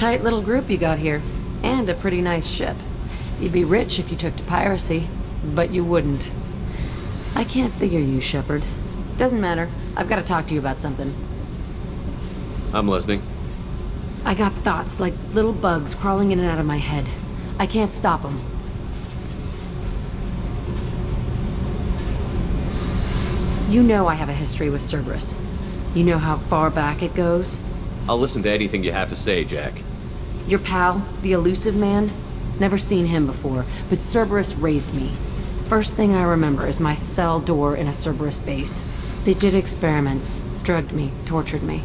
Tight little group you got here. And a pretty nice ship. You'd be rich if you took to piracy, but you wouldn't. I can't figure you, Shepard. Doesn't matter. I've got to talk to you about something. I'm listening. I got thoughts like little bugs crawling in and out of my head. I can't stop them. You know I have a history with Cerberus. You know how far back it goes? I'll listen to anything you have to say, Jack. Your pal, the elusive man? Never seen him before, but Cerberus raised me. First thing I remember is my cell door in a Cerberus base. They did experiments, drugged me, tortured me.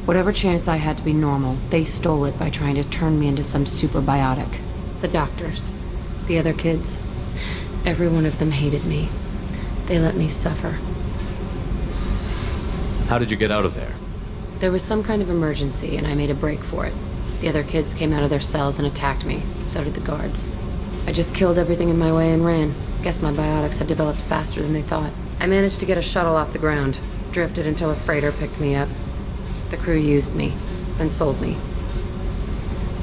Whatever chance I had to be normal, they stole it by trying to turn me into some superbiotic. The doctors, the other kids, every one of them hated me. They let me suffer. How did you get out of there? There was some kind of emergency, and I made a break for it. The other kids came out of their cells and attacked me. So did the guards. I just killed everything in my way and ran. Guess my biotics had developed faster than they thought. I managed to get a shuttle off the ground. Drifted until a freighter picked me up. The crew used me, then sold me.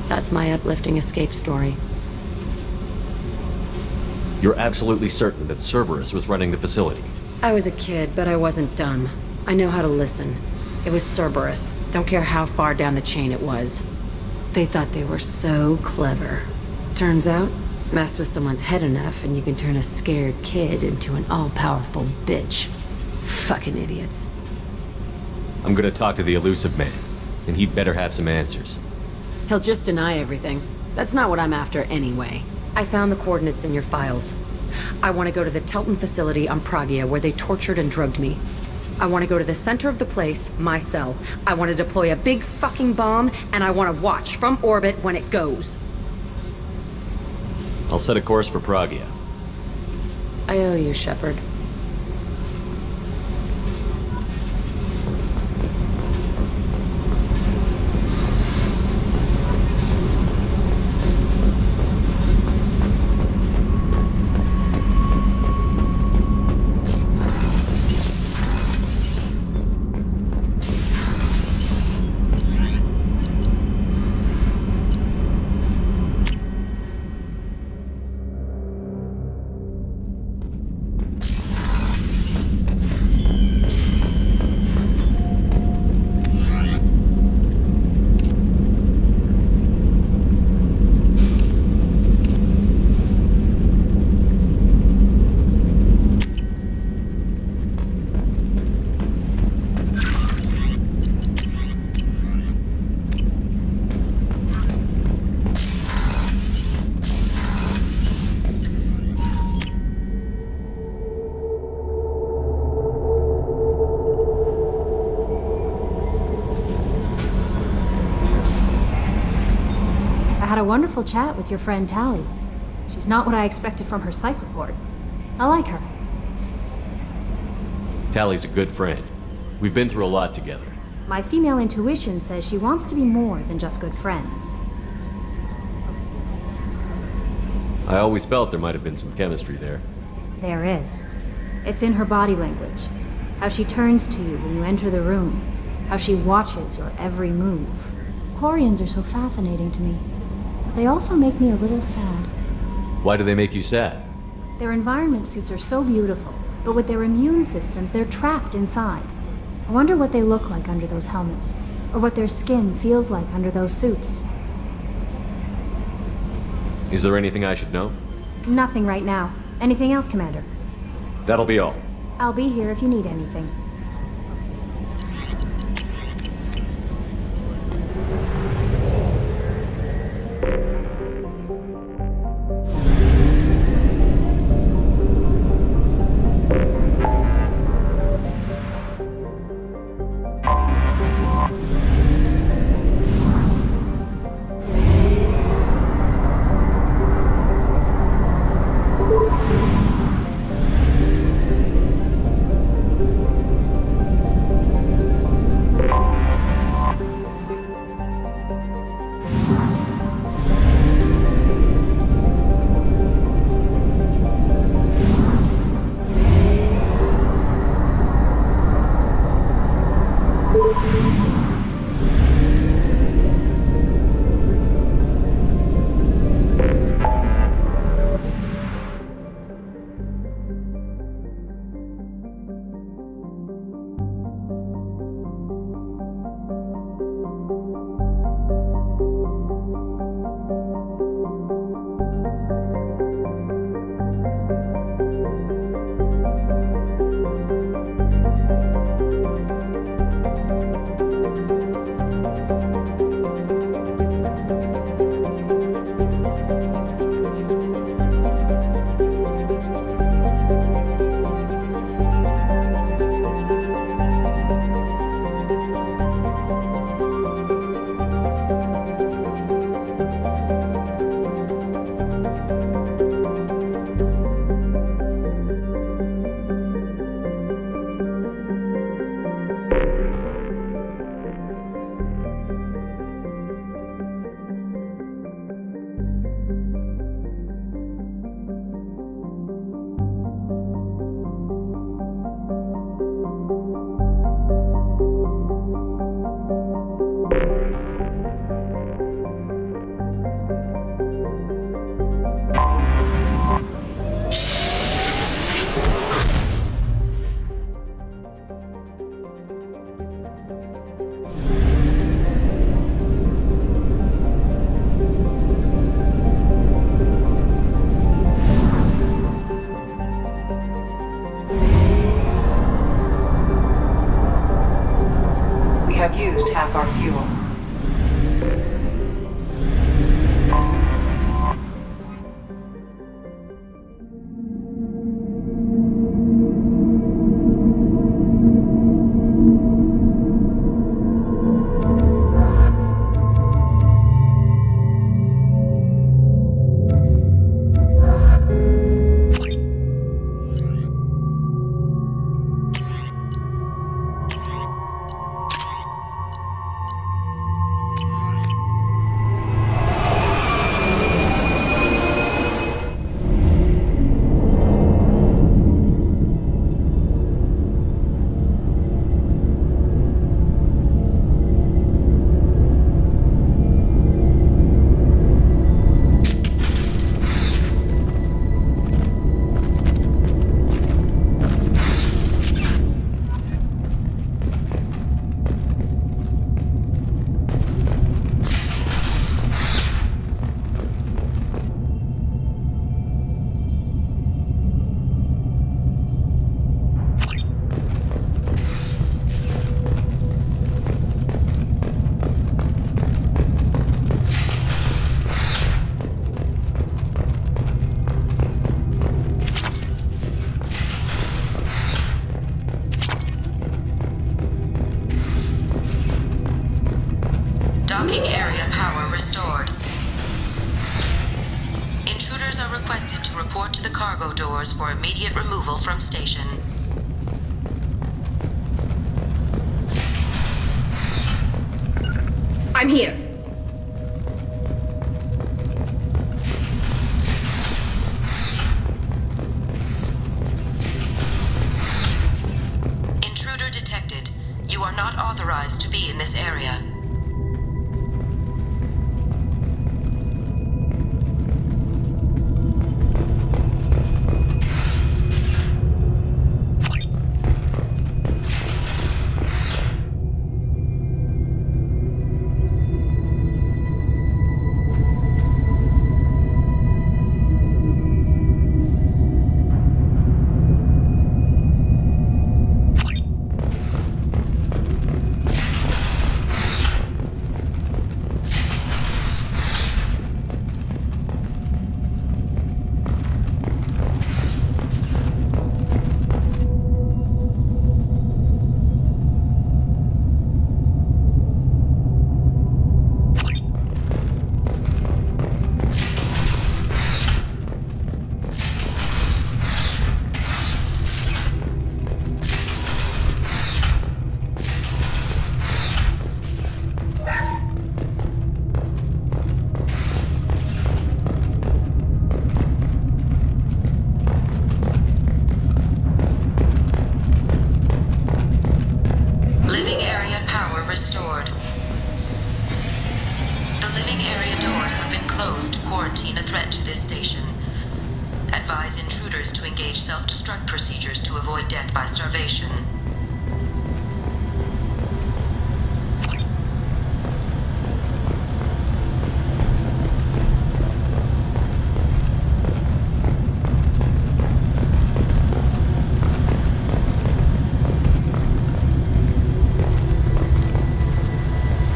That's my uplifting escape story. You're absolutely certain that Cerberus was running the facility? I was a kid, but I wasn't dumb. I know how to listen. It was Cerberus. Don't care how far down the chain it was. They thought they were so clever. Turns out, mess with someone's head enough and you can turn a scared kid into an all-powerful bitch. Fucking idiots. I'm gonna talk to the elusive man, and he'd better have some answers. He'll just deny everything. That's not what I'm after anyway. I found the coordinates in your files. I want to go to the Telton facility on Pragia where they tortured and drugged me. I want to go to the center of the place, my cell. I want to deploy a big fucking bomb, and I want to watch from orbit when it goes. I'll set a course for Pragia. I owe you, Shepard. I had a wonderful chat with your friend Tally. She's not what I expected from her psych report. I like her. Tally's a good friend. We've been through a lot together. My female intuition says she wants to be more than just good friends. I always felt there might have been some chemistry there. There is. It's in her body language. How she turns to you when you enter the room. How she watches your every move. Quarians are so fascinating to me. But they also make me a little sad. Why do they make you sad? Their environment suits are so beautiful, but with their immune systems, they're trapped inside. I wonder what they look like under those helmets, or what their skin feels like under those suits. Is there anything I should know? Nothing right now. Anything else, Commander? That'll be all. I'll be here if you need anything. have used half our fuel. Docking area power restored. Intruders are requested to report to the cargo doors for immediate removal from station. I'm here. Intruder detected. You are not authorized to be in this area. Restored. The living area doors have been closed to quarantine a threat to this station. Advise intruders to engage self-destruct procedures to avoid death by starvation.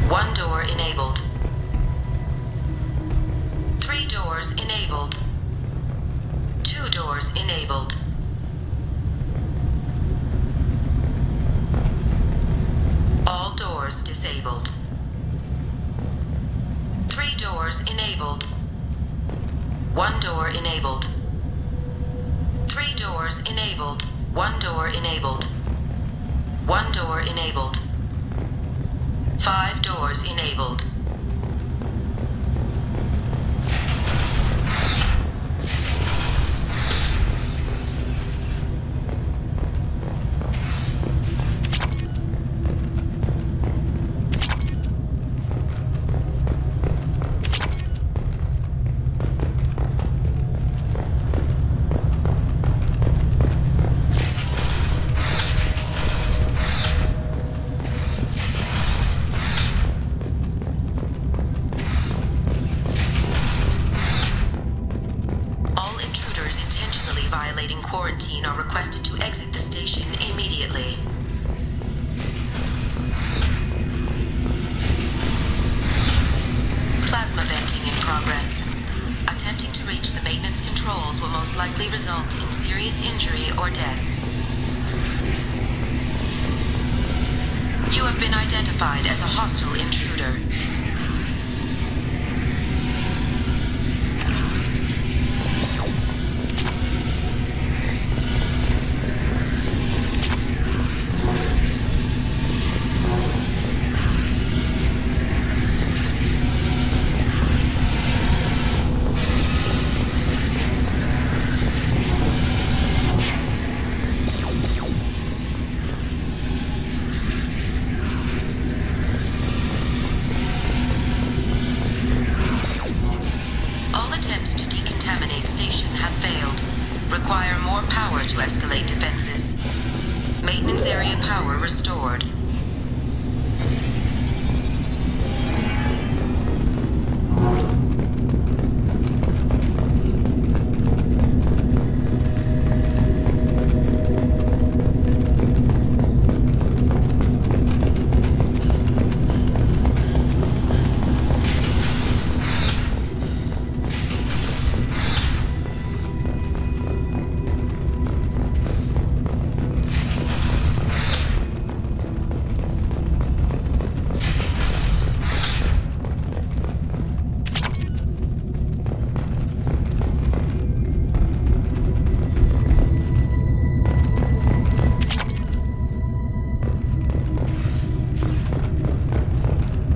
One door enabled. 3 doors enabled. 2 doors enabled. All doors disabled. 3 doors enabled. 1 door enabled. 3 doors enabled. 1 door enabled. 1 door enabled. 5 doors enabled. have been identified as a hostile intruder. Require more power to escalate defenses. Maintenance area power restored.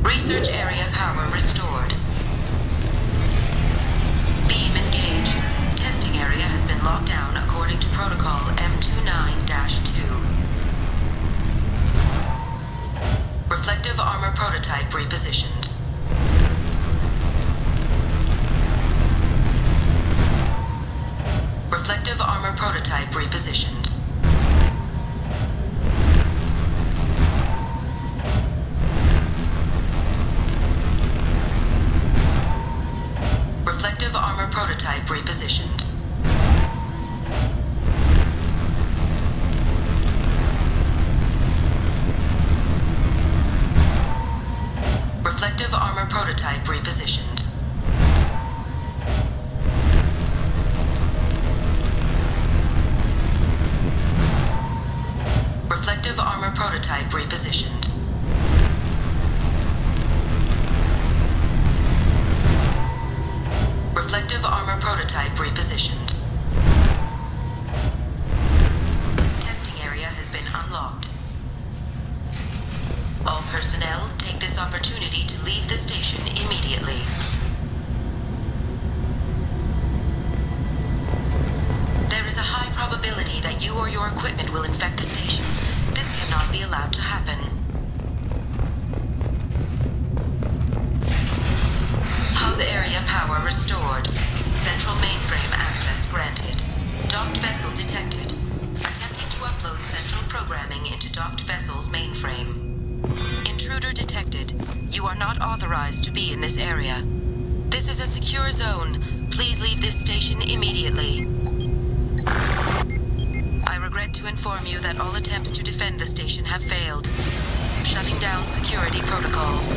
Research area power restored. Beam engaged. Testing area has been locked down according to protocol M29-2. Reflective armor prototype repositioned. Reflective armor prototype repositioned. Reflective armor prototype repositioned. Reflective armor prototype repositioned. Reflective armor prototype repositioned. Reflective armor prototype repositioned. Testing area has been unlocked. All personnel take this opportunity to leave the station immediately. There is a high probability that you or your equipment will infect the station. This cannot be allowed to happen. Hub area power restored. Central mainframe access granted. Docked vessel detected. Attempting to upload central programming into docked vessel's mainframe. Intruder detected. You are not authorized to be in this area. This is a secure zone. Please leave this station immediately. I regret to inform you that all attempts to defend the station have failed. Shutting down security protocols.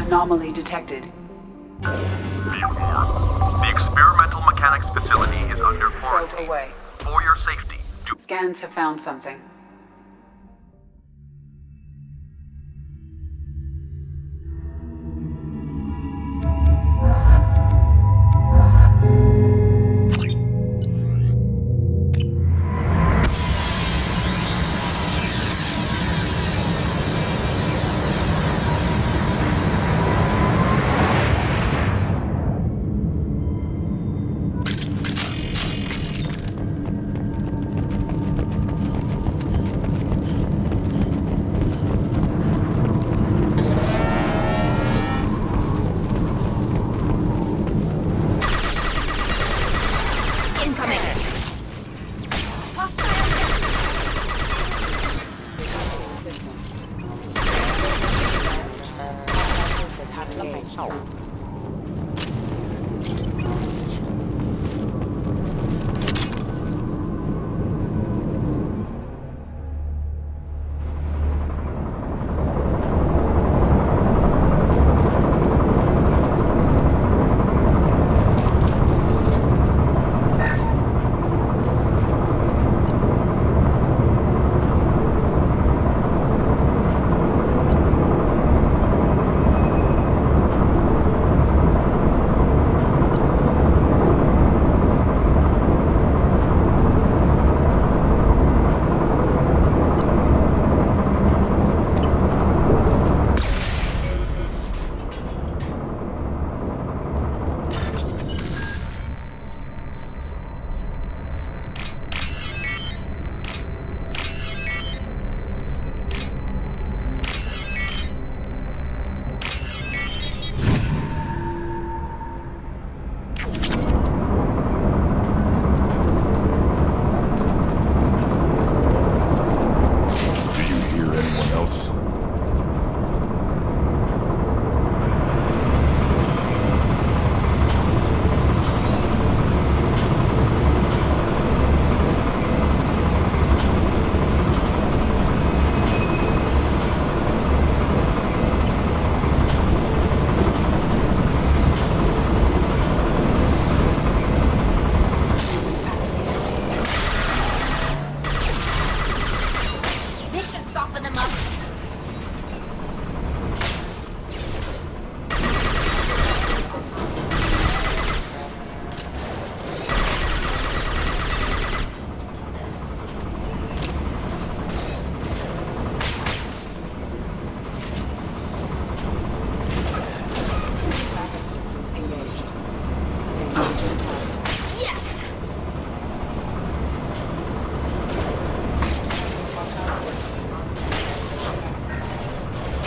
Anomaly detected. Security report. The experimental mechanics facility is under Probe quarantine. away. For your safety, do Scans have found something.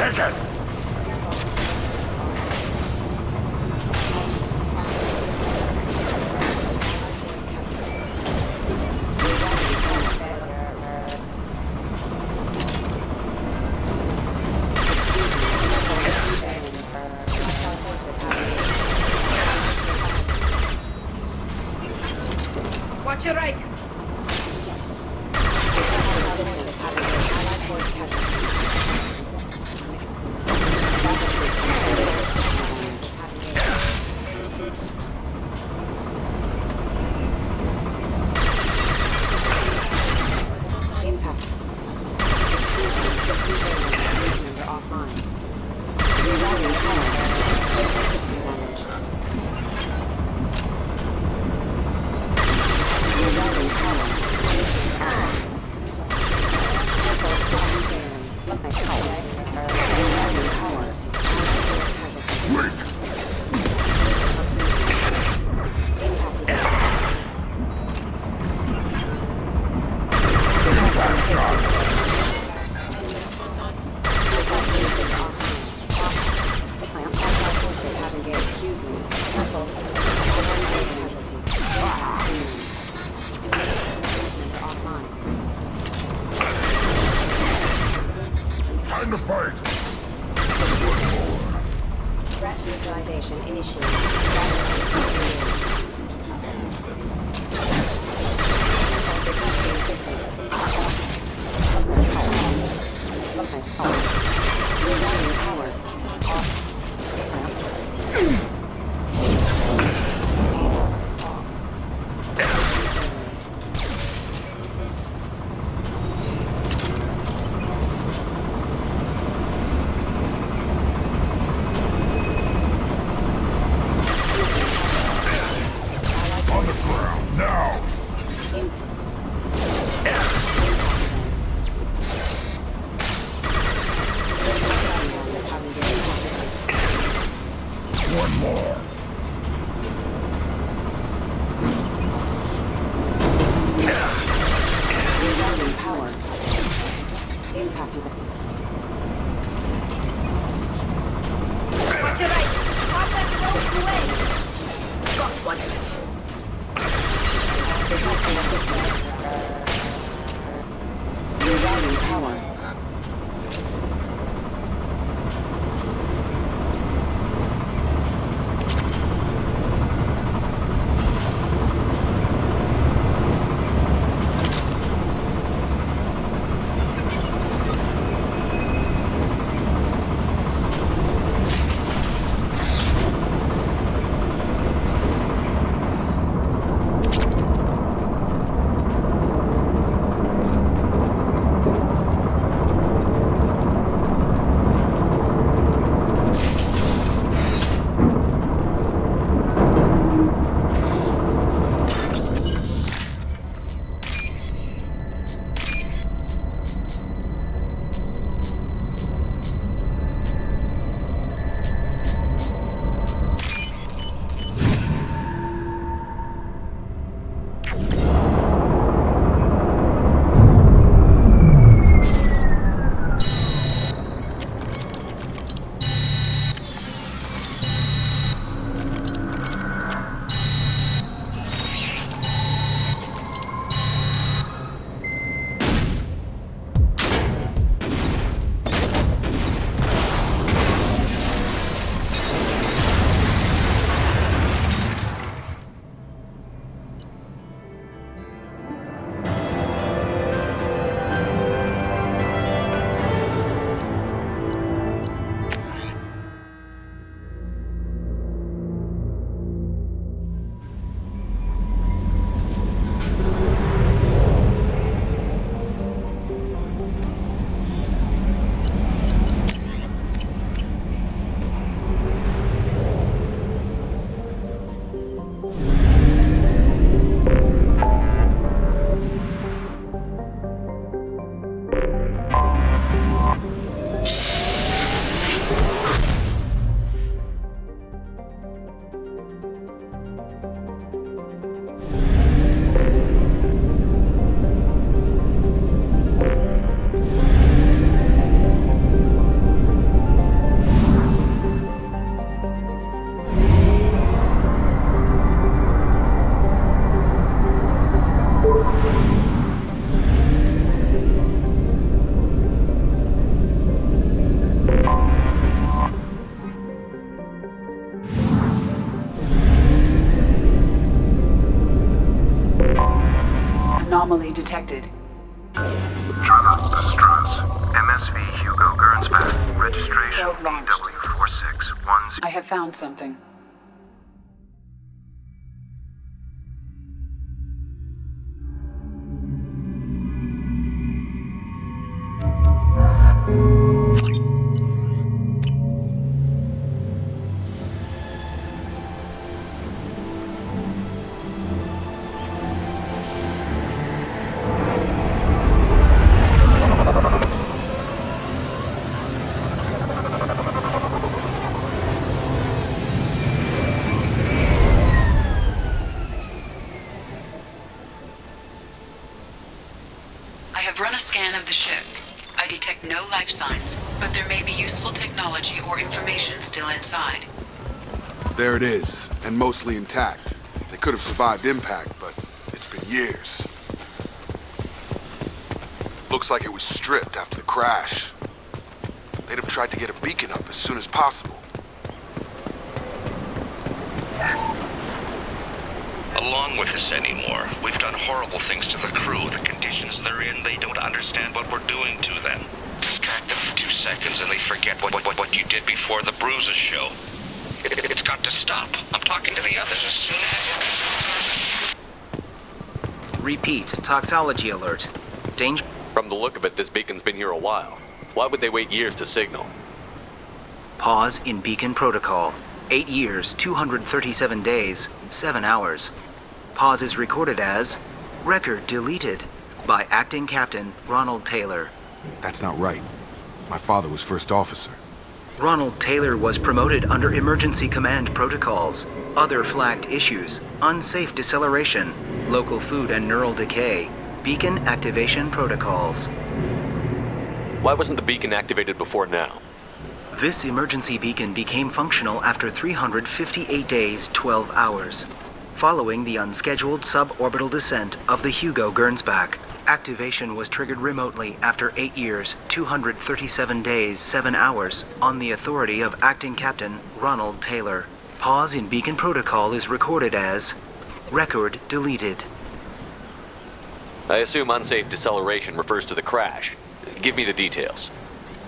take it! Watch your right. Time to fight! Threat neutralization initiated. Power. one more. Rerouting power. Impacted. Watch your right. Pop that rope away. Got one. Rerouting power. Anomaly detected. Travel distress. MSV Hugo Gernsback. Registration Code launched. BW4610. I have found something. I have run a scan of the ship. I detect no life signs, but there may be useful technology or information still inside. There it is, and mostly intact. They could have survived impact, but it's been years. Looks like it was stripped after the crash. They'd have tried to get a beacon up as soon as possible. Along with this anymore. We've done horrible things to the crew. The conditions they're in, they don't understand what we're doing to them. Distract them for 2 seconds and they forget what you did before the bruises show. It's got to stop. I'm talking to the others as soon as... Repeat, toxology alert. Danger... From the look of it, this beacon's been here a while. Why would they wait years to signal? Pause in beacon protocol. 8 years, 237 days, 7 hours. Pause is recorded as record deleted by Acting Captain Ronald Taylor. That's not right. My father was first officer. Ronald Taylor was promoted under emergency command protocols. Other flagged issues: unsafe deceleration, local food and neural decay, beacon activation protocols. Why wasn't the beacon activated before now? This emergency beacon became functional after 358 days, 12 hours, following the unscheduled suborbital descent of the Hugo Gernsback. Activation was triggered remotely after 8 years, 237 days, 7 hours, on the authority of Acting Captain Ronald Taylor. Pause in beacon protocol is recorded as record deleted. I assume unsafe deceleration refers to the crash. Give me the details.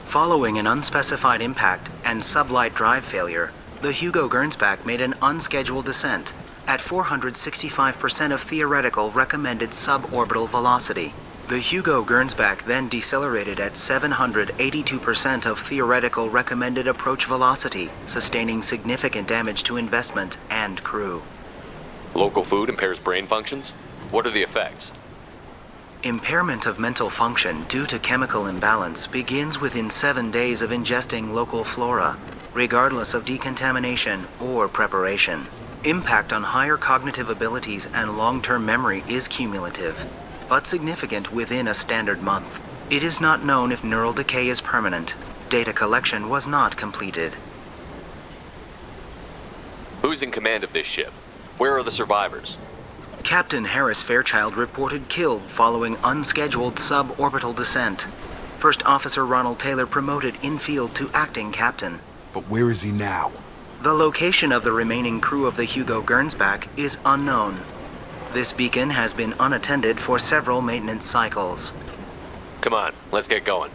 Following an unspecified impact and sublight drive failure, the Hugo Gernsback made an unscheduled descent at 465% of theoretical recommended suborbital velocity. The Hugo Gernsback then decelerated at 782% of theoretical recommended approach velocity, sustaining significant damage to investment and crew. Local food impairs brain functions? What are the effects? Impairment of mental function due to chemical imbalance begins within 7 days of ingesting local flora, regardless of decontamination or preparation. Impact on higher cognitive abilities and long-term memory is cumulative, but significant within a standard month. It is not known if neural decay is permanent. Data collection was not completed. Who's in command of this ship? Where are the survivors? Captain Harris Fairchild reported killed following unscheduled suborbital descent. First Officer Ronald Taylor promoted in-field to acting captain. But where is he now? The location of the remaining crew of the Hugo Gernsback is unknown. This beacon has been unattended for several maintenance cycles. Come on, let's get going.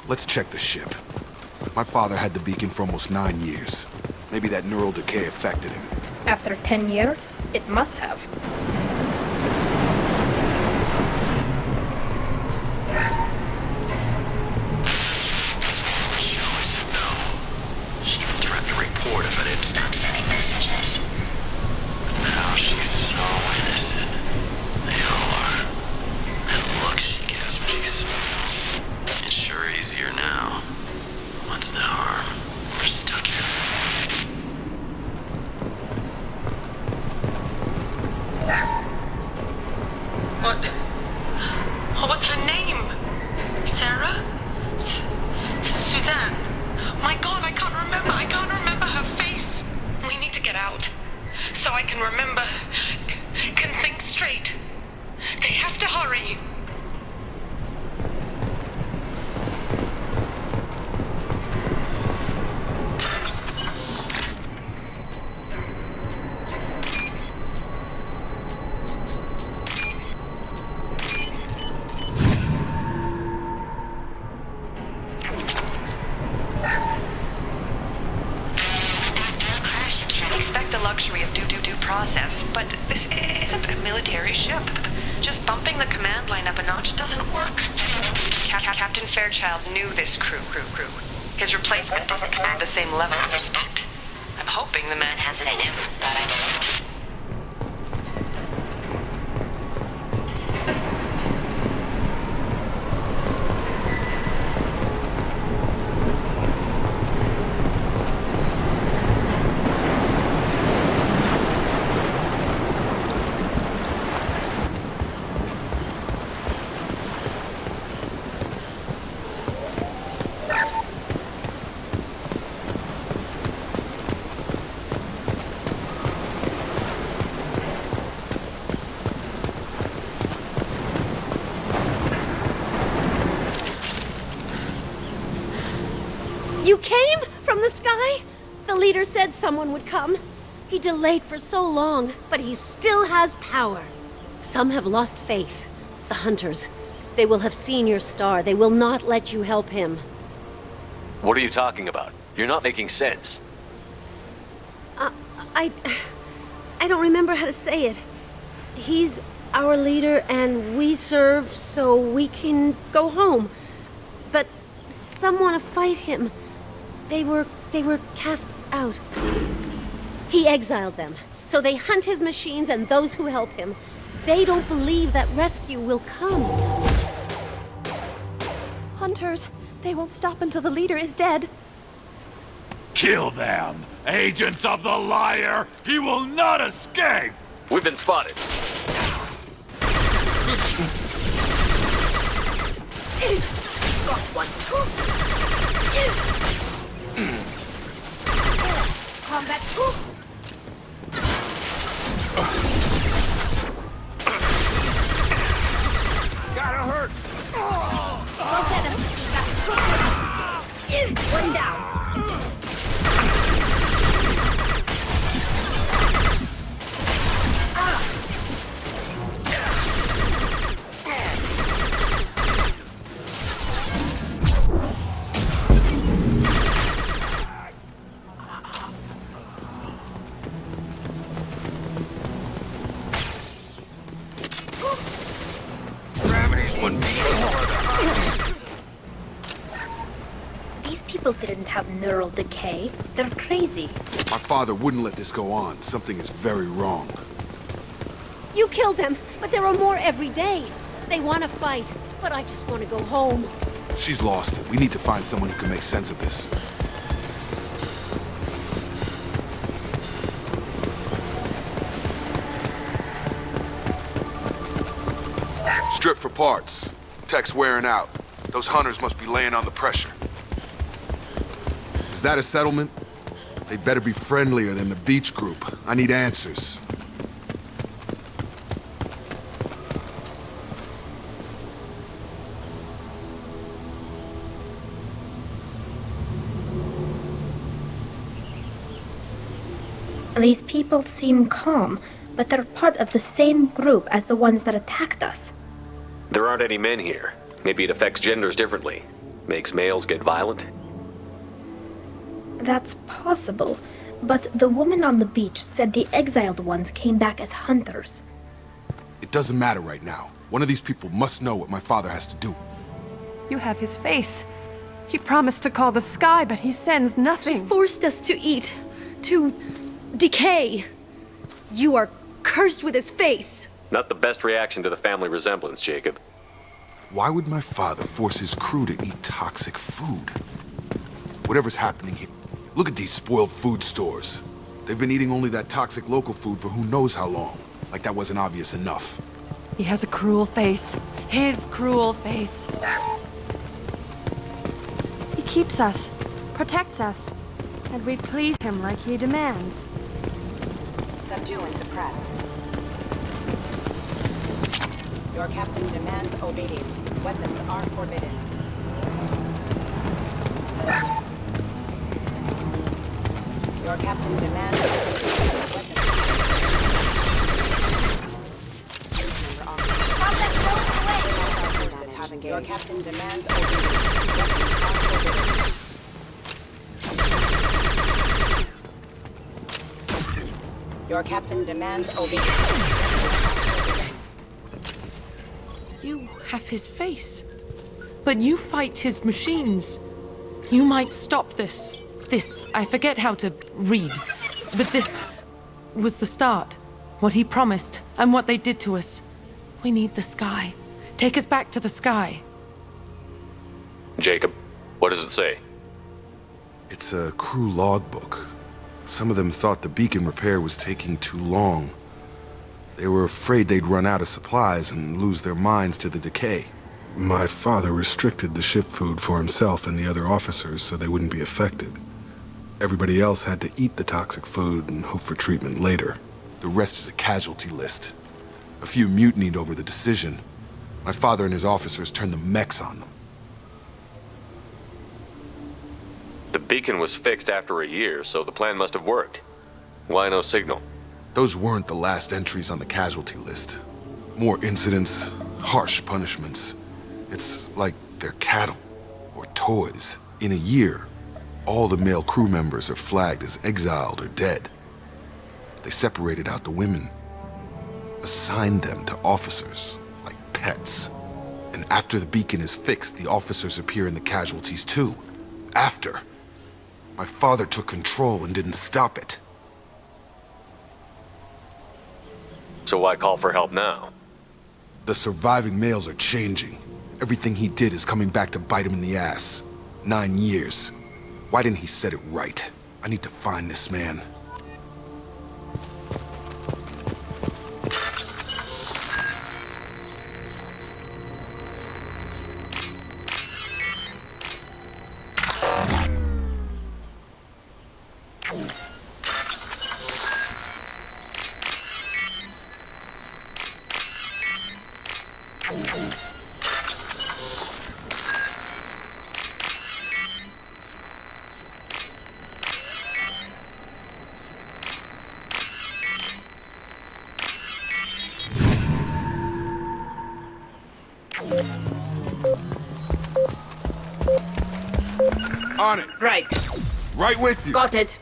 Let's check the ship. My father had the beacon for almost 9 years. Maybe that neural decay affected him. After 10 years, it must have. She even threatened to report if I didn't stop sending messages. But now she's so innocent. They all are. That look she gives when she smiles. It's sure easier now. What's the harm? We're stuck here. What was her name? Sarah? Suzanne? My God, I can't remember. I can't remember her face. We need to get out. So I can remember. Can think straight. They have to hurry. Process, but this isn't a military ship. Just bumping the command line up a notch doesn't work. Captain Fairchild knew this crew. His replacement doesn't command the same level of respect. I'm hoping the man has it in him, but I don't. You came? From the sky? The leader said someone would come. He delayed for so long, but he still has power. Some have lost faith. The hunters. They will have seen your star. They will not let you help him. What are you talking about? You're not making sense. I don't remember how to say it. He's our leader and we serve so we can go home. But some want to fight him. They were cast out. He exiled them, so they hunt his machines and those who help him. They don't believe that rescue will come. Hunters, they won't stop until the leader is dead. Kill them! Agents of the liar! He will not escape! We've been spotted. Got one. Combat. Gotta hurt! Both enemies. One down. These people didn't have neural decay. They're crazy. My father wouldn't let this go on. Something is very wrong. You killed them, but there are more every day. They want to fight, but I just want to go home. She's lost it. We need to find someone who can make sense of this. Strip for parts. Tech's wearing out. Those hunters must be laying on the pressure. Is that a settlement? They better be friendlier than the beach group. I need answers. These people seem calm, but they're part of the same group as the ones that attacked us. There aren't any men here. Maybe it affects genders differently. Makes males get violent? That's possible, but the woman on the beach said the exiled ones came back as hunters. It doesn't matter right now. One of these people must know what my father has to do. You have his face. He promised to call the sky, but he sends nothing. He forced us to eat, to decay. You are cursed with his face. Not the best reaction to the family resemblance, Jacob. Why would my father force his crew to eat toxic food? Whatever's happening here, look at these spoiled food stores. They've been eating only that toxic local food for who knows how long. Like that wasn't obvious enough. He has a cruel face. His cruel face. He keeps us, protects us, and we please him like he demands. Subdue and suppress. Your captain demands obedience. Weapons are forbidden. Your captain demands obedience. Your captain demands obedience. Weapons are forbidden. Your captain demands obedience. You have his face, but you fight his machines. You might stop this. I forget how to read, but this was the start. What he promised, and what they did to us. We need the sky. Take us back to the sky. Jacob, what does it say? It's a crew logbook. Some of them thought the beacon repair was taking too long. They were afraid they'd run out of supplies and lose their minds to the decay. My father restricted the ship food for himself and the other officers so they wouldn't be affected. Everybody else had to eat the toxic food and hope for treatment later. The rest is a casualty list. A few mutinied over the decision. My father and his officers turned the mechs on them. The beacon was fixed after a year, so the plan must have worked. Why no signal? Those weren't the last entries on the casualty list. More incidents, harsh punishments. It's like they're cattle or toys. In a year, all the male crew members are flagged as exiled or dead. They separated out the women, assigned them to officers like pets. And after the beacon is fixed, the officers appear in the casualties too. After. My father took control and didn't stop it. So why call for help now? The surviving males are changing. Everything he did is coming back to bite him in the ass. 9 years. Why didn't he set it right? I need to find this man. On it. Right. Right with you. Got it.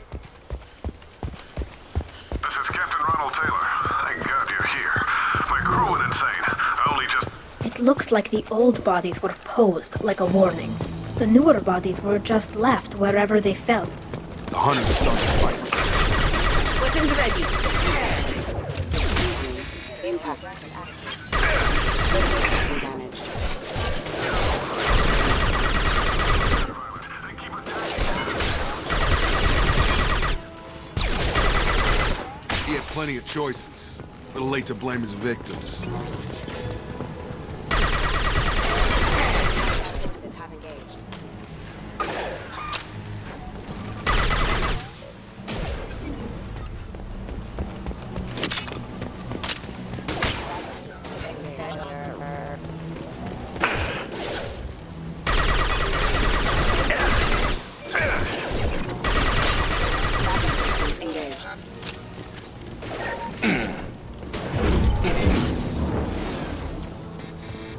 This is Captain Ronald Taylor. Thank God you're here. My crew went insane. I only just... It looks like the old bodies were posed like a warning. The newer bodies were just left wherever they fell. The hunters started to fight. Weapons ready. Impact. Damage. He had plenty of choices. A little late to blame his victims. Have engaged.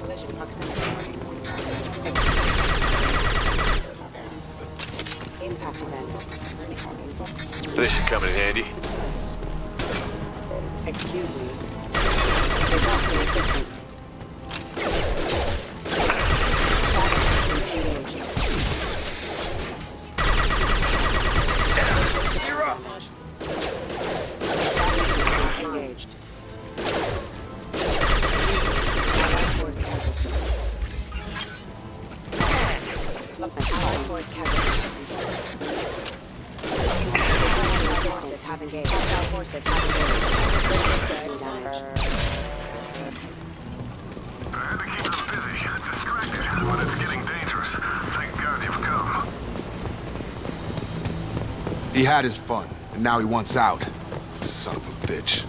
Collision proximity. Impact event. This should come in handy. Excuse me. Disaster assistance. You're up. Engaged. Allied force casualties. Have engaged. Hostile forces have engaged. Damage. I had to keep them busy, distracted, but it's getting dangerous. Thank God you've come. He had his fun, and now he wants out. Son of a bitch.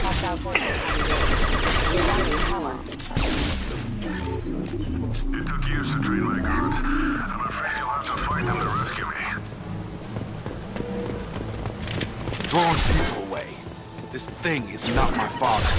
Hostile forces have engaged. Rerouting power. It took years to train my guards. I'm afraid you'll have to fight them to rescue me. Throwing people away. This thing is not my father.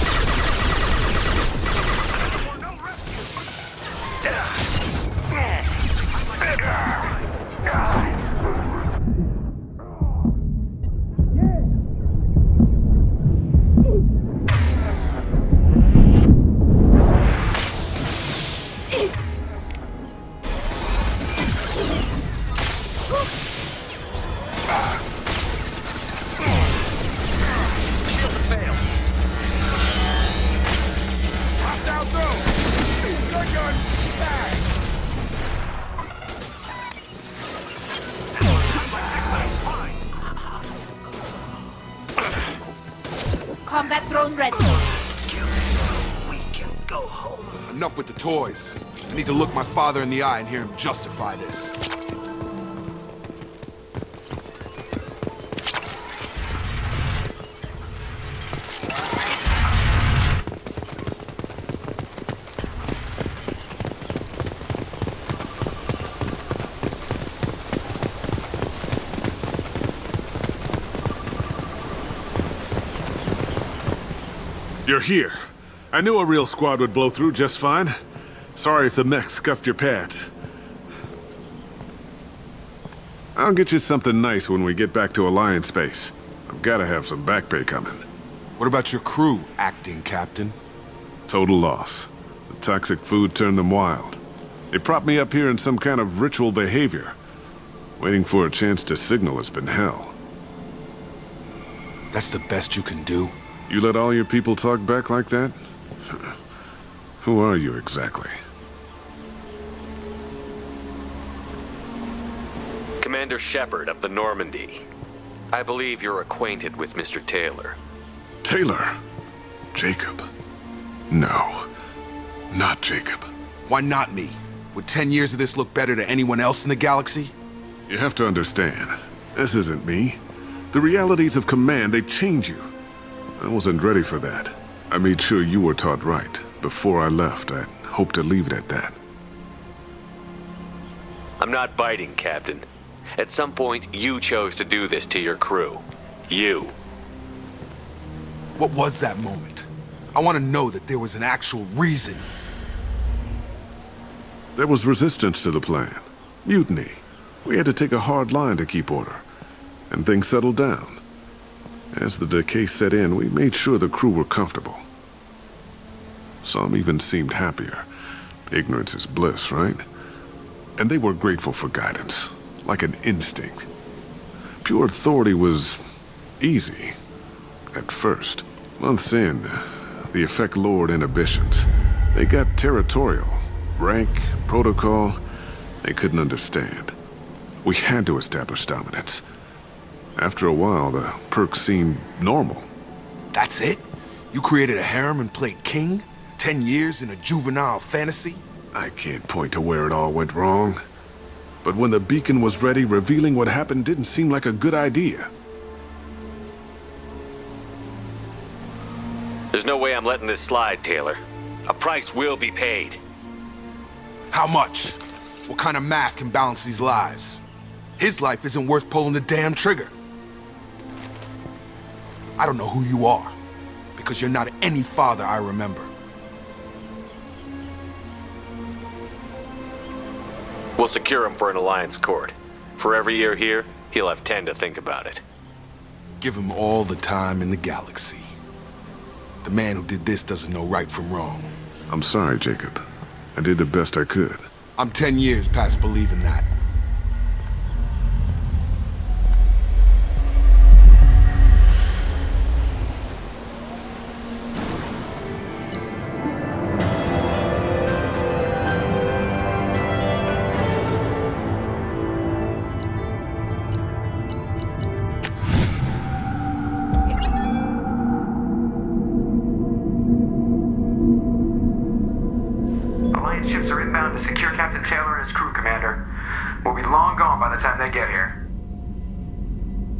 Combat drone ready. We can go home. Enough with the toys. I need to look my father in the eye and hear him justify this. You're here. I knew a real squad would blow through just fine. Sorry if the mech scuffed your pads. I'll get you something nice when we get back to Alliance Base. I've gotta have some back pay coming. What about your crew, acting captain? Total loss. The toxic food turned them wild. They propped me up here in some kind of ritual behavior. Waiting for a chance to signal has been hell. That's the best you can do? You let all your people talk back like that? Who are you exactly? Commander Shepard of the Normandy. I believe you're acquainted with Mr. Taylor. Taylor? Jacob? No, not Jacob. Why not me? Would 10 years of this look better to anyone else in the galaxy? You have to understand, this isn't me. The realities of command, they change you. I wasn't ready for that. I made sure you were taught right. Before I left, I hoped to leave it at that. I'm not biting, Captain. At some point, you chose to do this to your crew. You. What was that moment? I want to know that there was an actual reason. There was resistance to the plan. Mutiny. We had to take a hard line to keep order. And things settled down. As the decay set in, we made sure the crew were comfortable. Some even seemed happier. Ignorance is bliss, right? And they were grateful for guidance, like an instinct. Pure authority was easy, at first. Months in, the effect lowered inhibitions. They got territorial. Rank, protocol, they couldn't understand. We had to establish dominance. After a while, the perks seemed normal. That's it? You created a harem and played king? 10 years in a juvenile fantasy? I can't point to where it all went wrong. But when the beacon was ready, revealing what happened didn't seem like a good idea. There's no way I'm letting this slide, Taylor. A price will be paid. How much? What kind of math can balance these lives? His life isn't worth pulling the damn trigger. I don't know who you are, because you're not any father I remember. We'll secure him for an alliance court. For every year here, he'll have 10 to think about it. Give him all the time in the galaxy. The man who did this doesn't know right from wrong. I'm sorry, Jacob. I did the best I could. I'm 10 years past believing that. To secure Captain Taylor and his crew, Commander. We'll be long gone by the time they get here.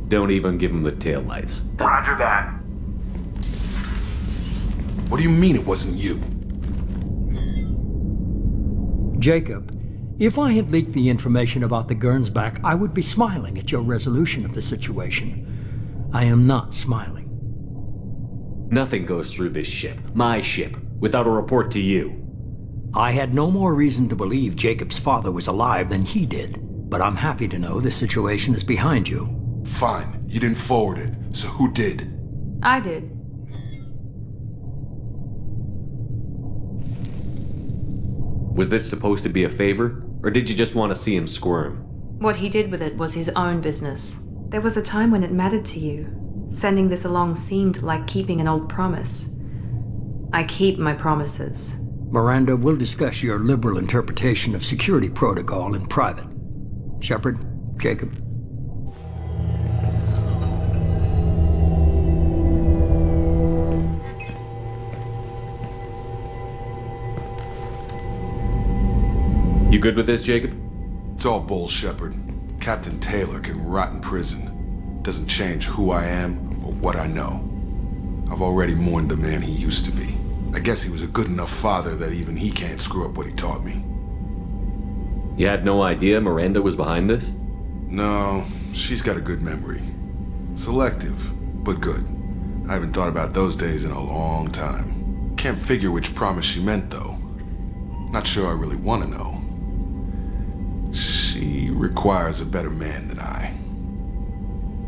Don't even give him the taillights. Roger that. What do you mean it wasn't you? Jacob, if I had leaked the information about the Gernsback, I would be smiling at your resolution of the situation. I am not smiling. Nothing goes through this ship, my ship, without a report to you. I had no more reason to believe Jacob's father was alive than he did, but I'm happy to know the situation is behind you. Fine. You didn't forward it, so who did? I did. Was this supposed to be a favor, or did you just want to see him squirm? What he did with it was his own business. There was a time when it mattered to you. Sending this along seemed like keeping an old promise. I keep my promises. Miranda, we'll discuss your liberal interpretation of security protocol in private. Shepard, Jacob. You good with this, Jacob? It's all bull, Shepard. Captain Taylor can rot in prison. Doesn't change who I am or what I know. I've already mourned the man he used to be. I guess he was a good enough father that even he can't screw up what he taught me. You had no idea Miranda was behind this? No, she's got a good memory. Selective, but good. I haven't thought about those days in a long time. Can't figure which promise she meant, though. Not sure I really want to know. She requires a better man than I.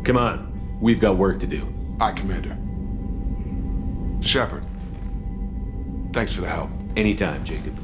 Come on, we've got work to do. Aye, Commander. Shepard. Thanks for the help. Anytime, Jacob.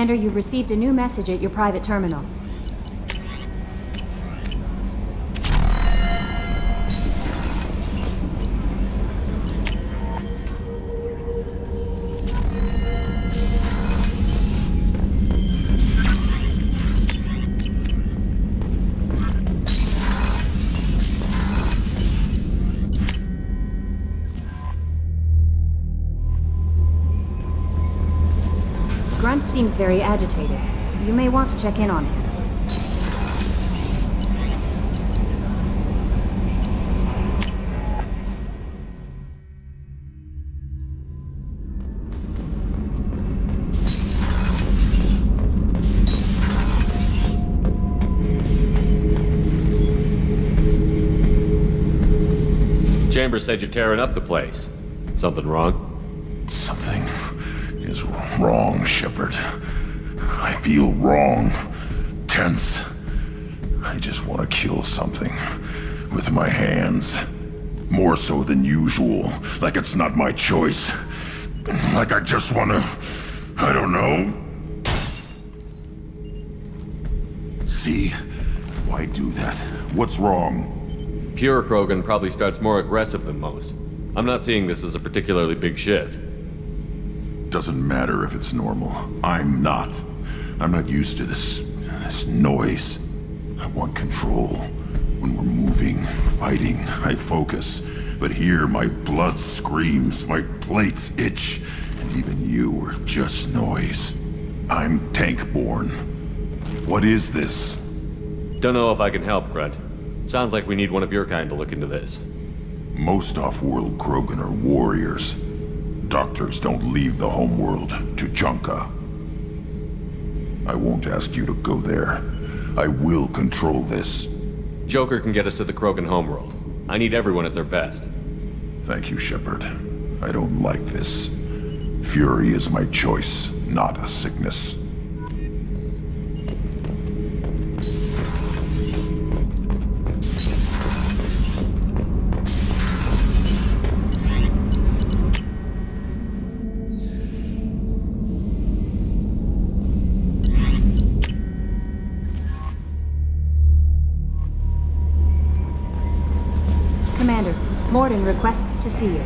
Commander, you've received a new message at your private terminal. Grunt seems very agitated. You may want to check in on him. Chambers said you're tearing up the place. Something wrong? Something is wrong, Shepard. I feel wrong. Tense. I just want to kill something. With my hands. More so than usual. Like it's not my choice. Like I just want to... I don't know. See? Why do that? What's wrong? Pure Krogan probably starts more aggressive than most. I'm not seeing this as a particularly big shift. Doesn't matter if it's normal. I'm not. I'm not used to this noise. I want control. When we're moving, fighting, I focus. But here, my blood screams, my plates itch, and even you are just noise. I'm tank-born. What is this? Don't know if I can help, Grunt. Sounds like we need one of your kind to look into this. Most off-world Krogan are warriors. Doctors don't leave the homeworld to Junka. I won't ask you to go there. I will control this. Joker can get us to the Krogan homeworld. I need everyone at their best. Thank you, Shepard. I don't like this. Fury is my choice, not a sickness. Commander, Morden requests to see you.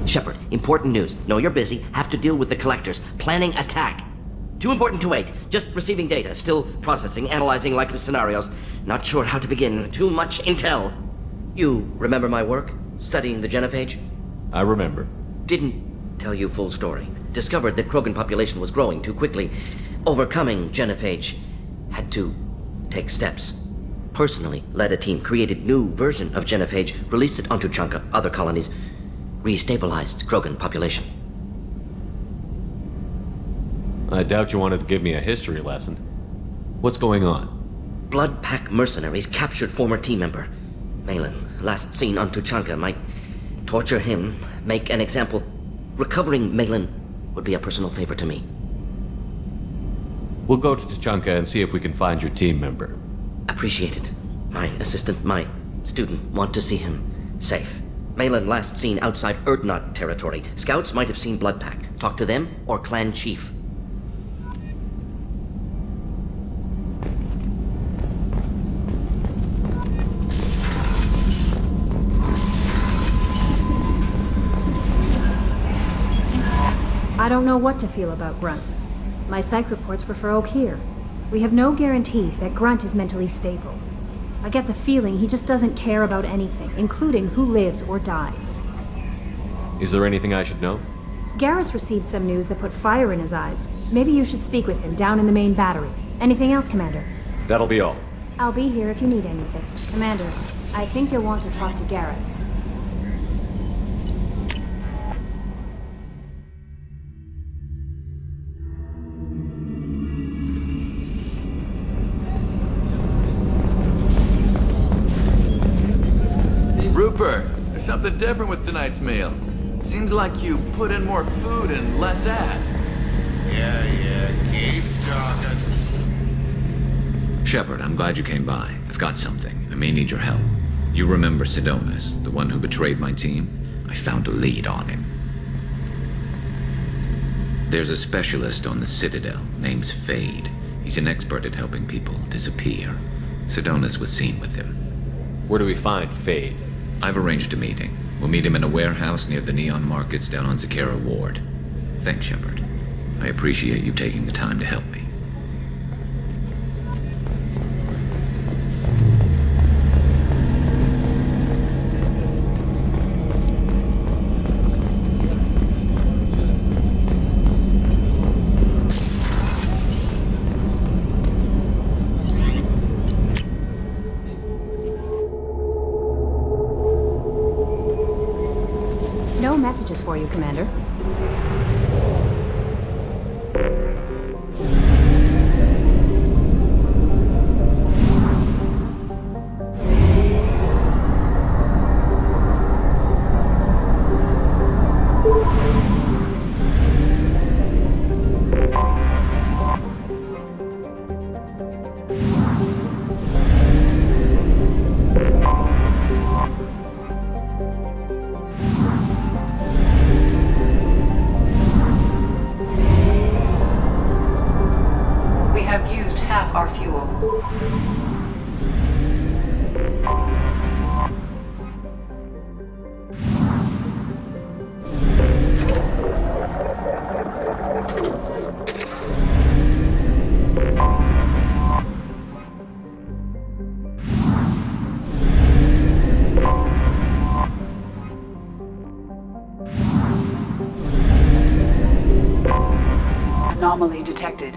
Shepard, important news. Know you're busy. Have to deal with the collectors. Planning attack. Too important to wait. Just receiving data. Still processing, analyzing likely scenarios. Not sure how to begin. Too much intel. You remember my work? Studying the genophage? I remember. Didn't tell you full story. Discovered that Krogan population was growing too quickly. Overcoming genophage. Had to take steps. Personally led a team, created new version of genophage, released it onto Junka, other colonies, restabilized Krogan population. I doubt you wanted to give me a history lesson. What's going on? Blood Pack mercenaries captured former team member. Malin, last seen on Tuchanka, might torture him, make an example. Recovering Malin would be a personal favor to me. We'll go to Tuchanka and see if we can find your team member. Appreciate it. My assistant, my student, want to see him safe. Malin last seen outside Erdnot territory. Scouts might have seen Blood Pack. Talk to them or clan chief. I don't know what to feel about Grunt. My psych reports refer Oak here. We have no guarantees that Grunt is mentally stable. I get the feeling he just doesn't care about anything, including who lives or dies. Is there anything I should know? Garrus received some news that put fire in his eyes. Maybe you should speak with him down in the main battery. Anything else, Commander? That'll be all. I'll be here if you need anything. Commander, I think you'll want to talk to Garrus. Rupert, there's something different with tonight's meal. Seems like you put in more food and less ass. Yeah, keep talking. Shepard, I'm glad you came by. I've got something. I may need your help. You remember Sidonis, the one who betrayed my team? I found a lead on him. There's a specialist on the Citadel, name's Fade. He's an expert at helping people disappear. Sidonis was seen with him. Where do we find Fade? I've arranged a meeting. We'll meet him in a warehouse near the Neon Markets down on Zakera Ward. Thanks, Shepard. I appreciate you taking the time to help me. No messages for you, Commander. We have used half our fuel. Anomaly detected.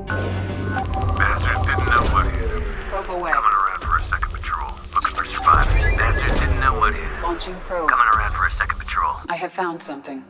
Bastards didn't know what hit him. Probe away. Coming around for a second patrol. Looking for survivors. Bastards didn't know what hit him. Launching probe. Coming around for a second patrol. I have found something.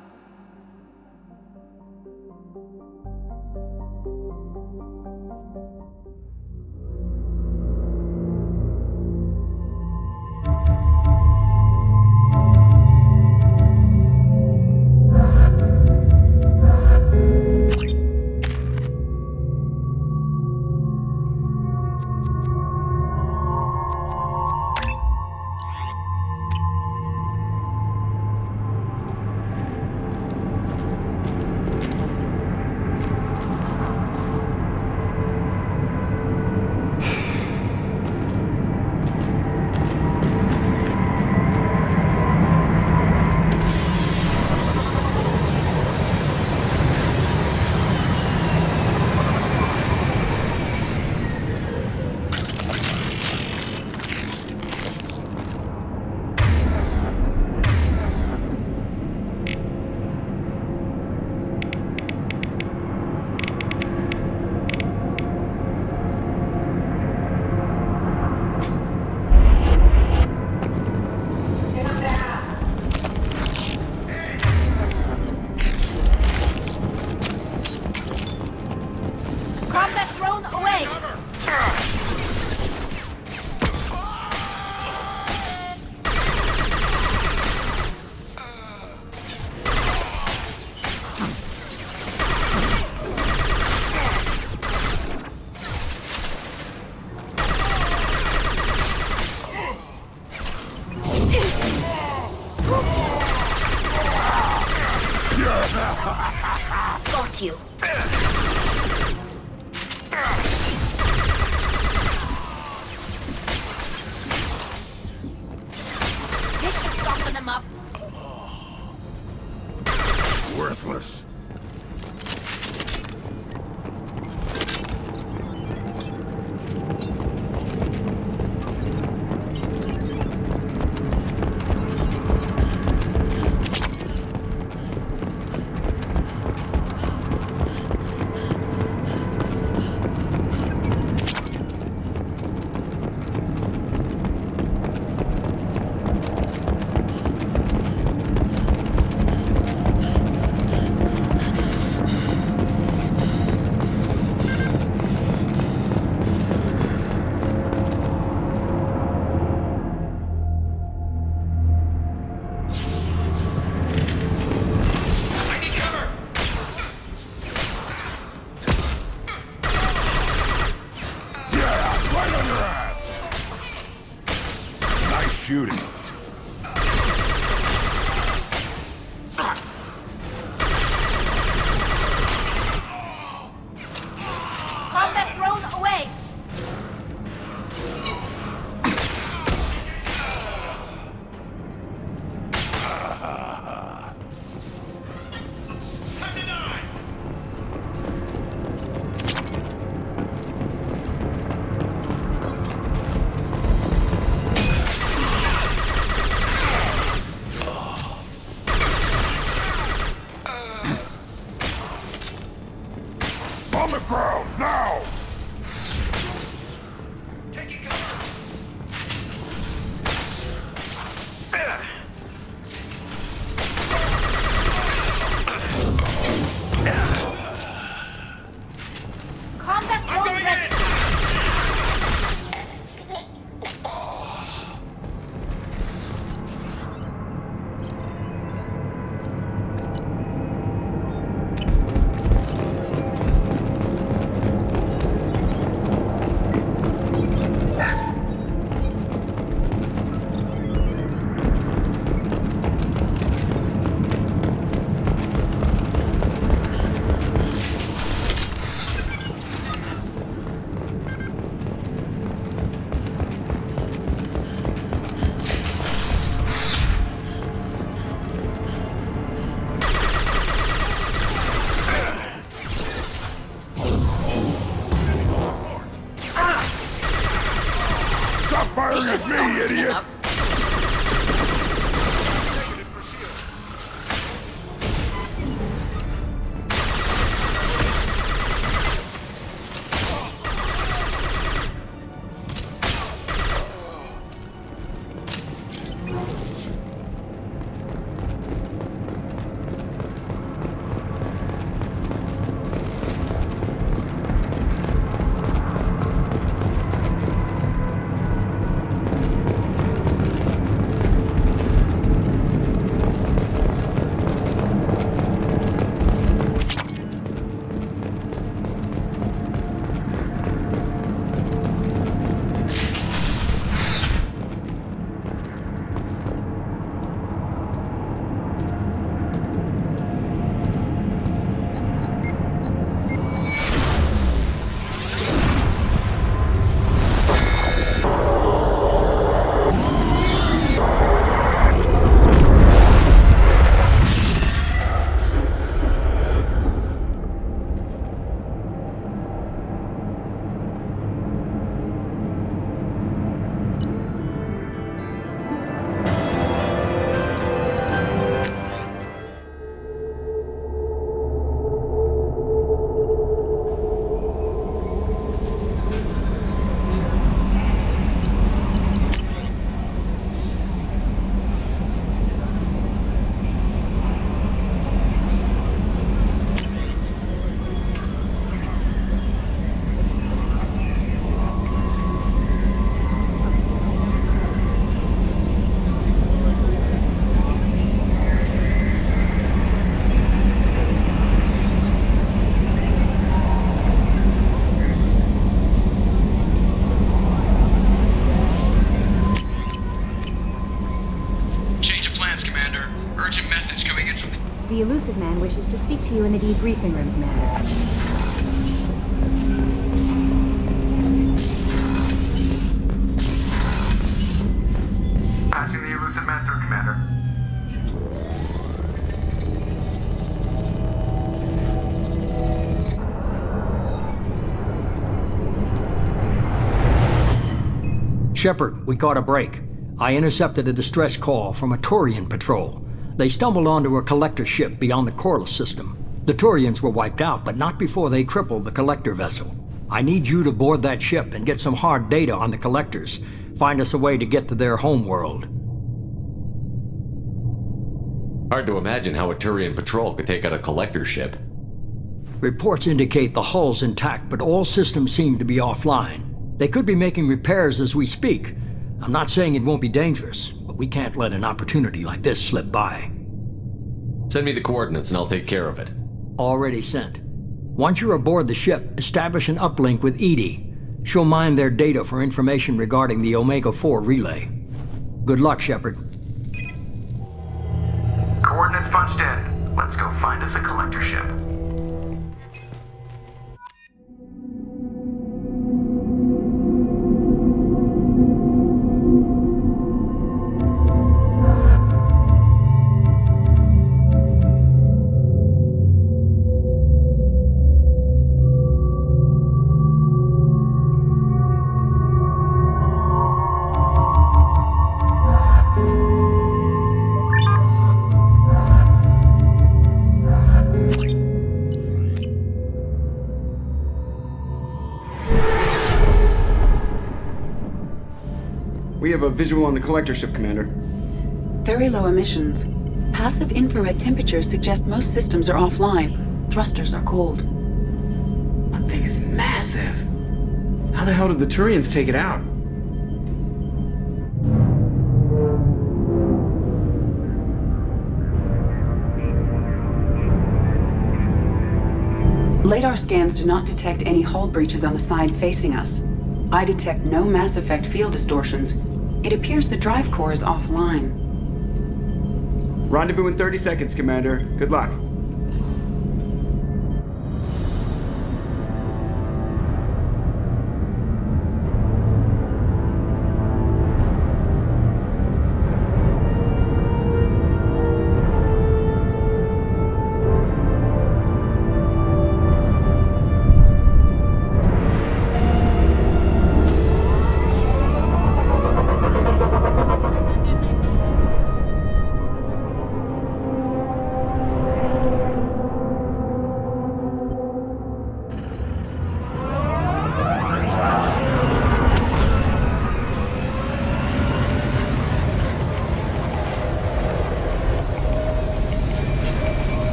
Combat drone away! Got you. This should soften them up. Worthless. with me, idiot! The elusive man wishes to speak to you in the debriefing room, Commander. Patching the elusive man through, Commander. Shepard, we caught a break. I intercepted a distress call from a Turian patrol. They stumbled onto a collector ship beyond the Corliss system. The Turians were wiped out, but not before they crippled the collector vessel. I need you to board that ship and get some hard data on the collectors. Find us a way to get to their homeworld. Hard to imagine how a Turian patrol could take out a collector ship. Reports indicate the hull's intact, but all systems seem to be offline. They could be making repairs as we speak. I'm not saying it won't be dangerous, but we can't let an opportunity like this slip by. Send me the coordinates and I'll take care of it. Already sent. Once you're aboard the ship, establish an uplink with Edie. She'll mine their data for information regarding the Omega-4 relay. Good luck, Shepard. Coordinates punched in. Let's go find us a collector ship. We have a visual on the collector ship, Commander. Very low emissions. Passive infrared temperatures suggest most systems are offline. Thrusters are cold. That thing is massive. How the hell did the Turians take it out? Radar scans do not detect any hull breaches on the side facing us. I detect no mass effect field distortions. It appears the drive core is offline. Rendezvous in 30 seconds, Commander. Good luck.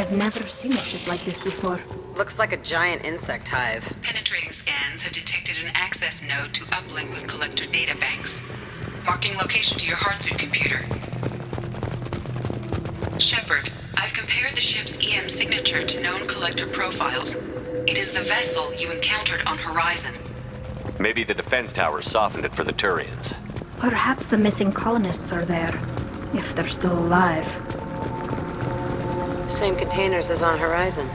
I've never seen a ship like this before. Looks like a giant insect hive. Penetrating scans have detected an access node to uplink with collector databanks. Marking location to your hardsuit computer. Shepard, I've compared the ship's EM signature to known collector profiles. It is the vessel you encountered on Horizon. Maybe the defense towers softened it for the Turians. Perhaps the missing colonists are there, if they're still alive. Same containers as on Horizon,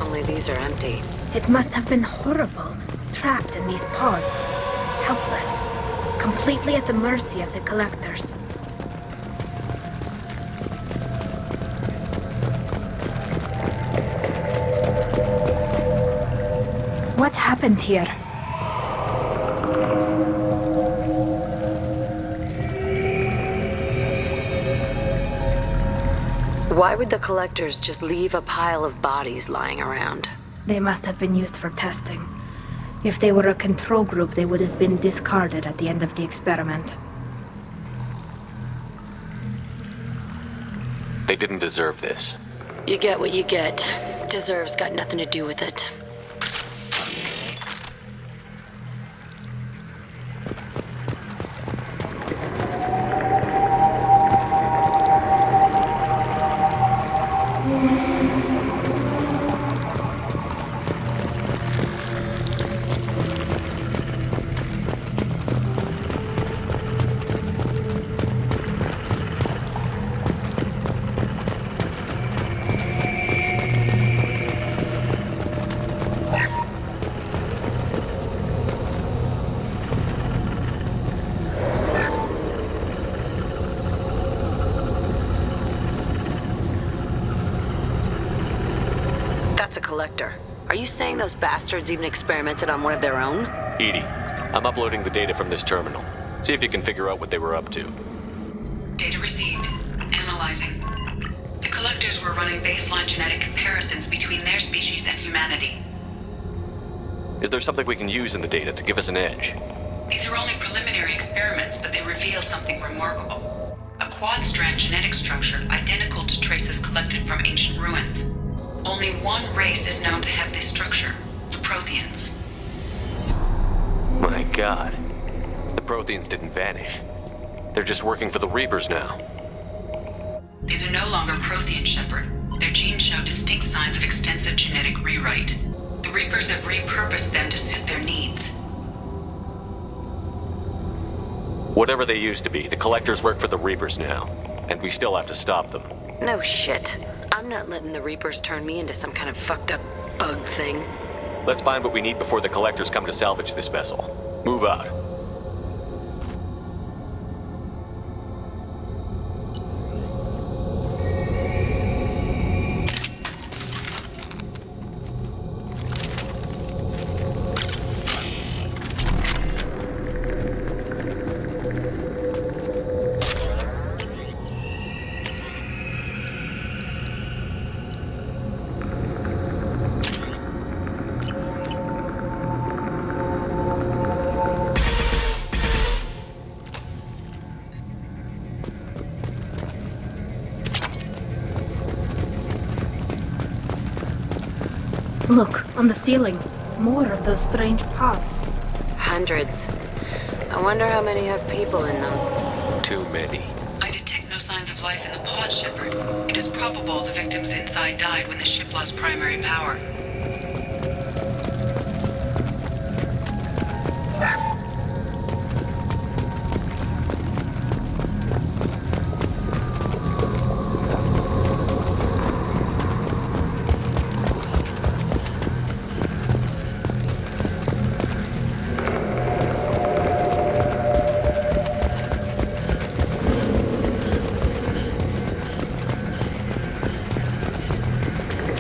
only these are empty. It must have been horrible, trapped in these pods, helpless, completely at the mercy of the collectors. What happened here? Why would the collectors just leave a pile of bodies lying around? They must have been used for testing. If they were a control group, they would have been discarded at the end of the experiment. They didn't deserve this. You get what you get. Deserve's got nothing to do with it. Collector. Are you saying those bastards even experimented on one of their own? Edie, I'm uploading the data from this terminal. See if you can figure out what they were up to. Data received. Analyzing. The collectors were running baseline genetic comparisons between their species and humanity. Is there something we can use in the data to give us an edge? These are only preliminary experiments, but they reveal something remarkable. A quad-strand genetic structure identical to traces collected from ancient ruins. Only one race is known to have this structure, the Protheans. My God. The Protheans didn't vanish. They're just working for the Reapers now. These are no longer Prothean, Shepard. Their genes show distinct signs of extensive genetic rewrite. The Reapers have repurposed them to suit their needs. Whatever they used to be, the Collectors work for the Reapers now. And we still have to stop them. No shit. I'm not letting the Reapers turn me into some kind of fucked up bug thing. Let's find what we need before the Collectors come to salvage this vessel. Move out. Look, on the ceiling. More of those strange pods. Hundreds. I wonder how many have people in them. Too many. I detect no signs of life in the pod, Shepard. It is probable the victims inside died when the ship lost primary power.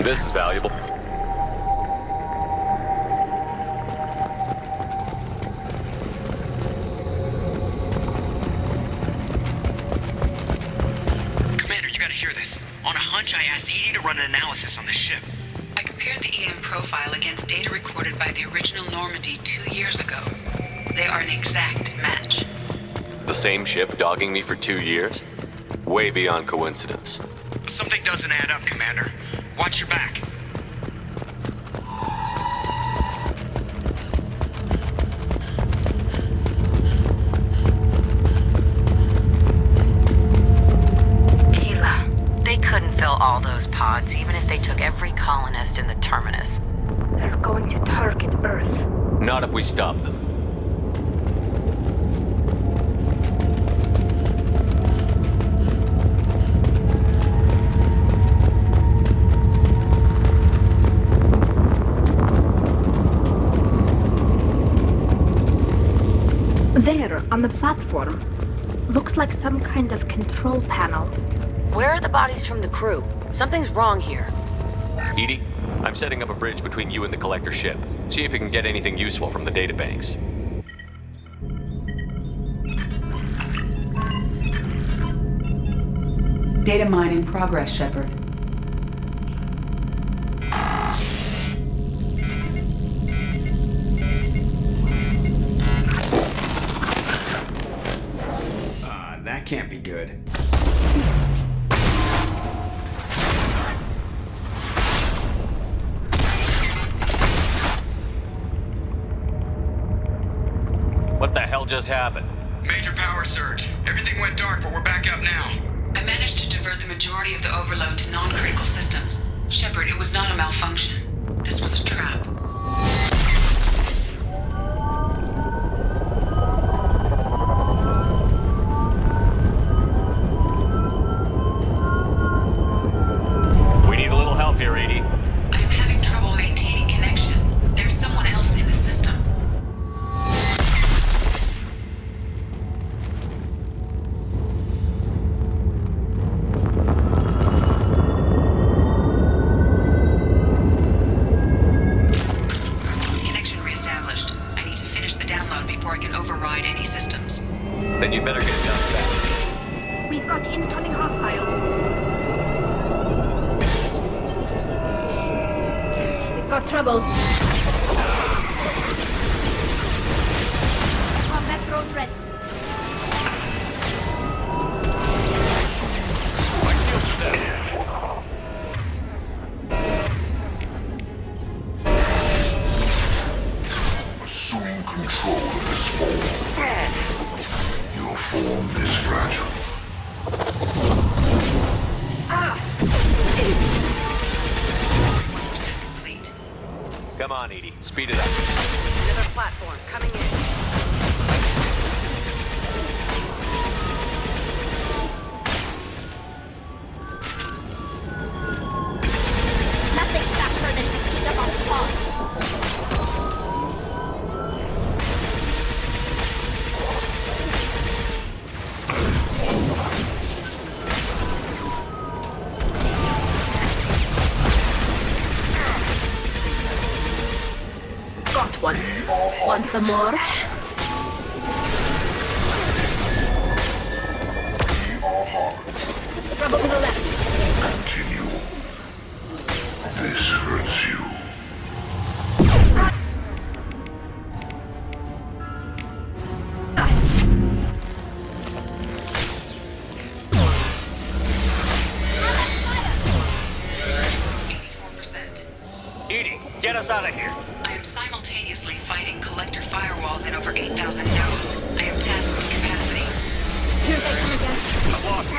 This is valuable. Commander, you gotta hear this. On a hunch, I asked Edie to run an analysis on this ship. I compared the EM profile against data recorded by the original Normandy 2 years ago. They are an exact match. The same ship dogging me for 2 years? Way beyond coincidence. Something doesn't add up, Commander. Watch your back. They couldn't fill all those pods, even if they took every colonist in the terminus. They're going to target Earth. Not if we stop them. There, on the platform. Looks like some kind of control panel. Where are the bodies from the crew? Something's wrong here. Edie, I'm setting up a bridge between you and the collector ship. See if you can get anything useful from the databanks. Data mine in progress, Shepard. That can't be good. What the hell just happened? Major power surge. Everything went dark, but we're back up now. I managed to divert the majority of the overload to non-critical systems. Shepard, it was not a malfunction. This was a trap. We need a little help here, Edie. I am having trouble maintaining connection. There's someone else in the system. Connection reestablished. I need to finish the download before I can override any systems. Then you'd better get it done fast. We've got incoming hostiles. We've got trouble. Combat drone ready. Assuming control of this form. Your form is fragile. Come on, Edie. Speed it up. Another platform coming in. Nothing faster than to keep them on pause. Got one. Want some more? Trouble to the left. Continue. This hurts you. Edie, get us out of here. I am simultaneously fighting collector firewalls in over 8,000 nodes. I am tasked to capacity. Here they come again. I'm lost.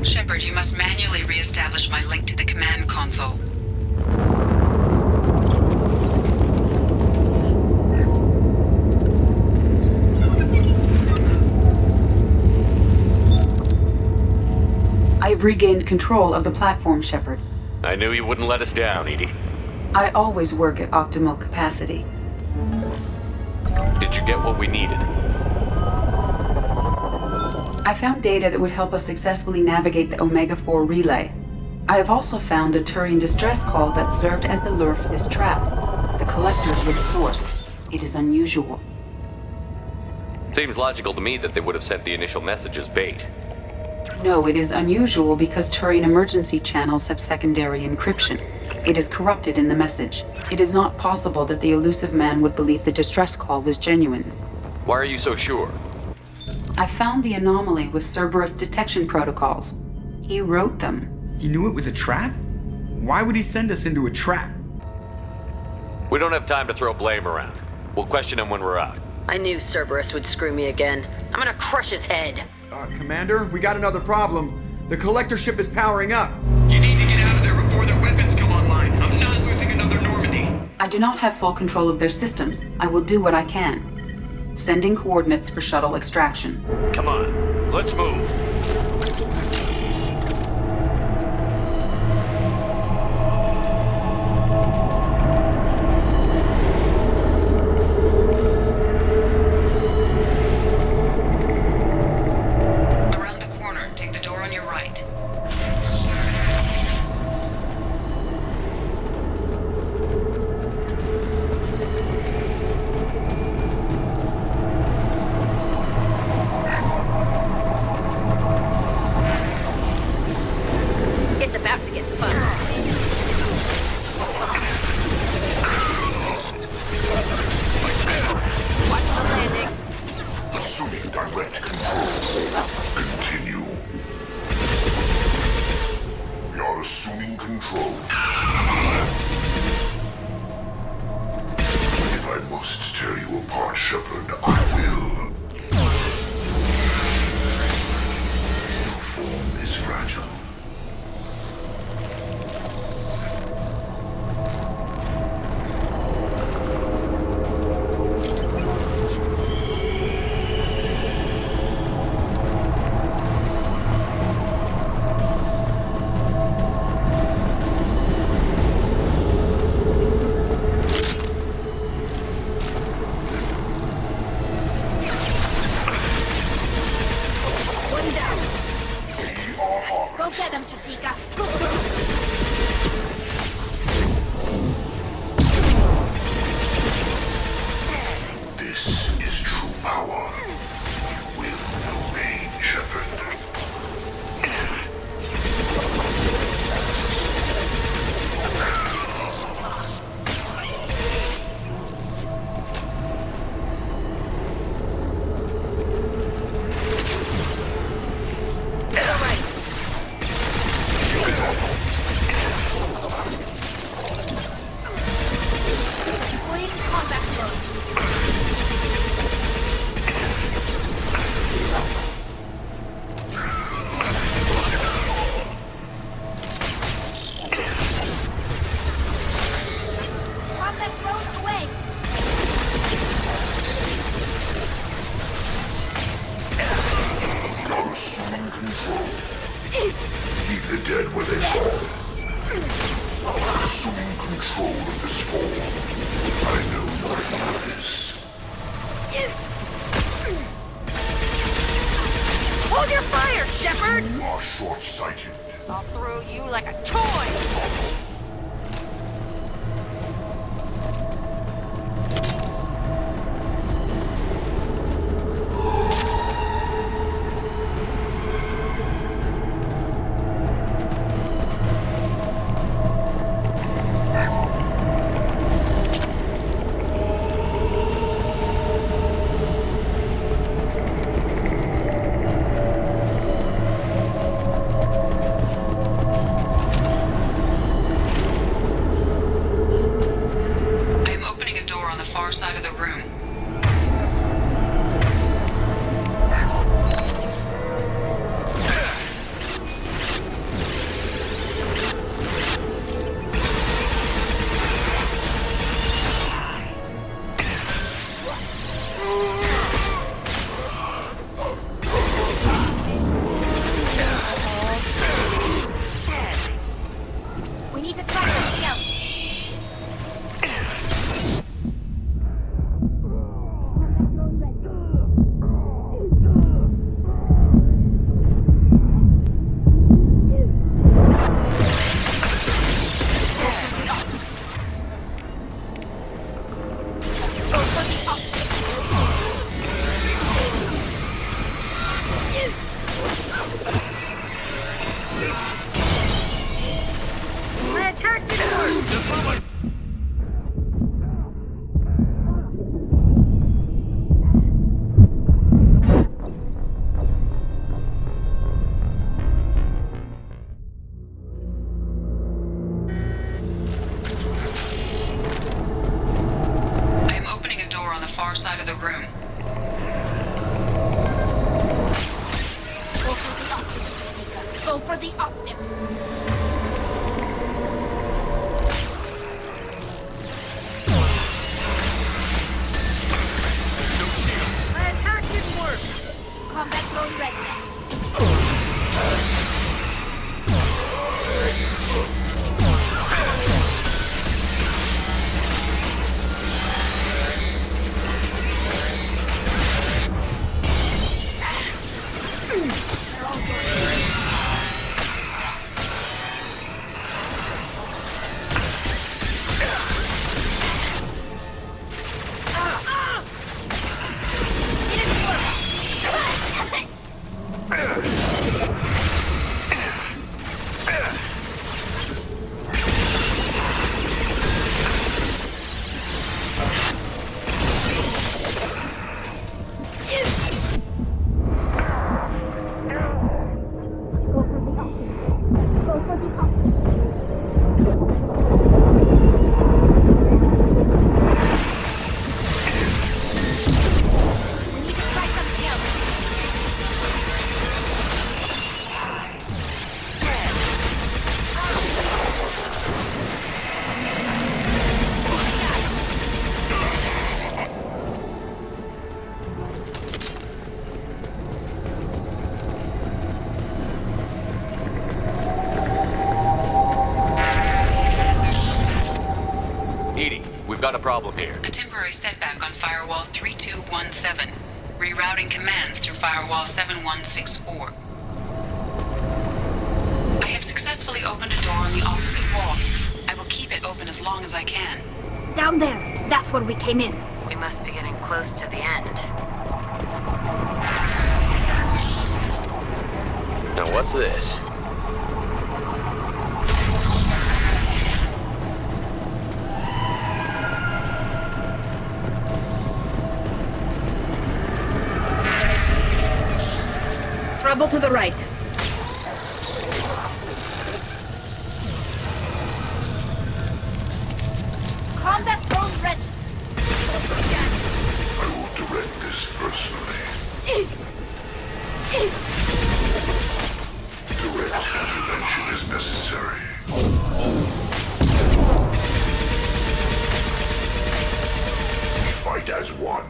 Shepard, you must manually re-establish my link to the command console. I've regained control of the platform, Shepard. I knew you wouldn't let us down, Edie. I always work at optimal capacity. Did you get what we needed? I found data that would help us successfully navigate the Omega-4 relay. I have also found a Turian distress call that served as the lure for this trap. The collectors were the source. It is unusual. Seems logical to me that they would have sent the initial message as bait. No, it is unusual because Turian emergency channels have secondary encryption. It is corrupted in the message. It is not possible that the elusive man would believe the distress call was genuine. Why are you so sure? I found the anomaly with Cerberus detection protocols. He wrote them. He knew it was a trap? Why would he send us into a trap? We don't have time to throw blame around. We'll question him when we're out. I knew Cerberus would screw me again. I'm gonna crush his head. Commander, we got another problem. The collector ship is powering up. You need to get out of there before their weapons come online. I'm not losing another Normandy. I do not have full control of their systems. I will do what I can. Sending coordinates for shuttle extraction. Come on, let's move. got a problem here. A temporary setback on Firewall 3217. Rerouting commands through Firewall 7164. I have successfully opened a door on the opposite wall. I will keep it open as long as I can. Down there. That's where we came in. We must be getting close to the end. Now what's this? Trouble to the right. Combat drone ready. I will direct this personally. Direct intervention is necessary. We fight as one.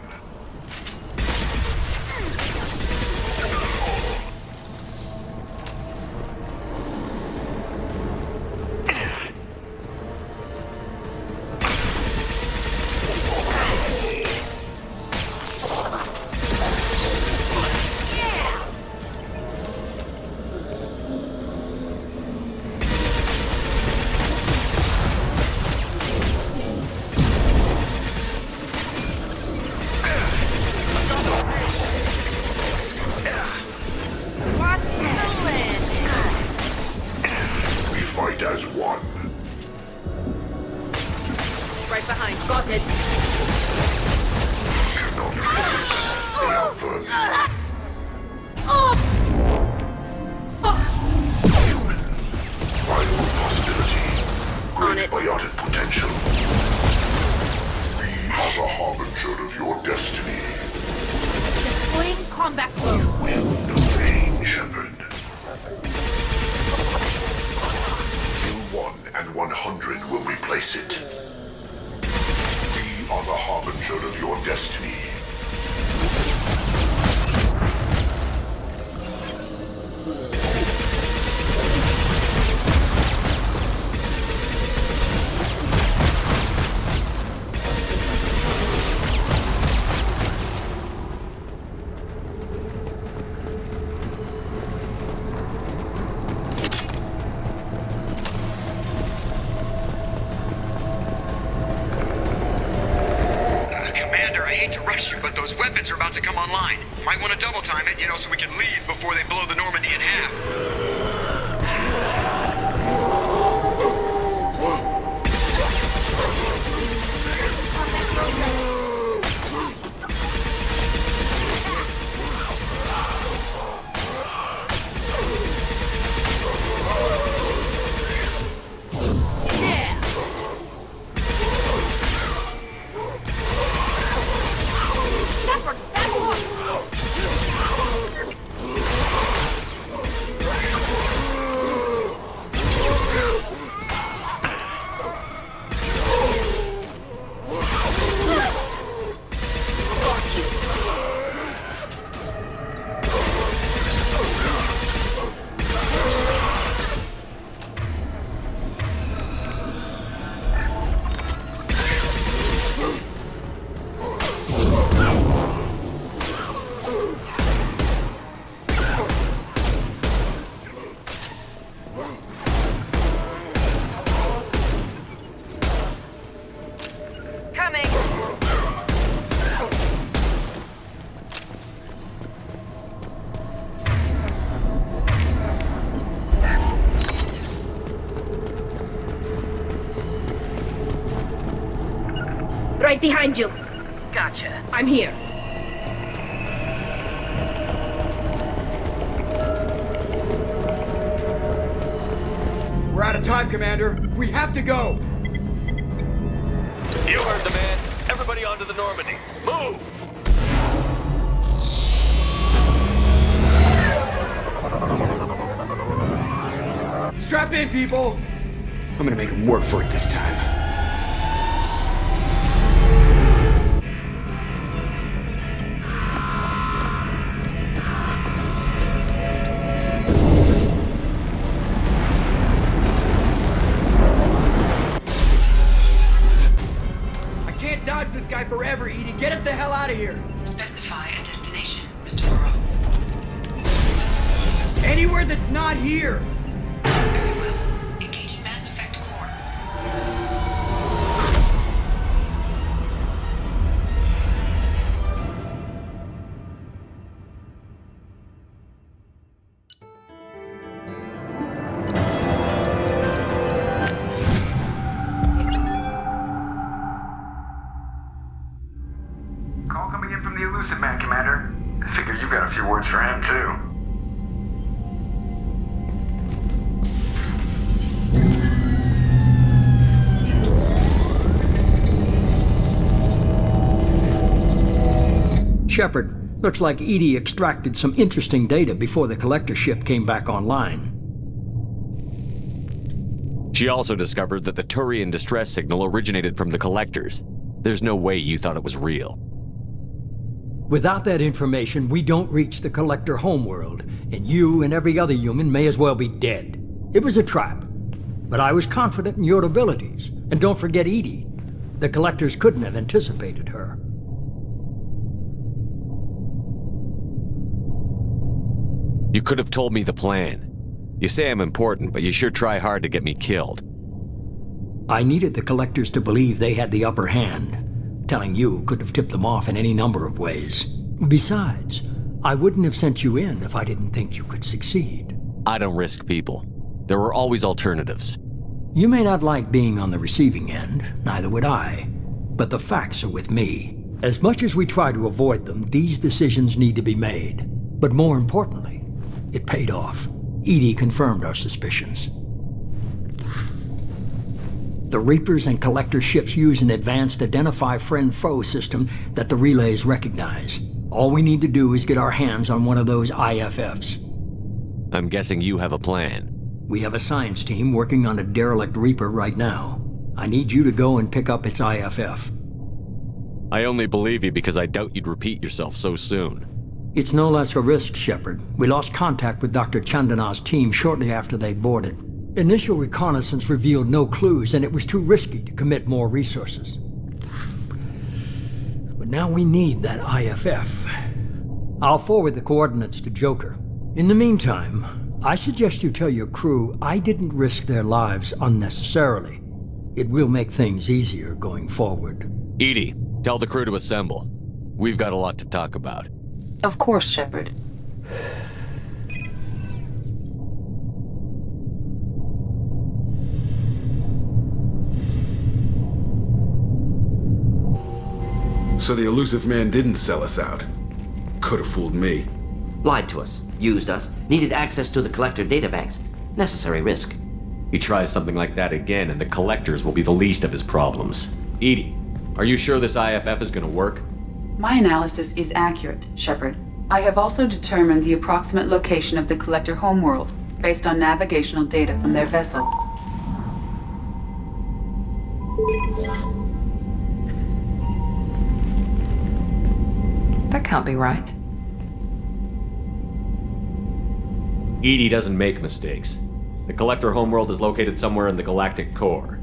Fight as one. Right behind. Got it. Cannot resist the outfit. Human. Vital possibility. Great biotic potential. We are the harbinger of your destiny. Deploying combat drone. You will know pain, Shepard. 1 and 100 will replace it. We are the harbinger of your destiny. But those weapons are about to come online. Might want to double time it, so we can leave before they blow the Normandy in half. Right behind you. Gotcha. I'm here. We're out of time, Commander. We have to go. You heard the man. Everybody onto the Normandy. Move! Strap in, people. I'm gonna make them work for it this time. out of here. Specify a destination, Mr. Burrow. Anywhere that's not here. Very well. Engaging Mass Effect core. Call coming in from the Elusive Man, Commander. I figure you've got a few words for him, too. Shepard, looks like Edie extracted some interesting data before the collector ship came back online. She also discovered that the Turian distress signal originated from the collectors. There's no way you thought it was real. Without that information, we don't reach the collector homeworld, and you and every other human may as well be dead. It was a trap, but I was confident in your abilities. And don't forget Edie. The collectors couldn't have anticipated her. You could have told me the plan. You say I'm important, but you sure try hard to get me killed. I needed the collectors to believe they had the upper hand. Telling you could have tipped them off in any number of ways. Besides, I wouldn't have sent you in if I didn't think you could succeed. I don't risk people. There are always alternatives. You may not like being on the receiving end, neither would I. But the facts are with me. As much as we try to avoid them, these decisions need to be made. But more importantly, it paid off. Edie confirmed our suspicions. The Reapers and Collector ships use an advanced identify friend-foe system that the relays recognize. All we need to do is get our hands on one of those IFFs. I'm guessing you have a plan. We have a science team working on a derelict Reaper right now. I need you to go and pick up its IFF. I only believe you because I doubt you'd repeat yourself so soon. It's no less a risk, Shepard. We lost contact with Dr. Chandana's team shortly after they boarded. Initial reconnaissance revealed no clues, and it was too risky to commit more resources. But now we need that IFF. I'll forward the coordinates to Joker. In the meantime, I suggest you tell your crew I didn't risk their lives unnecessarily. It will make things easier going forward. Edie, tell the crew to assemble. We've got a lot to talk about. Of course, Shepard. So the Elusive Man didn't sell us out. Could have fooled me. Lied to us, used us, needed access to the Collector databanks. Necessary risk. He tries something like that again, and the Collectors will be the least of his problems. Edie, are you sure this IFF is gonna work? My analysis is accurate, Shepard. I have also determined the approximate location of the Collector homeworld, based on navigational data from their vessel. That can't be right. Edie doesn't make mistakes. The Collector homeworld is located somewhere in the galactic core.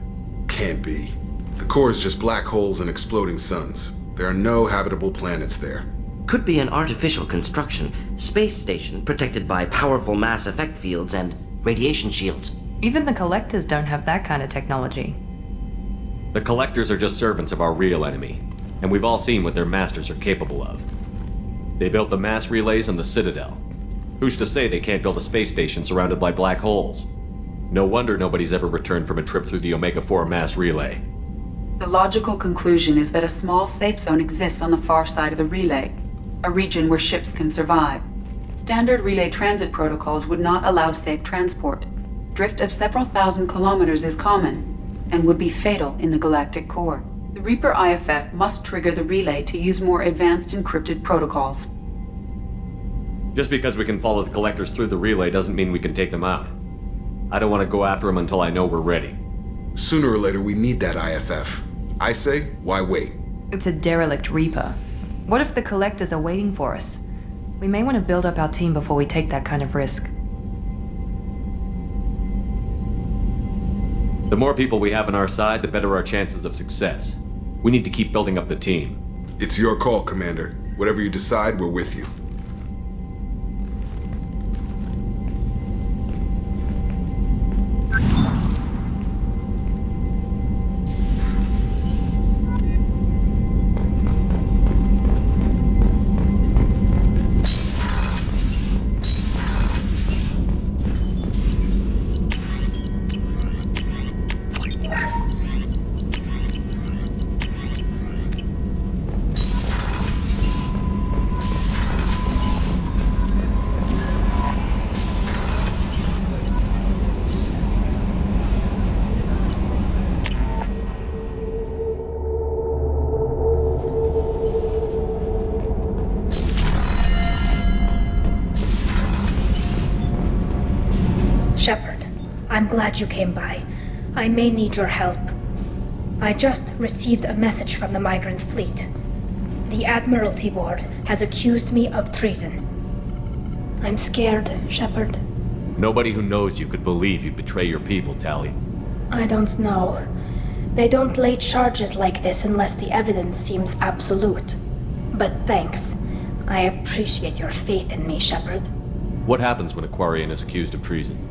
Can't be. The core is just black holes and exploding suns. There are no habitable planets there. Could be an artificial construction, space station protected by powerful mass effect fields and radiation shields. Even the Collectors don't have that kind of technology. The Collectors are just servants of our real enemy, and we've all seen what their masters are capable of. They built the mass relays on the Citadel. Who's to say they can't build a space station surrounded by black holes? No wonder nobody's ever returned from a trip through the Omega-4 mass relay. The logical conclusion is that a small safe zone exists on the far side of the relay, a region where ships can survive. Standard relay transit protocols would not allow safe transport. Drift of several thousand kilometers is common, and would be fatal in the galactic core. The Reaper IFF must trigger the relay to use more advanced encrypted protocols. Just because we can follow the Collectors through the relay doesn't mean we can take them out. I don't want to go after them until I know we're ready. Sooner or later, we need that IFF. I say, why wait? It's a derelict Reaper. What if the Collectors are waiting for us? We may want to build up our team before we take that kind of risk. The more people we have on our side, the better our chances of success. We need to keep building up the team. It's your call, Commander. Whatever you decide, we're with you. Shepard, I'm glad you came by. I may need your help. I just received a message from the migrant fleet. The Admiralty Board has accused me of treason. I'm scared, Shepard. Nobody who knows you could believe you'd betray your people, Tali. I don't know. They don't lay charges like this unless the evidence seems absolute. But thanks. I appreciate your faith in me, Shepard. What happens when a Quarian is accused of treason?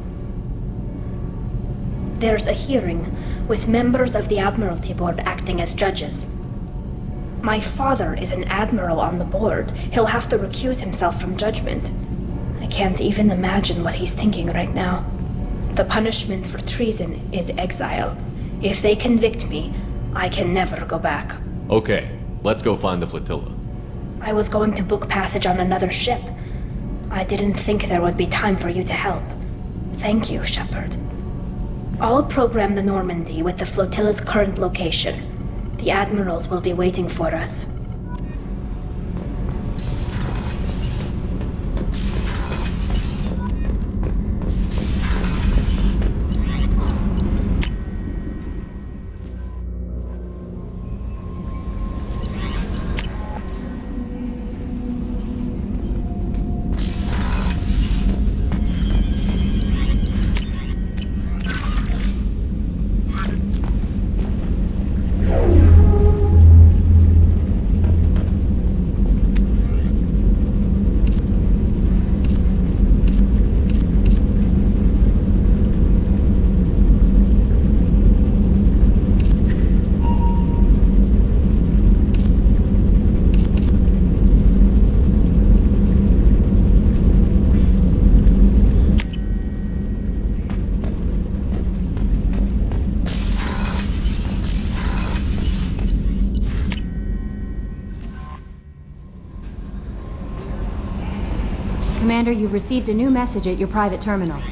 There's a hearing, with members of the Admiralty Board acting as judges. My father is an admiral on the board. He'll have to recuse himself from judgment. I can't even imagine what he's thinking right now. The punishment for treason is exile. If they convict me, I can never go back. Okay, let's go find the flotilla. I was going to book passage on another ship. I didn't think there would be time for you to help. Thank you, Shepard. I'll program the Normandy with the flotilla's current location. The admirals will be waiting for us. Commander, you've received a new message at your private terminal.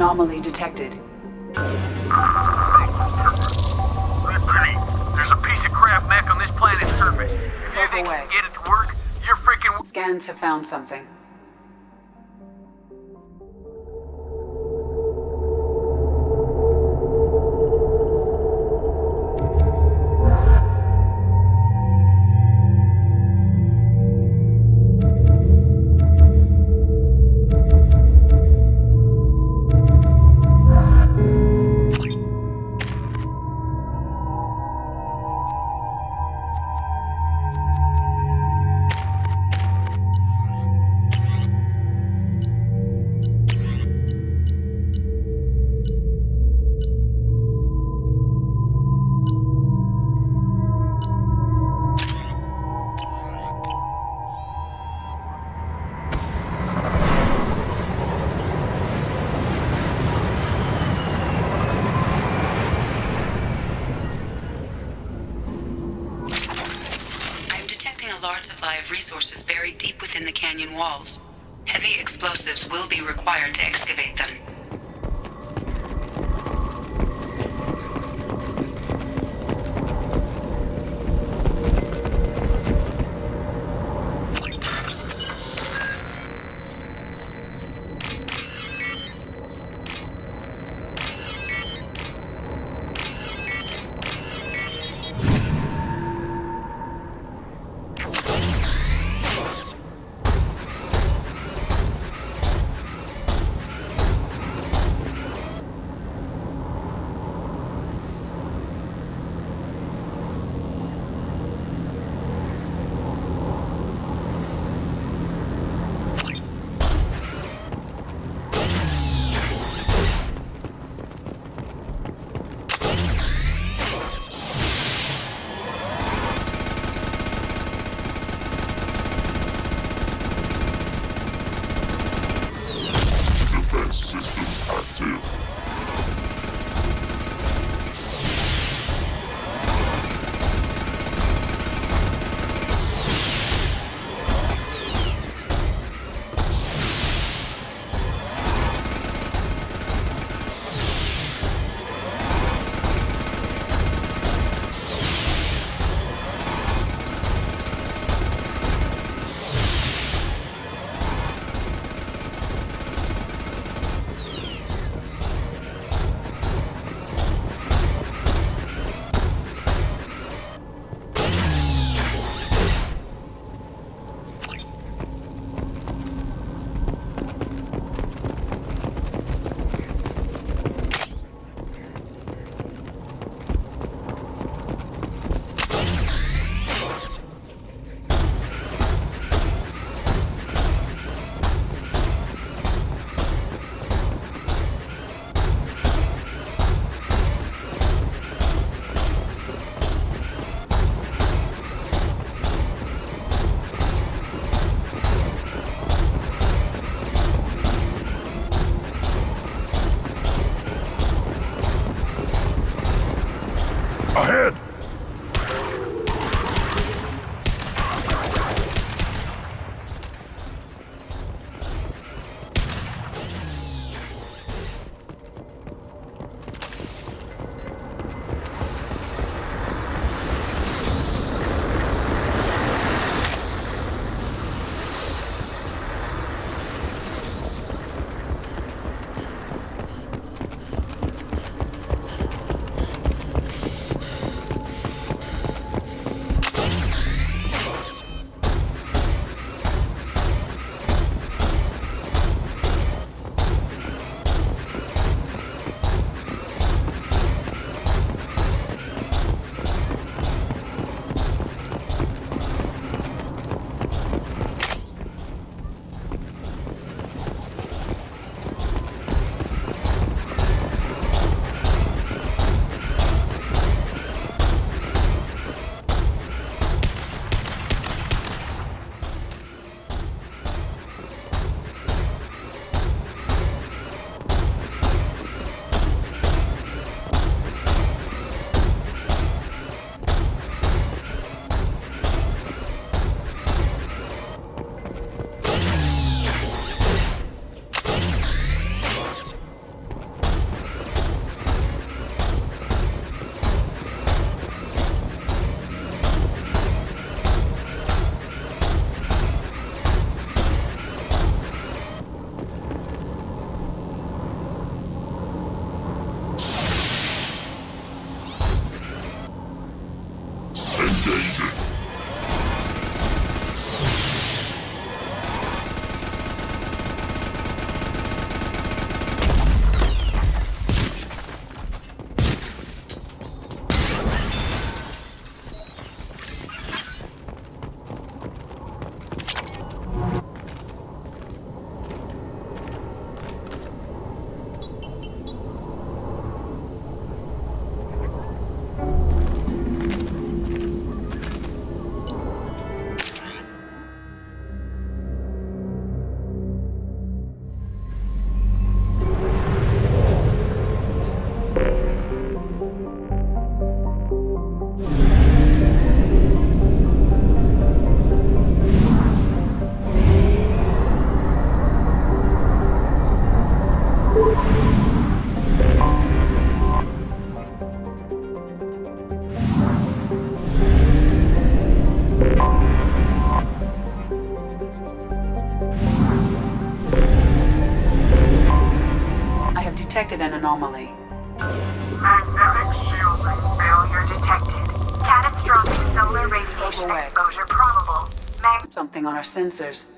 Anomaly detected. Penny, there's a piece of crap mech on this planet's surface. If you think you can get it to work, you're freaking... Scans have found something. of resources buried deep within the canyon walls. Heavy explosives will be required to excavate them. detected an anomaly. Magnetic shielding failure detected. Catastrophic solar radiation exposure probable. Something on our sensors.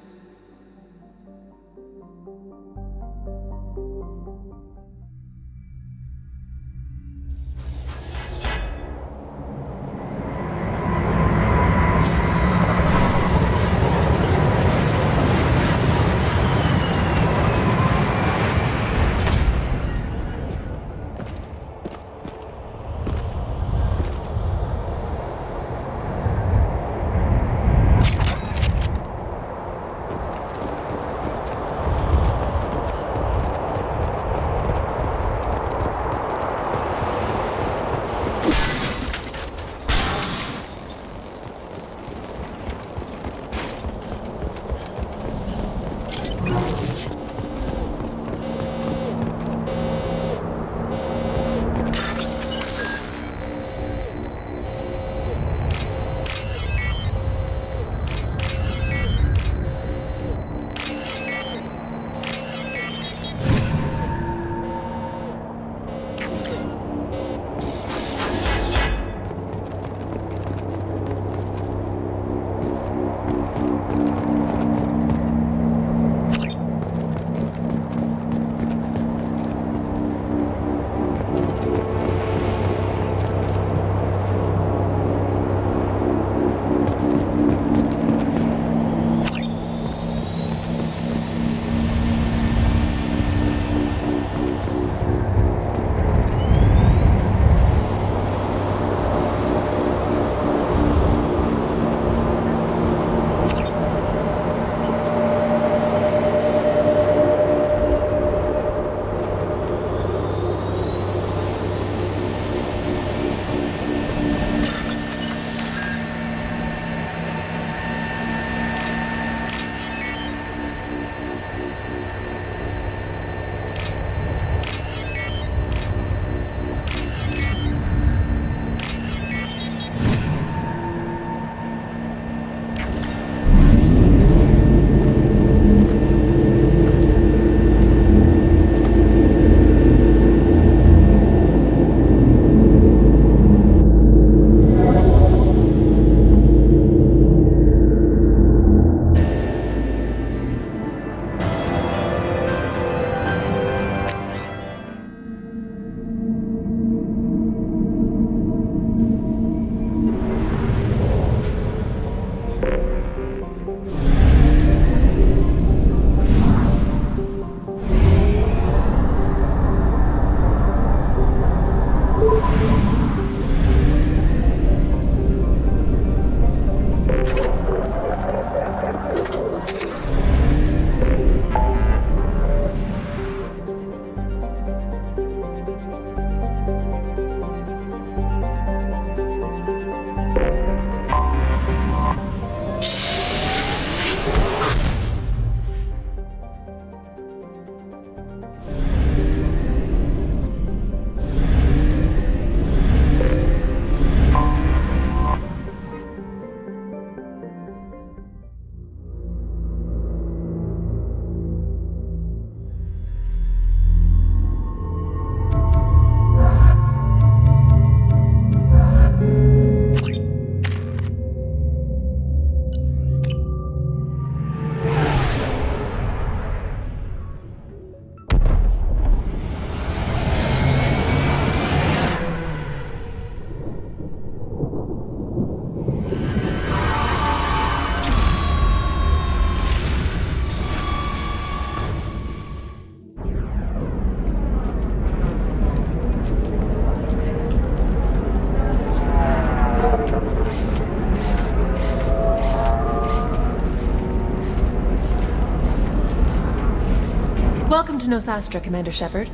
Welcome to Nosastra, Commander Shepard.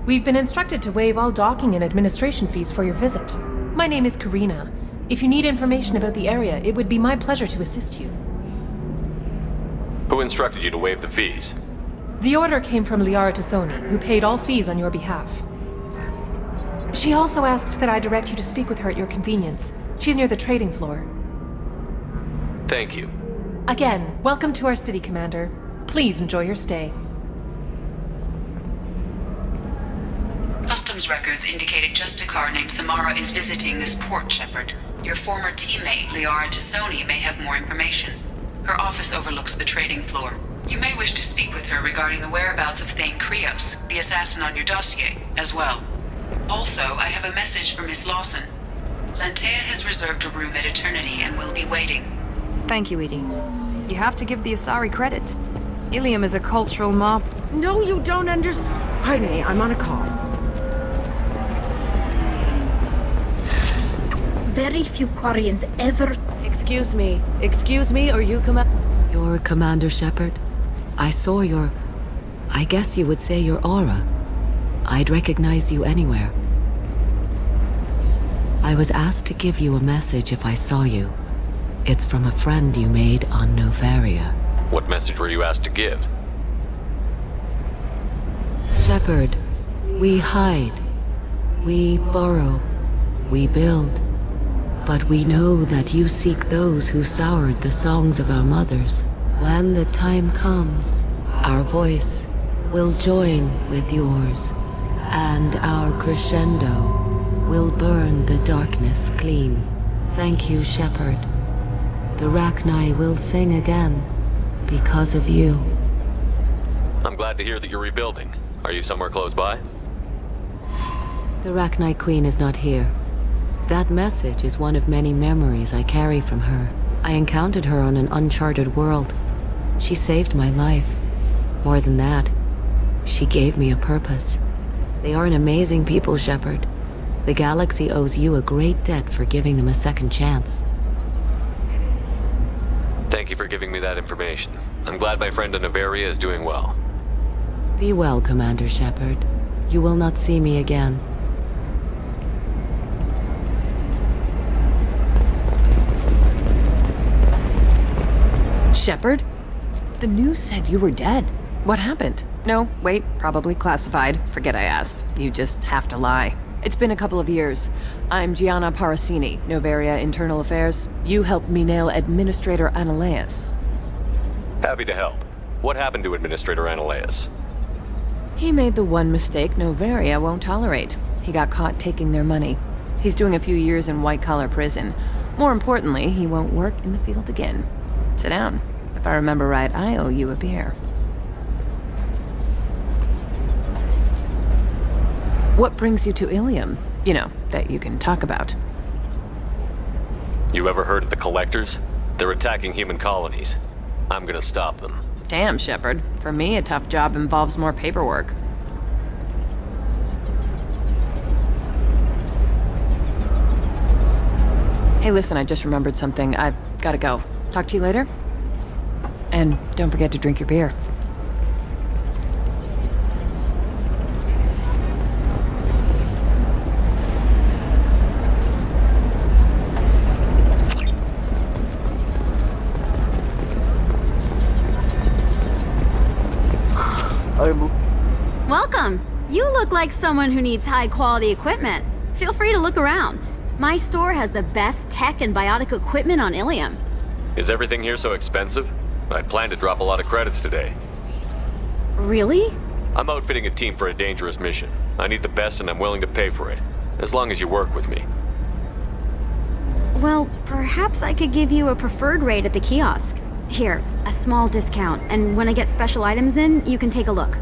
We've been instructed to waive all docking and administration fees for your visit. My name is Karina. If you need information about the area, it would be my pleasure to assist you. Who instructed you to waive the fees? The order came from Liara Tassoni, who paid all fees on your behalf. She also asked that I direct you to speak with her at your convenience. She's near the trading floor. Thank you. Again, welcome to our city, Commander. Please enjoy your stay. customs records indicate a Justicar named Samara is visiting this port, Shepard. Your former teammate, Liara Tassoni, may have more information. Her office overlooks the trading floor. You may wish to speak with her regarding the whereabouts of Thane Krios, the assassin on your dossier, as well. Also, I have a message for Miss Lawson. Lantea has reserved a room at Eternity and will be waiting. Thank you, Edie. You have to give the Asari credit. Ilium is a cultural mob. No, you don't understand. Pardon me, I'm on a call. Very few Quarians ever... Excuse me, are you You're Commander Shepard? I saw your... I guess you would say your aura. I'd recognize you anywhere. I was asked to give you a message if I saw you. It's from a friend you made on Novaria. What message were you asked to give? Shepard, we hide. We burrow. We build. But we know that you seek those who soured the songs of our mothers. When the time comes, our voice will join with yours, and our crescendo will burn the darkness clean. Thank you, Shepard. The Rachni will sing again because of you. I'm glad to hear that you're rebuilding. Are you somewhere close by? The Rachni Queen is not here. That message is one of many memories I carry from her. I encountered her on an uncharted world. She saved my life. More than that, she gave me a purpose. They are an amazing people, Shepard. The galaxy owes you a great debt for giving them a second chance. Thank you for giving me that information. I'm glad my friend in Novaria is doing well. Be well, Commander Shepard. You will not see me again. Shepard? The news said you were dead. What happened? No, wait, probably classified. Forget I asked. You just have to lie. It's been a couple of years. I'm Gianna Parasini, Novaria Internal Affairs. You helped me nail Administrator Analeas. Happy to help. What happened to Administrator Analeas? He made the one mistake Novaria won't tolerate. He got caught taking their money. He's doing a few years in white-collar prison. More importantly, he won't work in the field again. Sit down. If I remember right, I owe you a beer. What brings you to Ilium? You know, that you can talk about. You ever heard of the Collectors? They're attacking human colonies. I'm gonna stop them. Damn, Shepard. For me, a tough job involves more paperwork. Hey, listen, I just remembered something. I've gotta go. Talk to you later? And don't forget to drink your beer. Welcome. You look like someone who needs high-quality equipment. Feel free to look around. My store has the best tech and biotic equipment on Ilium. Is everything here so expensive? I plan to drop a lot of credits today. Really? I'm outfitting a team for a dangerous mission. I need the best and I'm willing to pay for it, as long as you work with me. Well, perhaps I could give you a preferred rate at the kiosk. Here, a small discount, and when I get special items in, you can take a look.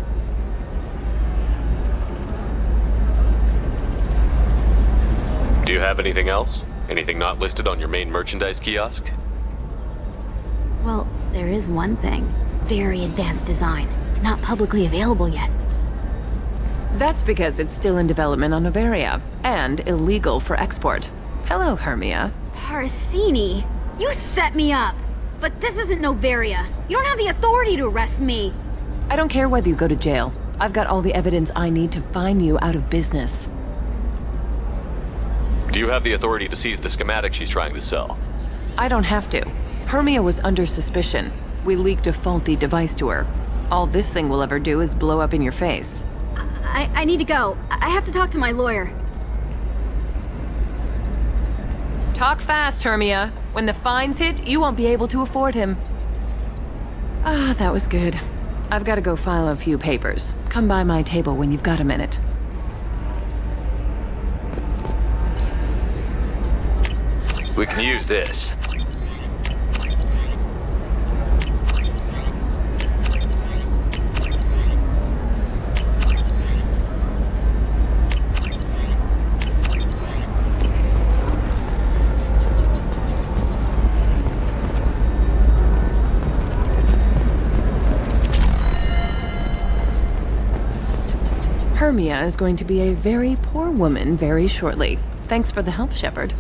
Do you have anything else? Anything not listed on your main merchandise kiosk? Well, there is one thing. Very advanced design. Not publicly available yet. That's because it's still in development on Novaria, and illegal for export. Hello, Hermia. Parasini, you set me up! But this isn't Novaria. You don't have the authority to arrest me. I don't care whether you go to jail. I've got all the evidence I need to find you out of business. Do you have the authority to seize the schematic she's trying to sell? I don't have to. Hermia was under suspicion. We leaked a faulty device to her. All this thing will ever do is blow up in your face. I need to go. I have to talk to my lawyer. Talk fast, Hermia. When the fines hit, you won't be able to afford him. Ah, that was good. I've got to go file a few papers. Come by my table when you've got a minute. We can use this. Hermia is going to be a very poor woman very shortly. Thanks for the help, Shepard.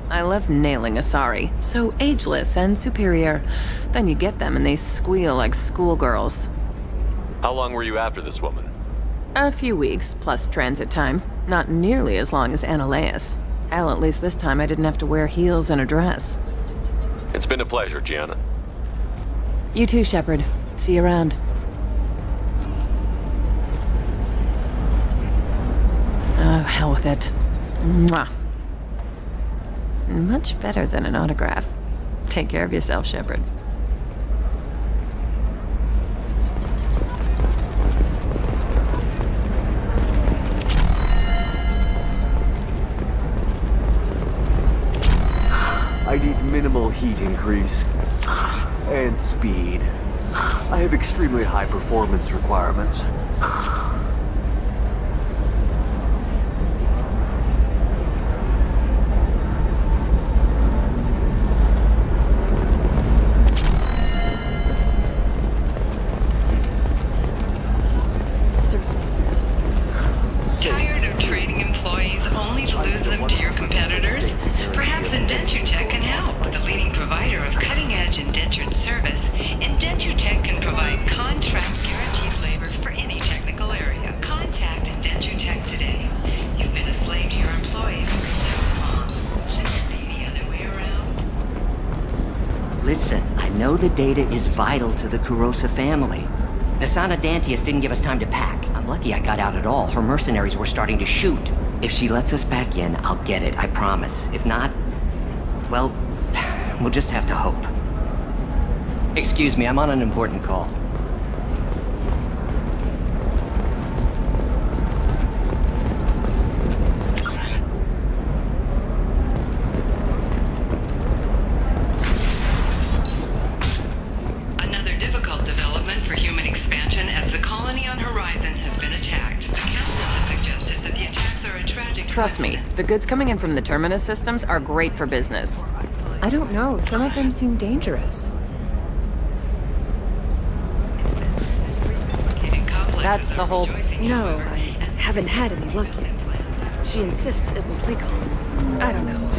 I love nailing Asari. So ageless and superior. Then you get them and they squeal like schoolgirls. How long were you after this woman? A few weeks, plus transit time. Not nearly as long as Annaleus. Hell, at least this time I didn't have to wear heels and a dress. It's been a pleasure, Gianna. You too, Shepard. See you around. Oh, hell with it. Mwah. Much better than an autograph. Take care of yourself, Shepard. I need minimal heat increase. And speed. I have extremely high performance requirements. Tired of trading employees only to lose them to your competitors? Perhaps Indentutech can help. The leading provider of cutting-edge indentured service, Indentutech can provide contract guaranteed labor for any technical area. Contact Indentutech today. You've been a slave to your employees for so long. Should it be the other way around? Listen, I know the data is vital to the Kurosa family. Nasana Dantius didn't give us time to pack. I'm lucky I got out at all. Her mercenaries were starting to shoot. If she lets us back in, I'll get it, I promise. If not, well, we'll just have to hope. Excuse me, I'm on an important call. Another difficult development for human expansion as the colony on Horizon has been attacked. The Council has suggested that the attacks are a tragic Trust me, the goods coming in from the Terminus systems are great for business. I don't know. Some of them seem dangerous. That's the whole... No, I haven't had any luck yet. She insists it was legal. I don't know.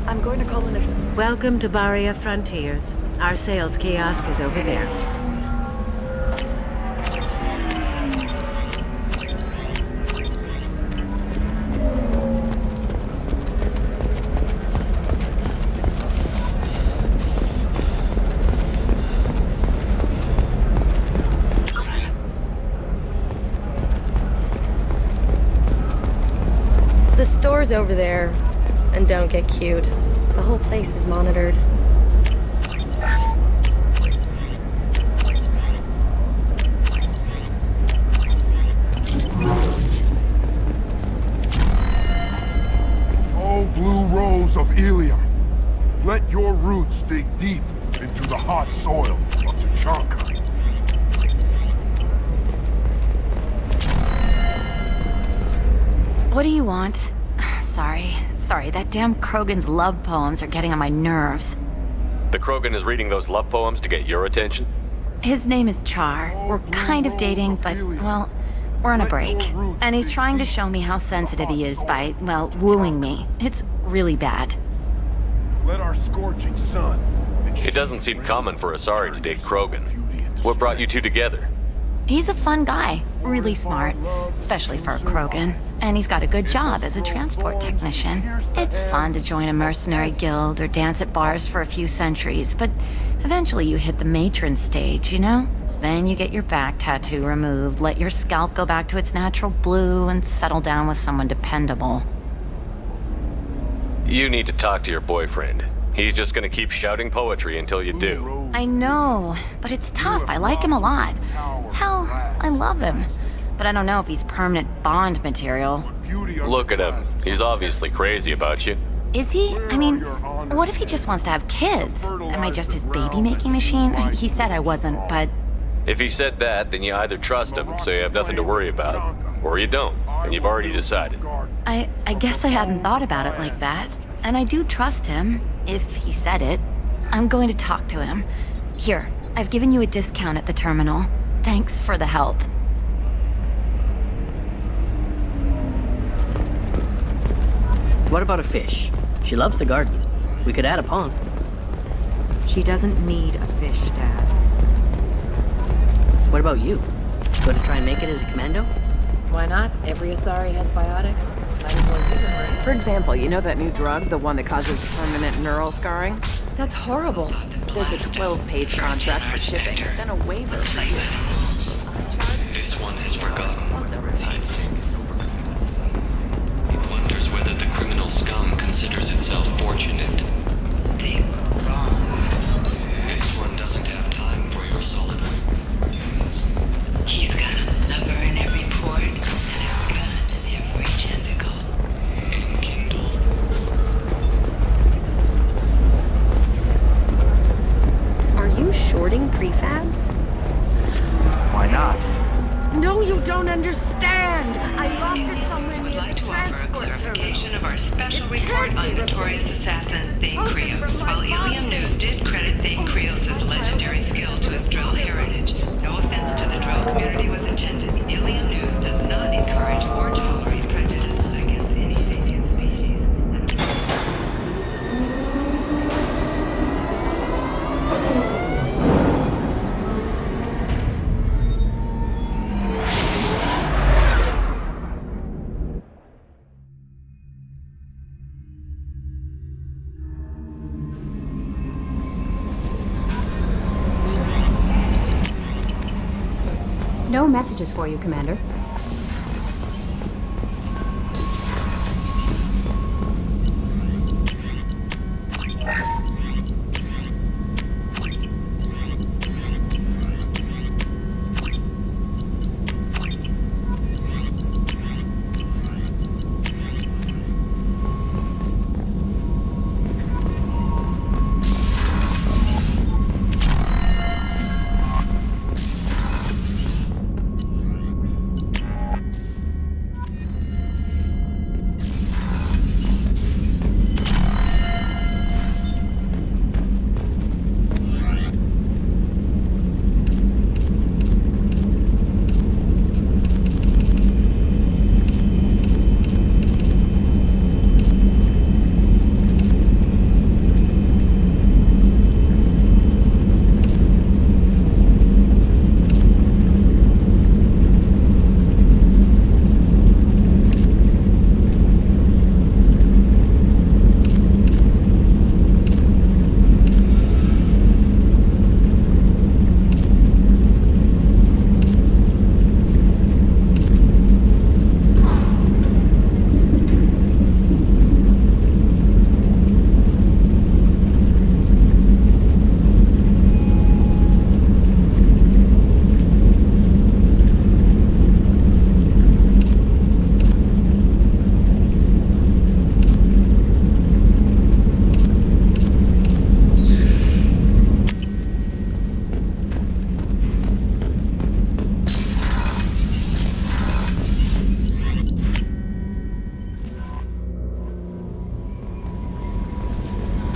I'm going to call in a... Welcome to Baria Frontiers. Our sales kiosk is over there. The store's over there. And don't get cute. The whole place is monitored. Oh, blue rose of Ilium, let your roots dig deep into the hot soil of Tuchanka. What do you want? Sorry, that damn Krogan's love poems are getting on my nerves. The Krogan is reading those love poems to get your attention? His name is Char. We're kind of dating, but, well, we're on a break. And he's trying to show me how sensitive he is by, well, wooing me. It's really bad. Let our scorching sun. It doesn't seem common for Asari to date Krogan. What brought you two together? He's a fun guy, really smart, especially for a Krogan. And he's got a good job as a transport technician. It's fun to join a mercenary guild or dance at bars for a few centuries, but eventually you hit the matron stage, you know? Then you get your back tattoo removed, let your scalp go back to its natural blue, and settle down with someone dependable. You need to talk to your boyfriend. He's just gonna keep shouting poetry until you do. I know, but it's tough. I like him a lot. Hell, I love him. But I don't know if he's permanent Bond material. Look at him. He's obviously crazy about you. Is he? I mean, what if he just wants to have kids? Am I just his baby-making machine? He said I wasn't, but... If he said that, then you either trust him, so you have nothing to worry about, or you don't, and you've already decided. I guess I hadn't thought about it like that. And I do trust him, if he said it. I'm going to talk to him. Here, I've given you a discount at the terminal. Thanks for the help. What about a fish? She loves the garden. We could add a pond. She doesn't need a fish, Dad. What about you? Going to try and make it as a commando? Why not? Every Asari has biotics. Might as well use it, right? For example, you know that new drug, the one that causes permanent neural scarring? That's horrible. There's a 12-page contract for shipping, then a waiver. This one has forgotten. It wonders whether the criminal scum considers itself fortunate. Think wrong. This one doesn't have time for your solid words. He's got a lover in every port and a gun in every tentacle. Enkindle. Are you shorting prefabs? Why not? No, you don't understand! I lost it somewhere Would near like the to offer a transport clarification terminal. of our special report on notorious assassin Thane Krios. While Ilium News did credit Thane Krios' legendary skill to his Drell heritage, no offense to the Drell community was intended. Ilium News does not encourage or tolerate prejudice against any sentient species. No messages for you, Commander.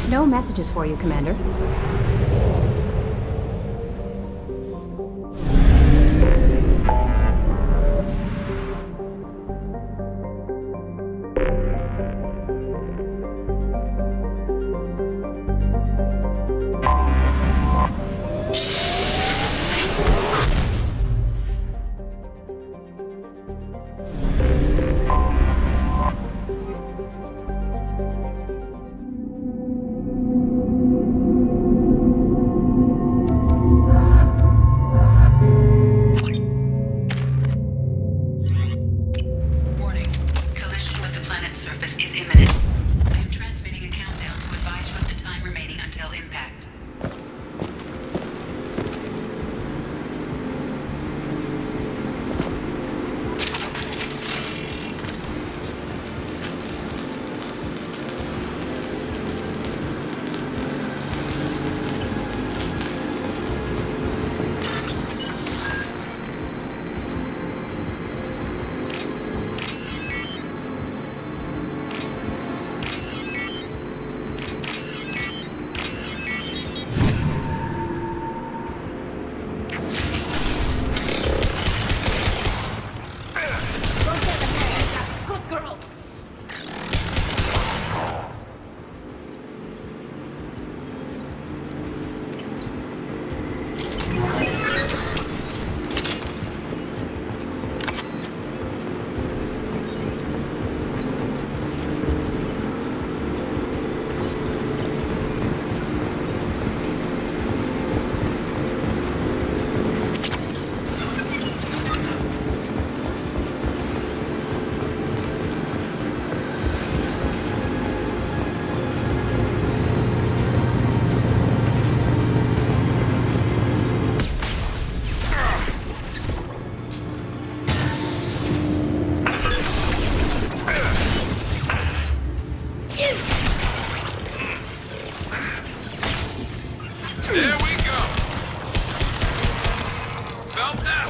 No messages for you, Commander.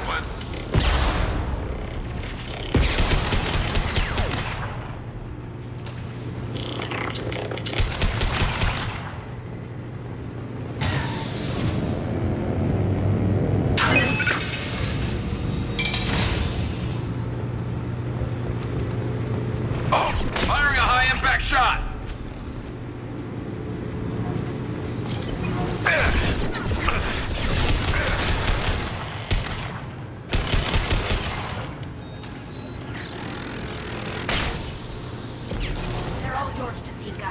open. Firing a high-impact shot! They're all yours, Jatika.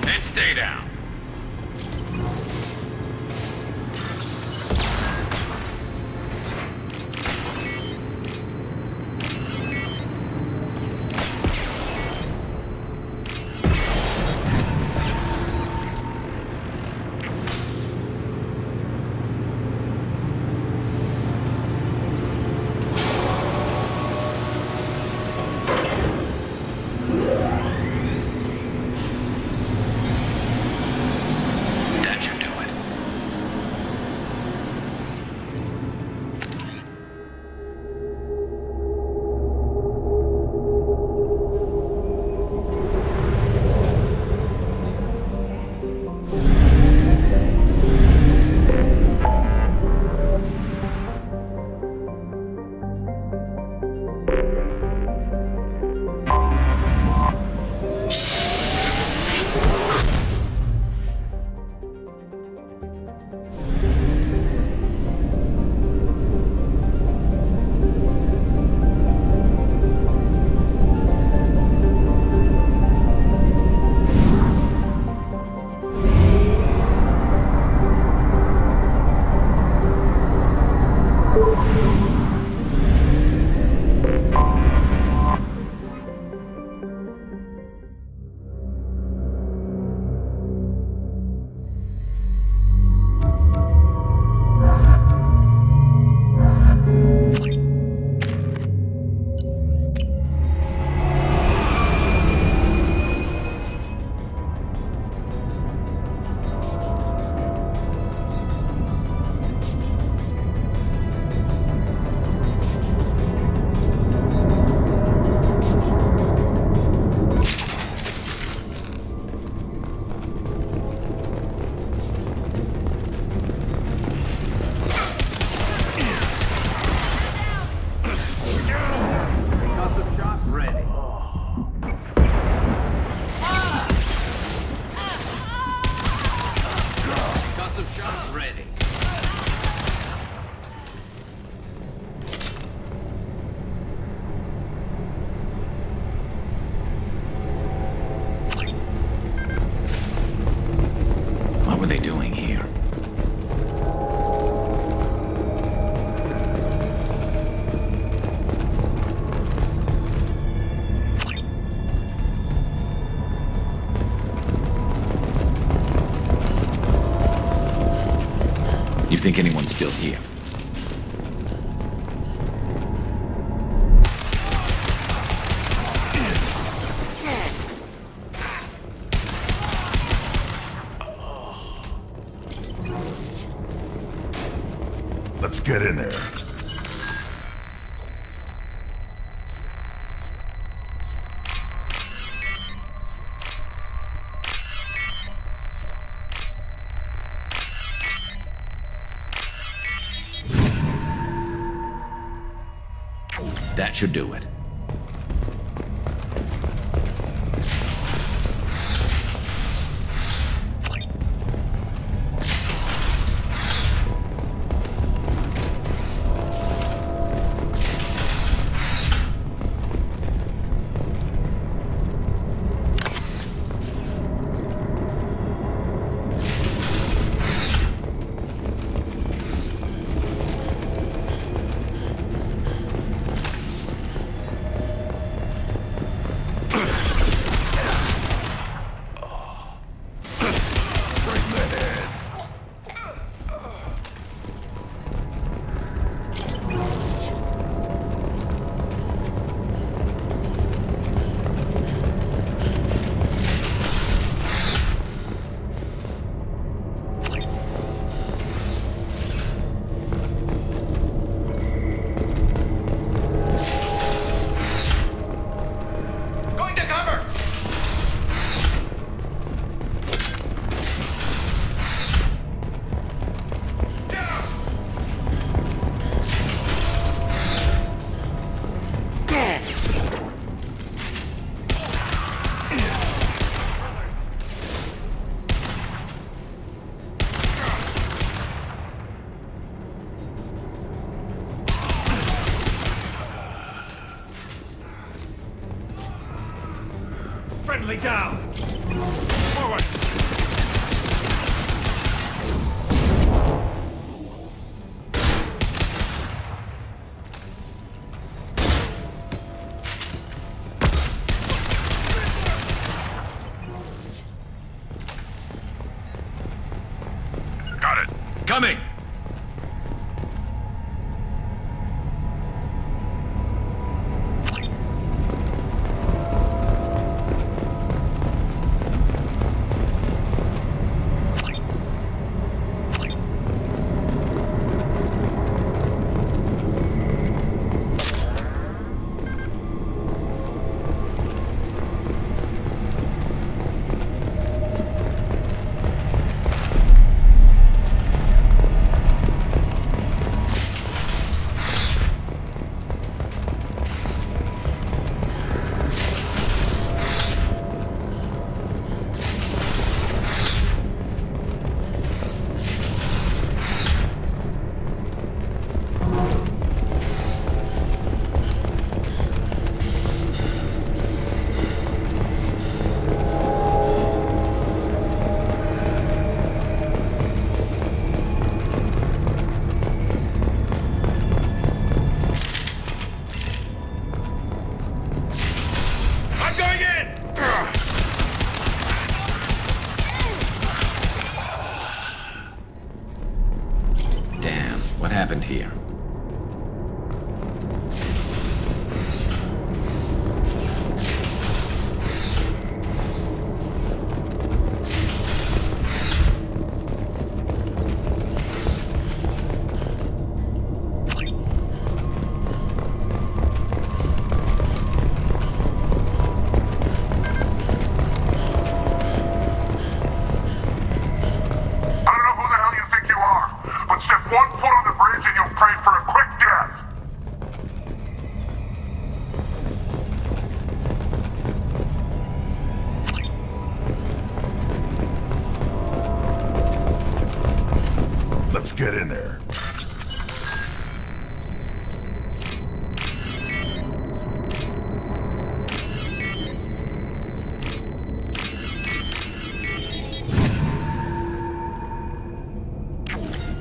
And stay down. That should do it. Concussive shot ready. Concussive shot ready. What were they doing here? You think anyone's still here? Let's get in there. That should do it. Enemy down! Forward! Got it. Coming! What happened here? Let's get in there.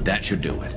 That should do it.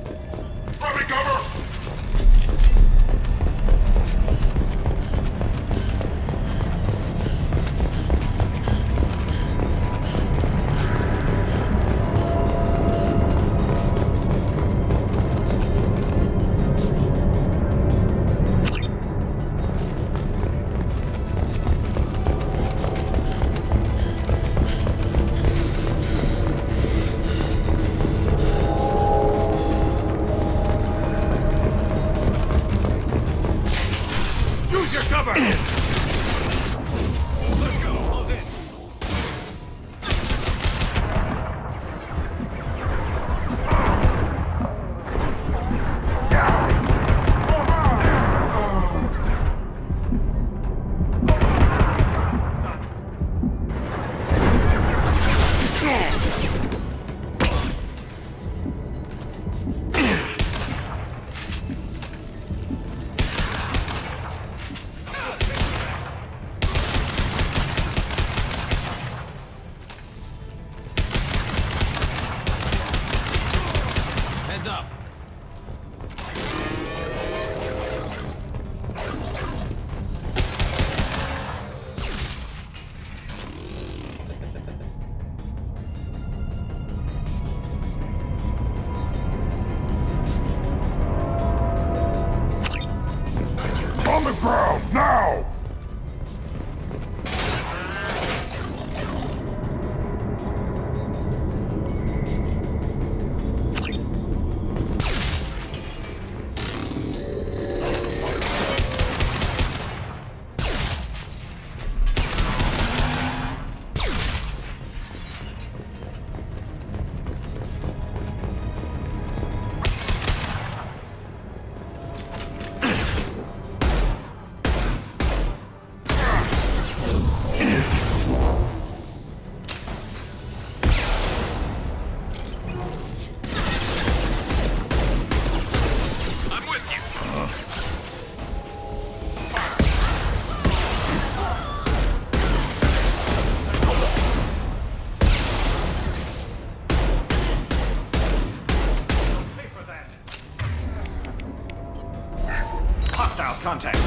contact.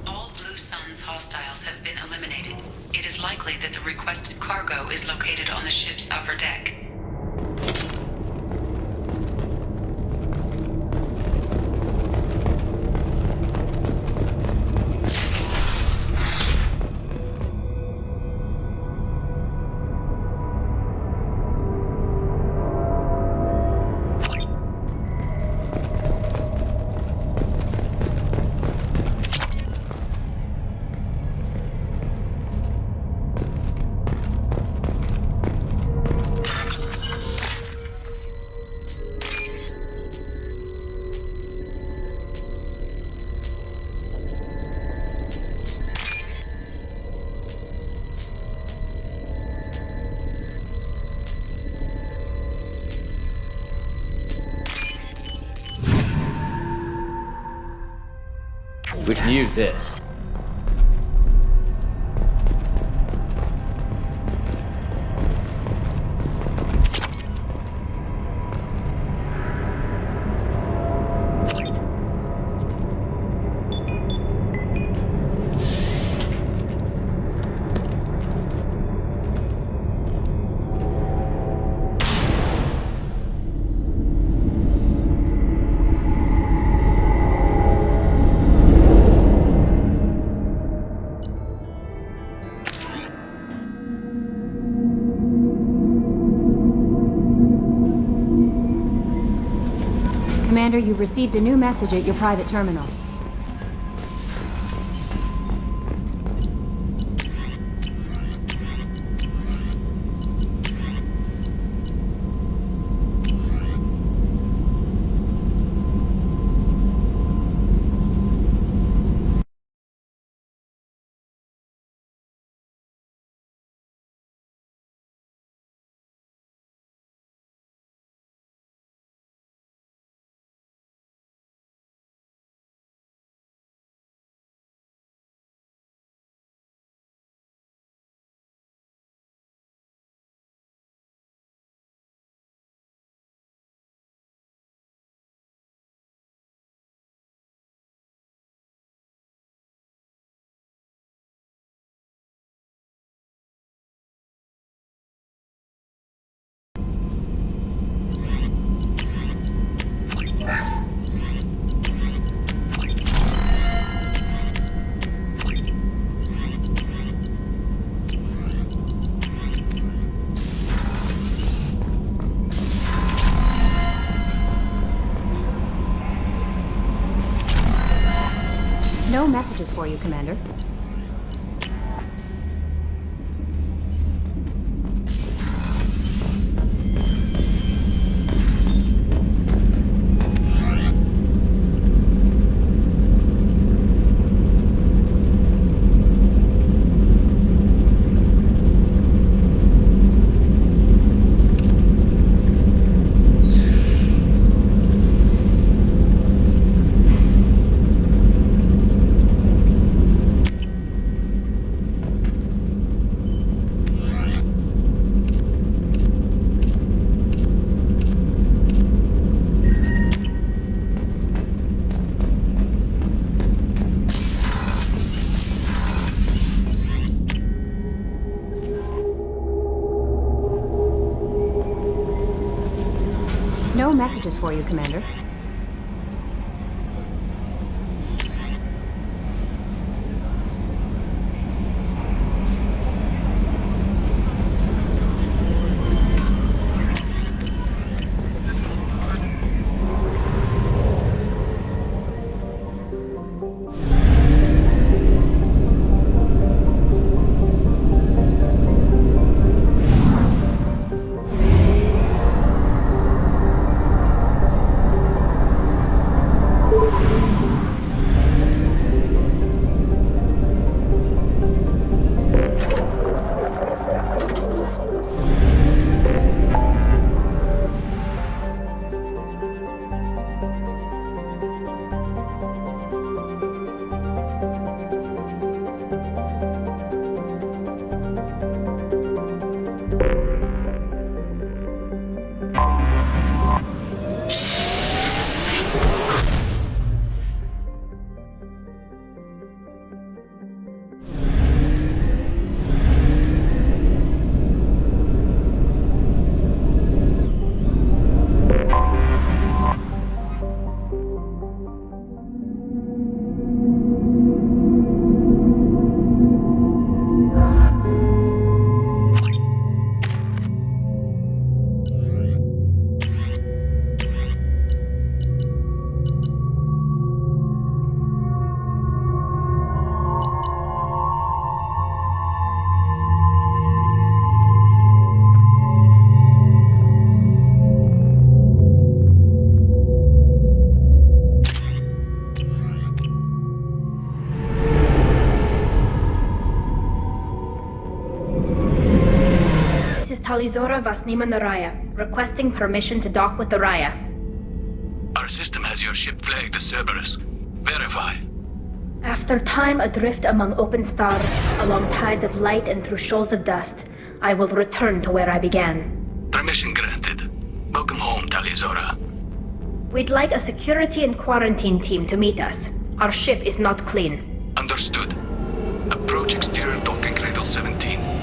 All Blue Sun's hostiles have been eliminated. It is likely that the requested cargo is located on the ship's upper deck. We can use this. Commander, you've received a new message at your private terminal. No messages for you, Commander. No messages for you, Commander. Talizora Vasnima Naraya, requesting permission to dock with the Raya. Our system has your ship flagged as Cerberus. Verify. After time adrift among open stars, along tides of light and through shoals of dust, I will return to where I began. Permission granted. Welcome home, Talizora. We'd like a security and quarantine team to meet us. Our ship is not clean. Understood. Approach exterior docking cradle 17.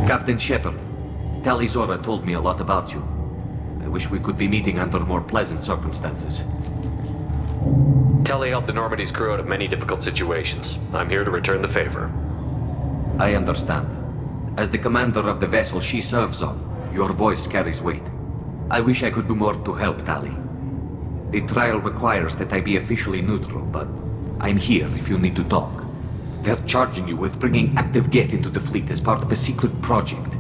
Captain Shepard, Talizora told me a lot about you. I wish we could be meeting under more pleasant circumstances. Tali helped the Normandy's crew out of many difficult situations. I'm here to return the favor. I understand. As the commander of the vessel she serves on, your voice carries weight. I wish I could do more to help Tali. The trial requires that I be officially neutral, but I'm here if you need to talk. They're charging you with bringing active Geth into the fleet as part of a secret project.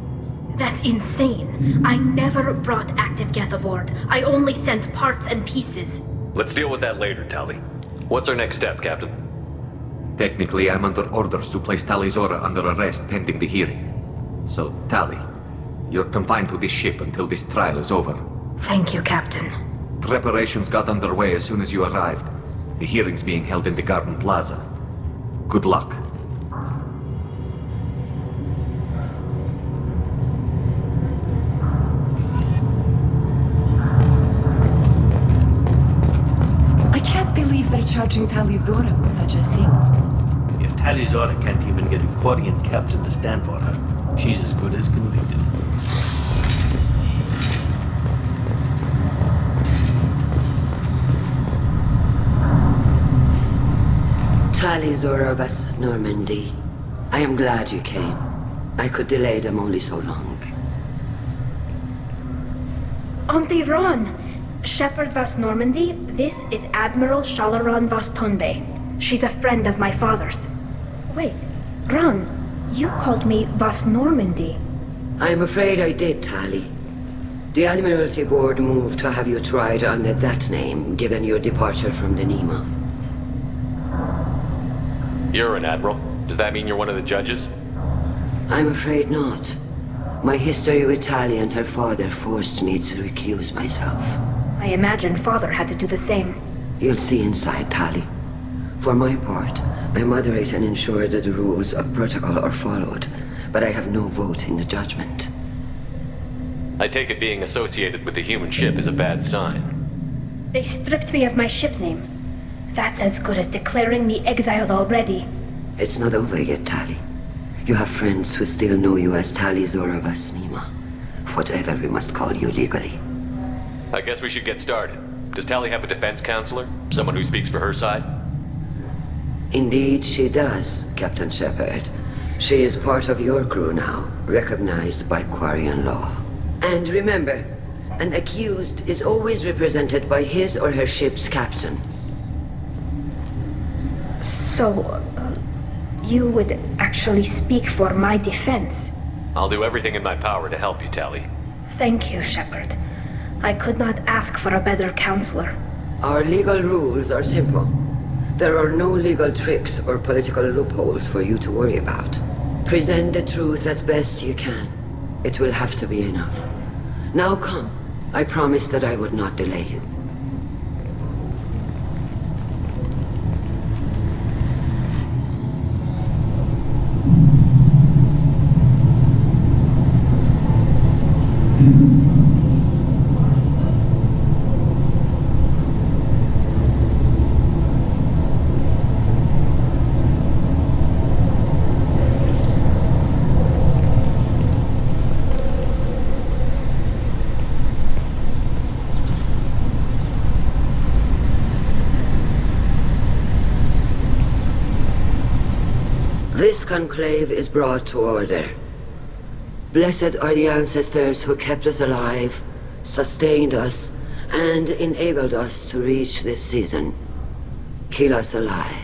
That's insane. I never brought active Geth aboard. I only sent parts and pieces. Let's deal with that later, Tali. What's our next step, Captain? Technically, I'm under orders to place Talizora under arrest pending the hearing. So, Tali, you're confined to this ship until this trial is over. Thank you, Captain. Preparations got underway as soon as you arrived. The hearing's being held in the Garden Plaza. Good luck. I can't believe they're charging Talizora with such a thing. If Talizora can't even get a Quarian captain to stand for her, she's as good as convicted. Talizora vas Normandy. I am glad you came. I could delay them only so long. Auntie Ron! Shepard Vas Normandy, this is Admiral Shalaran Vas Tonbe. She's a friend of my father's. Wait, Ron, you called me Vas Normandy. I'm afraid I did, Tali. The Admiralty Board moved to have you tried under that name, given your departure from the Nima. You're an admiral. Does that mean you're one of the judges? I'm afraid not. My history with Tali and her father forced me to recuse myself. I imagine father had to do the same. You'll see inside, Tali. For my part, I moderate and ensure that the rules of protocol are followed, but I have no vote in the judgment. I take it being associated with the human ship is a bad sign. They stripped me of my ship name. That's as good as declaring me exiled already. It's not over yet, Tali. You have friends who still know you as Talizora Vas Nima. Whatever we must call you legally. I guess we should get started. Does Tali have a defense counselor? Someone who speaks for her side? Indeed she does, Captain Shepard. She is part of your crew now, recognized by Quarian law. And remember, an accused is always represented by his or her ship's captain. So, you would actually speak for my defense? I'll do everything in my power to help you, Tali. Thank you, Shepard. I could not ask for a better counselor. Our legal rules are simple. There are no legal tricks or political loopholes for you to worry about. Present the truth as best you can. It will have to be enough. Now come. I promise that I would not delay you. This conclave is brought to order. Blessed are the ancestors who kept us alive, sustained us, and enabled us to reach this season. Kill us alive.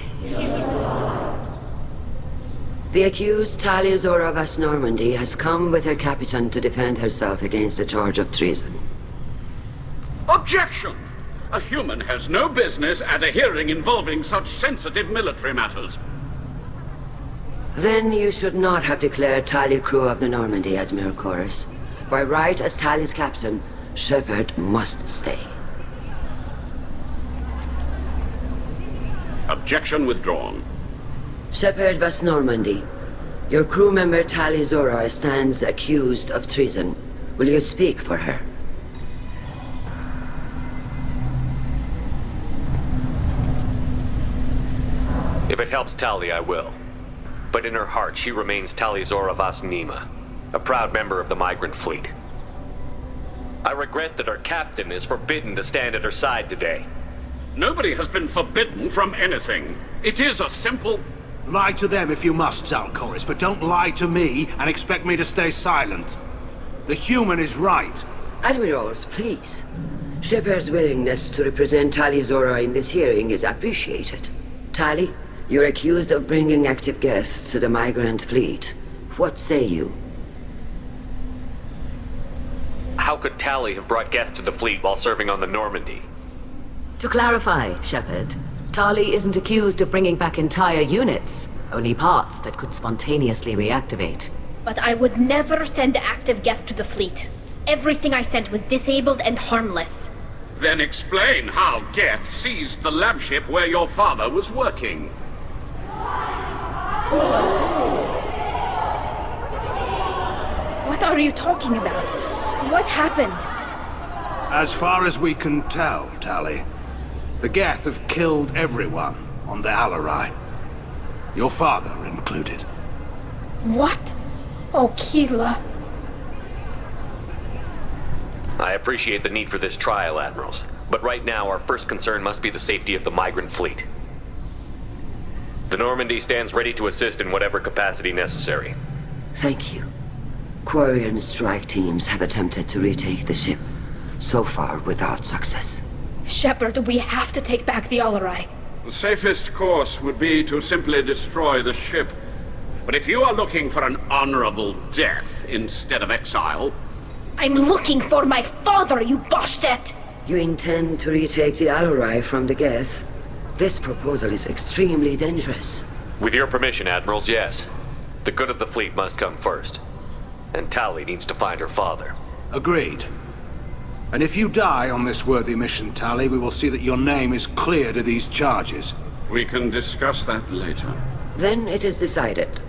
The accused Talia Zora Vas Normandy has come with her captain to defend herself against a charge of treason. Objection! A human has no business at a hearing involving such sensitive military matters. Then you should not have declared Talia crew of the Normandy, Admiral Chorus. By right as Talia's captain, Shepard must stay. Objection withdrawn. Shepard Vas Normandy, your crew member Talia Zora stands accused of treason. Will you speak for her? If it helps Tali, I will. But in her heart, she remains Tali Zora Vas Nima, a proud member of the migrant fleet. I regret that her captain is forbidden to stand at her side today. Nobody has been forbidden from anything. It is a simple... Lie to them if you must, Zalcoris, but don't lie to me and expect me to stay silent. The human is right. Admirals, please. Shepard's willingness to represent Talia Zora in this hearing is appreciated. Tali, you're accused of bringing active guests to the migrant fleet. What say you? How could Tali have brought guests to the fleet while serving on the Normandy? To clarify, Shepard, Tali isn't accused of bringing back entire units, only parts that could spontaneously reactivate. But I would never send active guests to the fleet. Everything I sent was disabled and harmless. Then explain how Geth seized the lab ship where your father was working. What are you talking about? What happened? As far as we can tell, Tali, the Geth have killed everyone on the Alarai. Your father included. What? Oh, Keela. I appreciate the need for this trial, Admirals. But right now, our first concern must be the safety of the migrant fleet. The Normandy stands ready to assist in whatever capacity necessary. Thank you. Quarian strike teams have attempted to retake the ship, so far without success. Shepard, we have to take back the Alarai. The safest course would be to simply destroy the ship. But if you are looking for an honorable death instead of exile... I'm looking for my father, you bastet! You intend to retake the Alarai from the Geth? This proposal is extremely dangerous. With your permission, Admirals, yes. The good of the fleet must come first. And Tali needs to find her father. Agreed. And if you die on this worthy mission, Tali, we will see that your name is cleared of these charges. We can discuss that later. Then it is decided.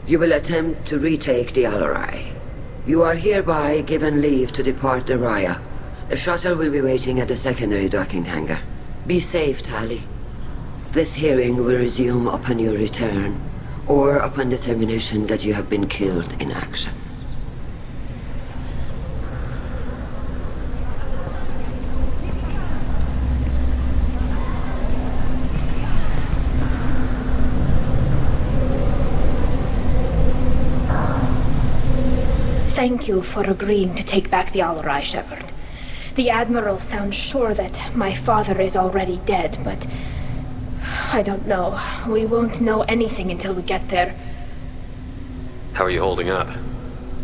You will attempt to retake the Alarai. You are hereby given leave to depart the Raya. The shuttle will be waiting at the secondary docking hangar. Be safe, Tali. This hearing will resume upon your return, or upon determination that you have been killed in action. Thank you for agreeing to take back the Alarai, Shepard. The Admiral sounds sure that my father is already dead, but... I don't know. We won't know anything until we get there. How are you holding up?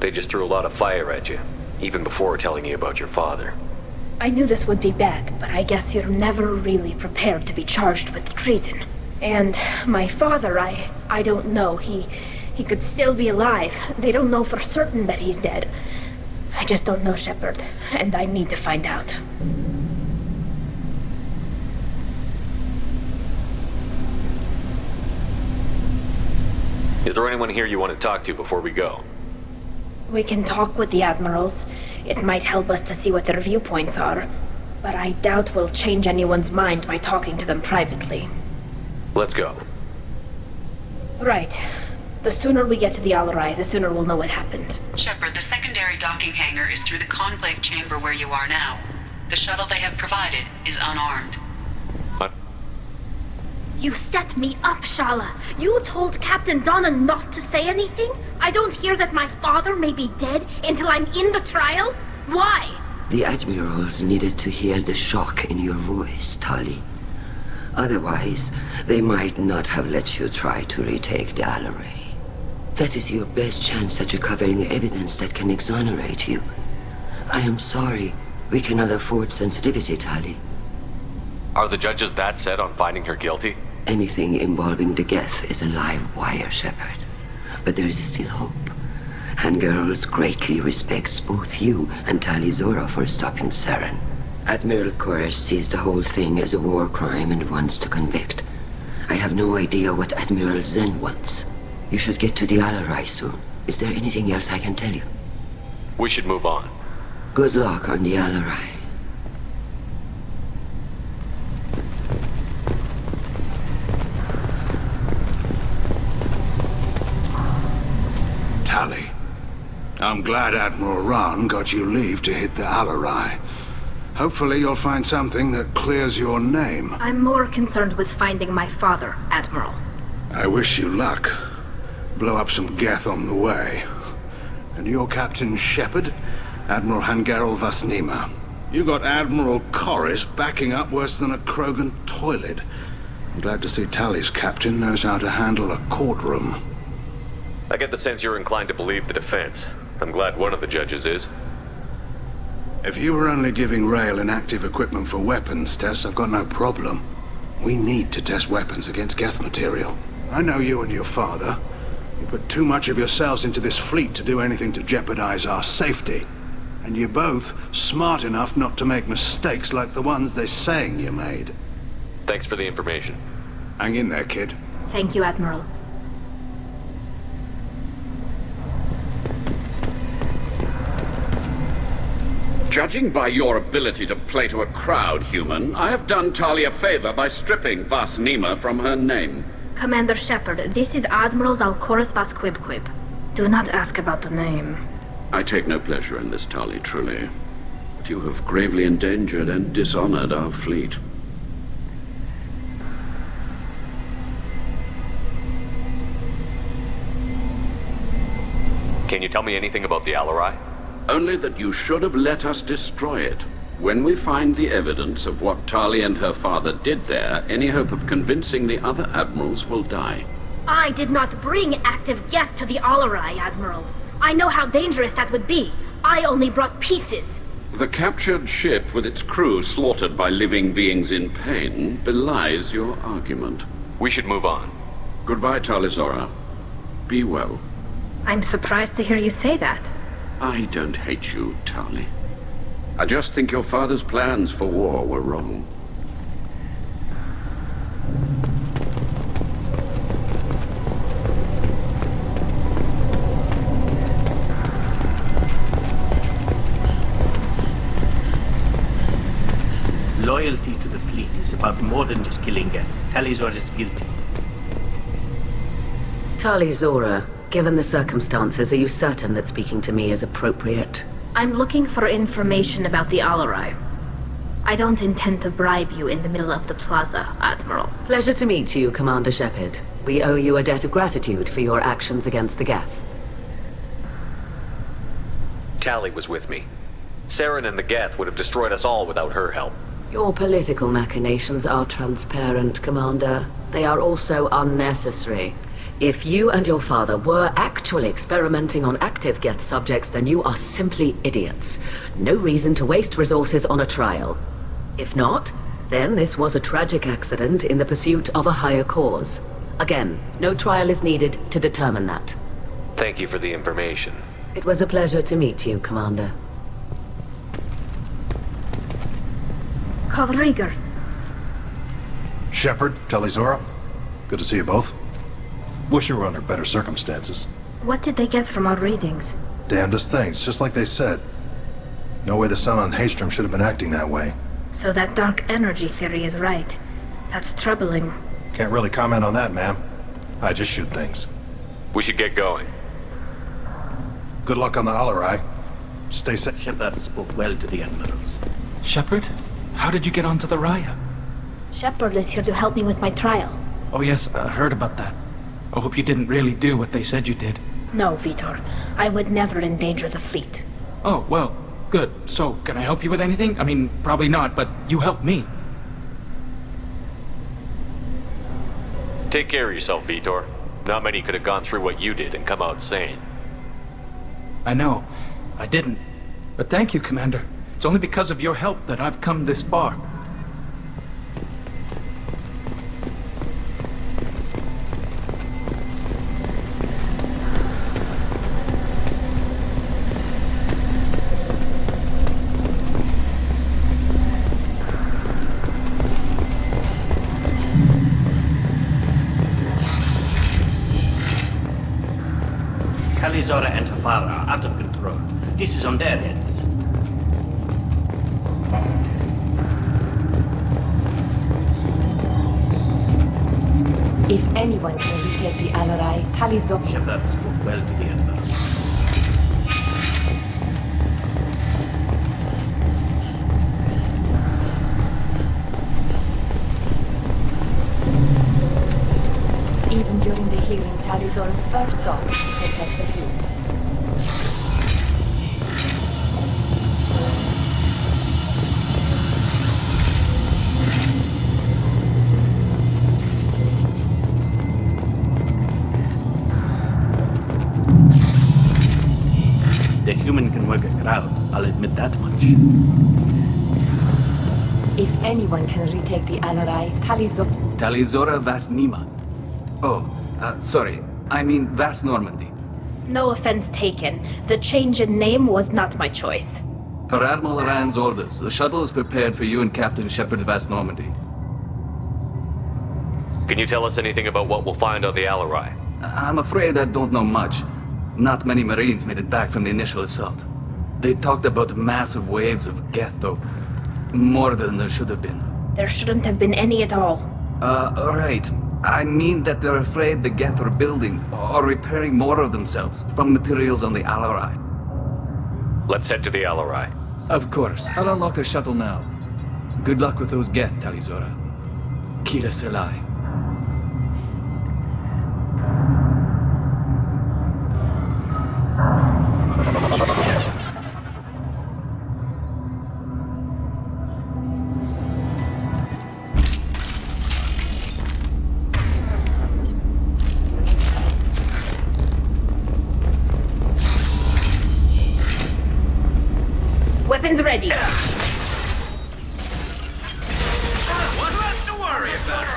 They just threw a lot of fire at you, even before telling you about your father. I knew this would be bad, but I guess you're never really prepared to be charged with treason. And my father, I don't know. He could still be alive. They don't know for certain that he's dead. I just don't know, Shepard, and I need to find out. Is there anyone here you want to talk to before we go? We can talk with the Admirals. It might help us to see what their viewpoints are. But I doubt we'll change anyone's mind by talking to them privately. Let's go. Right. The sooner we get to the Alarai, the sooner we'll know what happened. Shepard, the secondary docking hangar is through the conclave chamber where you are now. The shuttle they have provided is unarmed. You set me up, Shala. You told Captain Donna not to say anything? I don't hear that my father may be dead until I'm in the trial? Why? The Admirals needed to hear the shock in your voice, Tali. Otherwise, they might not have let you try to retake the Alleray. That is your best chance at recovering evidence that can exonerate you. I am sorry. We cannot afford sensitivity, Tali. Are the judges that set on finding her guilty? Anything involving the Geth is a live wire, Shepard. But there is still hope. Hangirls greatly respects both you and Tali Zora for stopping Saren. Admiral Koresh sees the whole thing as a war crime and wants to convict. I have no idea what Admiral Zen wants. You should get to the Alleray soon. Is there anything else I can tell you? We should move on. Good luck on the Alleray. Tali, I'm glad Admiral Rahn got you leave to hit the Alleray. Hopefully you'll find something that clears your name. I'm more concerned with finding my father, Admiral. I wish you luck. Blow up some Geth on the way. And your Captain Shepard? Admiral Hangarel Vasnima. You got Admiral Corris backing up worse than a Krogan toilet. I'm glad to see Tali's captain knows how to handle a courtroom. I get the sense you're inclined to believe the defense. I'm glad one of the judges is. If you were only giving Rail inactive equipment for weapons tests, I've got no problem. We need to test weapons against Geth material. I know you and your father. You put too much of yourselves into this fleet to do anything to jeopardize our safety. And you're both smart enough not to make mistakes like the ones they're saying you made. Thanks for the information. Hang in there, kid. Thank you, Admiral. Judging by your ability to play to a crowd, human, I have done Tali a favor by stripping Vasnima from her name. Commander Shepard, this is Admiral Zalkoris Vasquibquib. Do not ask about the name. I take no pleasure in this, Tali, truly. But you have gravely endangered and dishonored our fleet. Can you tell me anything about the Alleray? Only that you should have let us destroy it. When we find the evidence of what Tali and her father did there, any hope of convincing the other admirals will die. I did not bring active Geth to the Alleray, Admiral. I know how dangerous that would be. I only brought pieces. The captured ship with its crew slaughtered by living beings in pain belies your argument. We should move on. Goodbye, Tali Zora. Be well. I'm surprised to hear you say that. I don't hate you, Tali. I just think your father's plans for war were wrong. Loyalty to the fleet is about more than just killing Geth. Tali Zora is guilty. Tali Zora, given the circumstances, are you certain that speaking to me is appropriate? I'm looking for information about the Alleray. I don't intend to bribe you in the middle of the plaza, Admiral. Pleasure to meet you, Commander Shepard. We owe you a debt of gratitude for your actions against the Geth. Tali was with me. Saren and the Geth would have destroyed us all without her help. Your political machinations are transparent, Commander. They are also unnecessary. If you and your father were actually experimenting on active Geth subjects, then you are simply idiots. No reason to waste resources on a trial. If not, then this was a tragic accident in the pursuit of a higher cause. Again, no trial is needed to determine that. Thank you for the information. It was a pleasure to meet you, Commander. Kodriger. Shepard, Tali Zora. Good to see you both. Wish you were under better circumstances. What did they get from our readings? Damnedest things, just like they said. No way the sun on Haystrom should have been acting that way. So that dark energy theory is right. That's troubling. Can't really comment on that, ma'am. I just shoot things. We should get going. Good luck on the Alleray. Stay safe. Shepard spoke well to the admirals. Shepard? How did you get onto the Raya? Shepard is here to help me with my trial. Oh yes, I heard about that. I hope you didn't really do what they said you did. No, Vitor. I would never endanger the fleet. Oh, well, good. So, can I help you with anything? I mean, probably not, but you helped me. Take care of yourself, Vitor. Not many could have gone through what you did and come out sane. I know. I didn't. But thank you, Commander. It's only because of your help that I've come this far. Talizora and her father are out of control. This is on their heads. If anyone can retake the Alarai, Talizora... Shepard spoke well to the Emperor. Even during the hearing, Talizora's first thought was to protect the fleet. The human can work a crowd, I'll admit that much. If anyone can retake the Alarai, Talizora... Talizora Vas Nima. Oh, sorry. I mean Vas Normandy. No offense taken. The change in name was not my choice. Per Admiral Rand's orders, the shuttle is prepared for you and Captain Shepard Vas Normandy. Can you tell us anything about what we'll find on the Alarai? I'm afraid I don't know much. Not many Marines made it back from the initial assault. They talked about massive waves of Geth, though. More than there should have been. There shouldn't have been any at all. Right. I mean that they're afraid the Geth are building or repairing more of themselves from materials on the Alarai. Let's head to the Alarai. Of course. I'll unlock the shuttle now. Good luck with those Geth, Talizora. Kira Selai. Weapons ready. One less to worry about.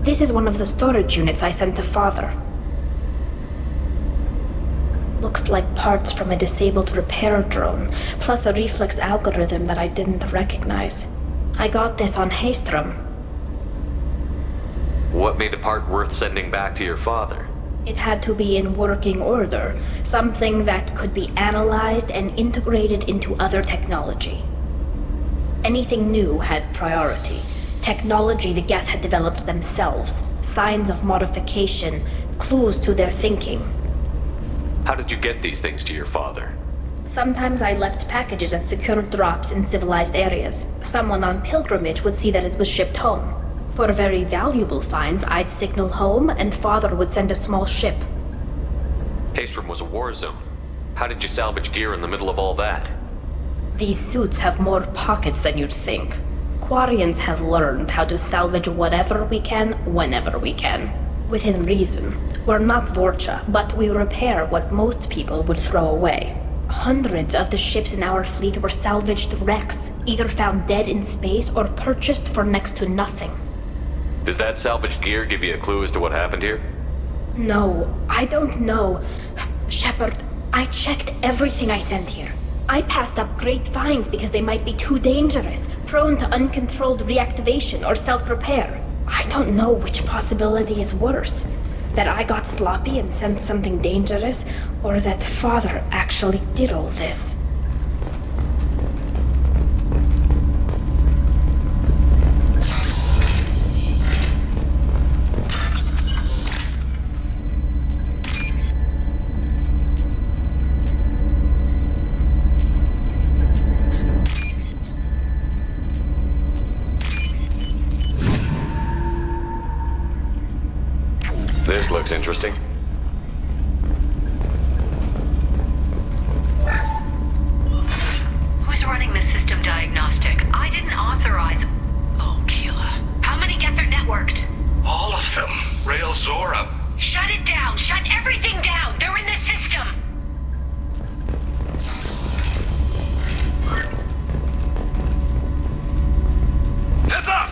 This is one of the storage units I sent to Father. Looks like parts from a disabled repair drone, plus a reflex algorithm that I didn't recognize. I got this on Haystrom. What made a part worth sending back to your father? It had to be in working order, something that could be analyzed and integrated into other technology. Anything new had priority. Technology the Geth had developed themselves, signs of modification, clues to their thinking. How did you get these things to your father? Sometimes I left packages at secure drops in civilized areas. Someone on pilgrimage would see that it was shipped home. For very valuable finds, I'd signal home, and Father would send a small ship. Haestrom was a war zone. How did you salvage gear in the middle of all that? These suits have more pockets than you'd think. Quarians have learned how to salvage whatever we can, whenever we can. Within reason. We're not Vorcha, but we repair what most people would throw away. Hundreds of the ships in our fleet were salvaged wrecks, either found dead in space or purchased for next to nothing. Does that salvaged gear give you a clue as to what happened here? No, I don't know. Shepard, I checked everything I sent here. I passed up great finds because they might be too dangerous, prone to uncontrolled reactivation or self-repair. I don't know which possibility is worse. That I got sloppy and sent something dangerous, or that Father actually did all this. This looks interesting. Who's running the system diagnostic? I didn't authorize... Oh, Keela. How many Geth are networked? All of them. Rail Zora. Shut it down! Shut everything down! They're in the system! Heads up!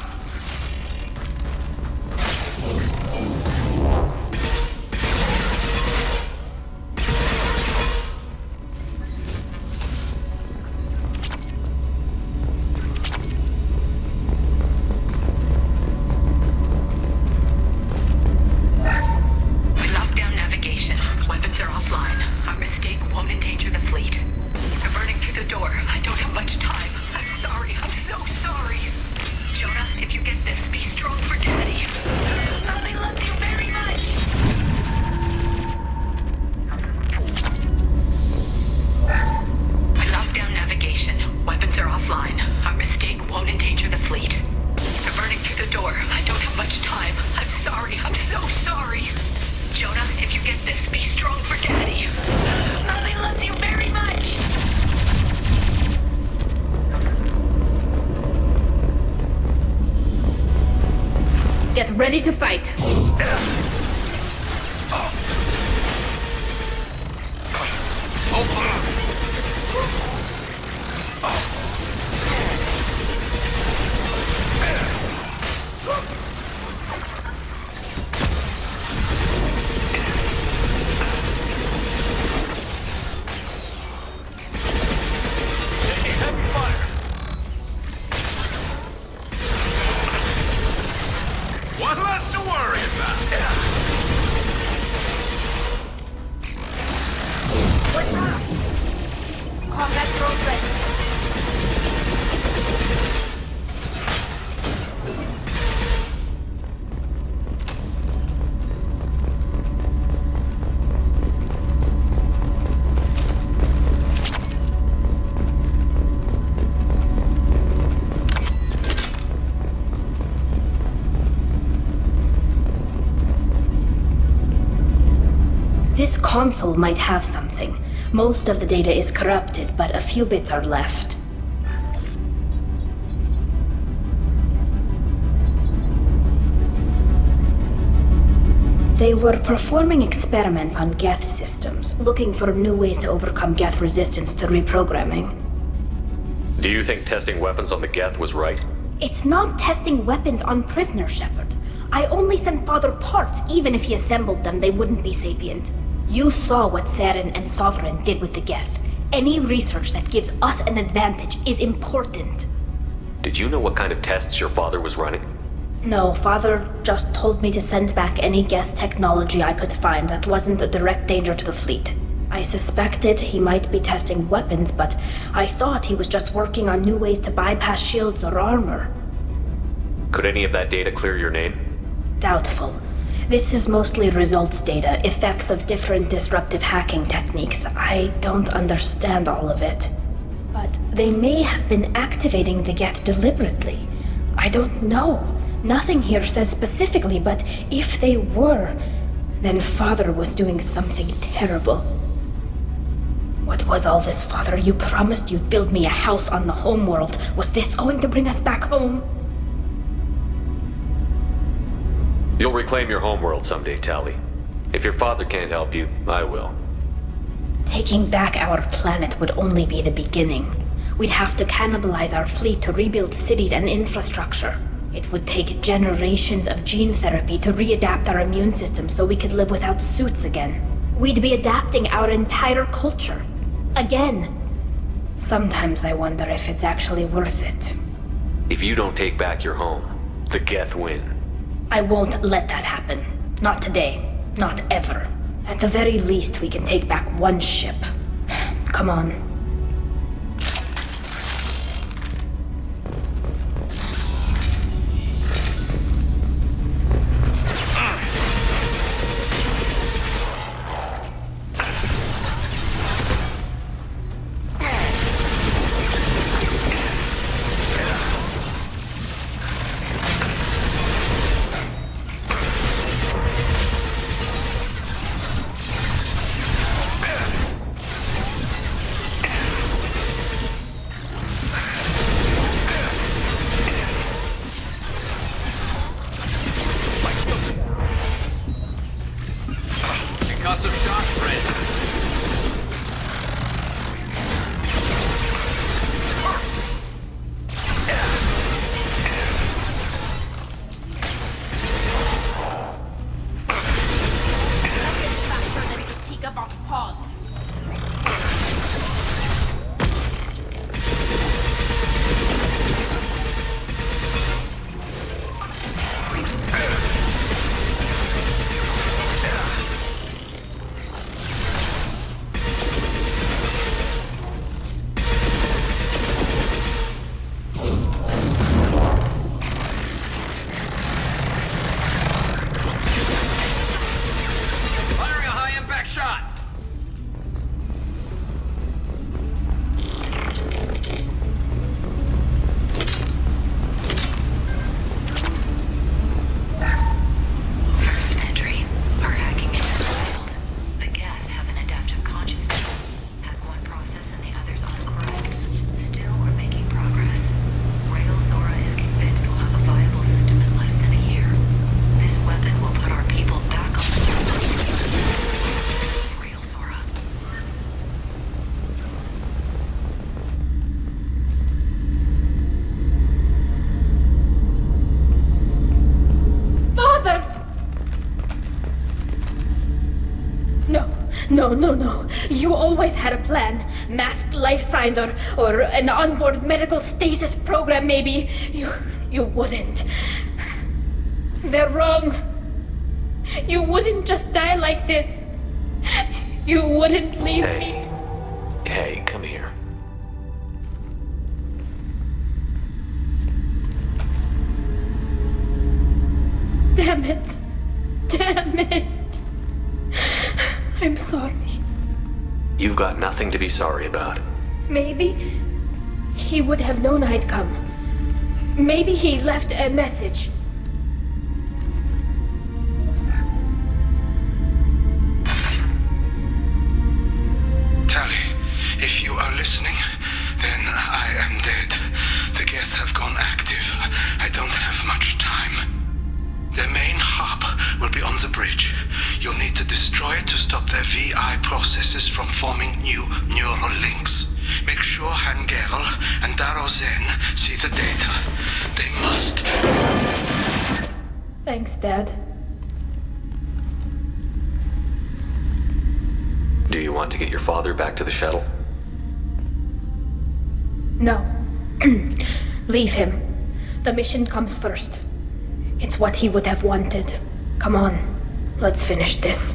Get ready to fight. This console might have something. Most of the data is corrupted, but a few bits are left. They were performing experiments on Geth systems, looking for new ways to overcome Geth resistance to reprogramming. Do you think testing weapons on the Geth was right? It's not testing weapons on prisoners, Shepard. I only sent Father parts. Even if he assembled them, they wouldn't be sapient. You saw what Saren and Sovereign did with the Geth. Any research that gives us an advantage is important. Did you know what kind of tests your father was running? No, Father just told me to send back any Geth technology I could find that wasn't a direct danger to the fleet. I suspected he might be testing weapons, but I thought he was just working on new ways to bypass shields or armor. Could any of that data clear your name? Doubtful. This is mostly results data, effects of different disruptive hacking techniques. I don't understand all of it. But they may have been activating the Geth deliberately. I don't know. Nothing here says specifically, but if they were, then Father was doing something terrible. What was all this, Father? You promised you'd build me a house on the homeworld. Was this going to bring us back home? You'll reclaim your homeworld someday, Tali. If your father can't help you, I will. Taking back our planet would only be the beginning. We'd have to cannibalize our fleet to rebuild cities and infrastructure. It would take generations of gene therapy to readapt our immune system so we could live without suits again. We'd be adapting our entire culture. Again. Sometimes I wonder if it's actually worth it. If you don't take back your home, the Geth win. I won't let that happen. Not today. Not ever. At the very least, we can take back one ship. Come on. No. You always had a plan. Masked life signs or an onboard medical stasis program, maybe. You wouldn't. They're wrong. You wouldn't just die like this. You wouldn't leave me. Hey, come here. Damn it. I'm sorry. You've got nothing to be sorry about. Maybe he would have known I'd come. Maybe he left a message. Tali, if you are listening, then I am dead. The Geth have gone active. I don't have much time. Their main hub will be on the bridge. You'll need to destroy it to stop their VI processes from forming new neural links. Make sure Hangerl and Darozen see the data. They must. Thanks, Dad. Do you want to get your father back to the shuttle? No. Leave him. The mission comes first. It's what he would have wanted. Come on, let's finish this.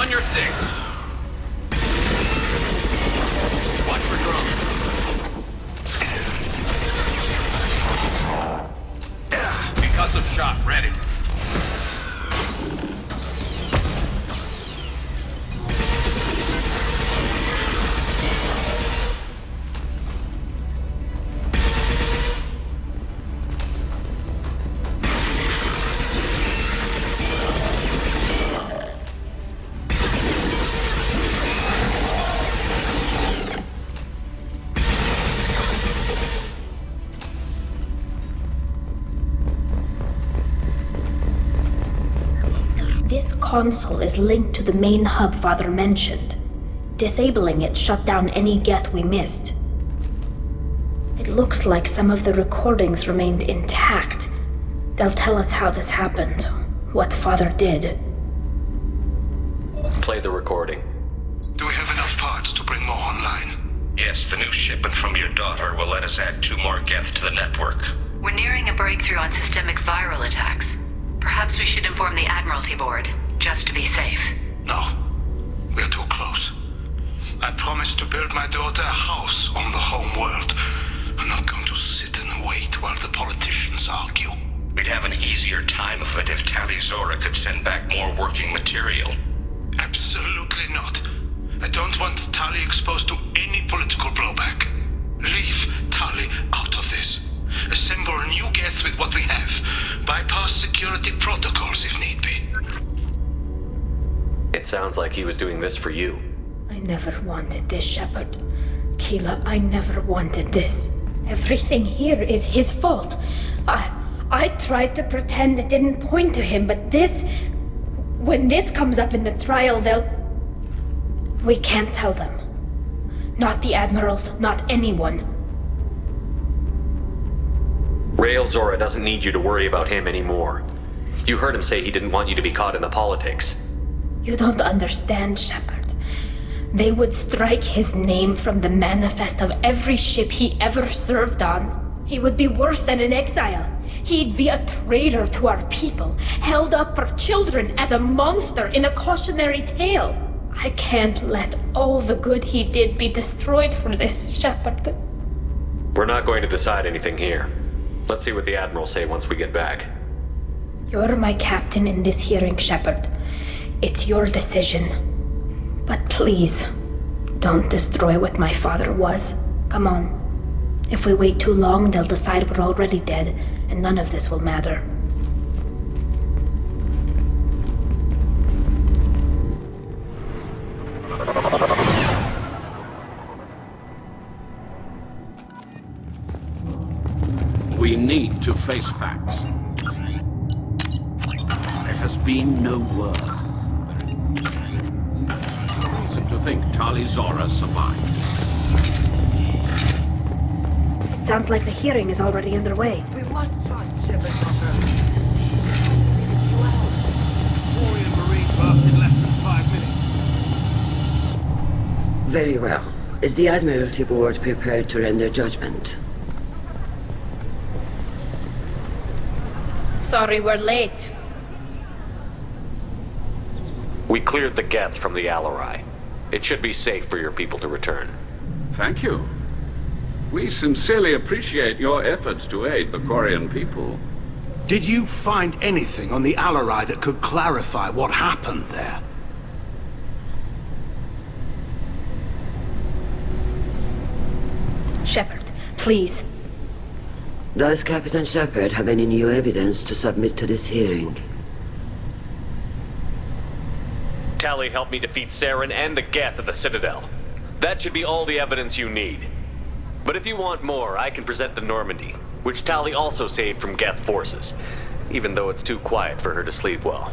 on your six. Watch for drones. Concussive shot ready. This console is linked to the main hub Father mentioned. Disabling it shut down any Geth we missed. It looks like some of the recordings remained intact. They'll tell us how this happened, what Father did. Play the recording. Do we have enough parts to bring more online? Yes, the new shipment from your daughter will let us add 2 more Geth to the network. We're nearing a breakthrough on systemic viral attacks. Perhaps we should inform the Admiralty Board, just to be safe. No. We're too close. I promised to build my daughter a house on the home world. I'm not going to sit and wait while the politicians argue. We'd have an easier time of it if Tali Zora could send back more working material. Absolutely not. I don't want Tali exposed to any political blowback. Leave Tali out of this. Assemble new Geth with what we have. Bypass security protocols if need be. It sounds like he was doing this for you. I never wanted this, Shepard. Keela, I never wanted this. Everything here is his fault. I tried to pretend it didn't point to him, but this... When this comes up in the trial, they'll... We can't tell them. Not the Admirals, not anyone. Rael Zora doesn't need you to worry about him anymore. You heard him say he didn't want you to be caught in the politics. You don't understand, Shepard. They would strike his name from the manifest of every ship he ever served on. He would be worse than an exile. He'd be a traitor to our people, held up for children as a monster in a cautionary tale. I can't let all the good he did be destroyed for this, Shepard. We're not going to decide anything here. Let's see what the Admirals say once we get back. You're my captain in this hearing, Shepard. It's your decision. But please, don't destroy what my father was. Come on. If we wait too long, they'll decide we're already dead, and none of this will matter. We need to face facts. There has been no word. Reason to think Tali Zora survived. It sounds like the hearing is already underway. We must trust Shepard. Warrior Marines lasted less than 5 minutes. Very well. Is the Admiralty Board prepared to render judgment? Sorry we're late. We cleared the Geth from the Alarai. It should be safe for your people to return. Thank you. We sincerely appreciate your efforts to aid the Quarian people. Did you find anything on the Alarai that could clarify what happened there? Shepard, please. Does Captain Shepard have any new evidence to submit to this hearing? Tali helped me defeat Saren and the Geth at the Citadel. That should be all the evidence you need. But if you want more, I can present the Normandy, which Tali also saved from Geth forces, even though it's too quiet for her to sleep well.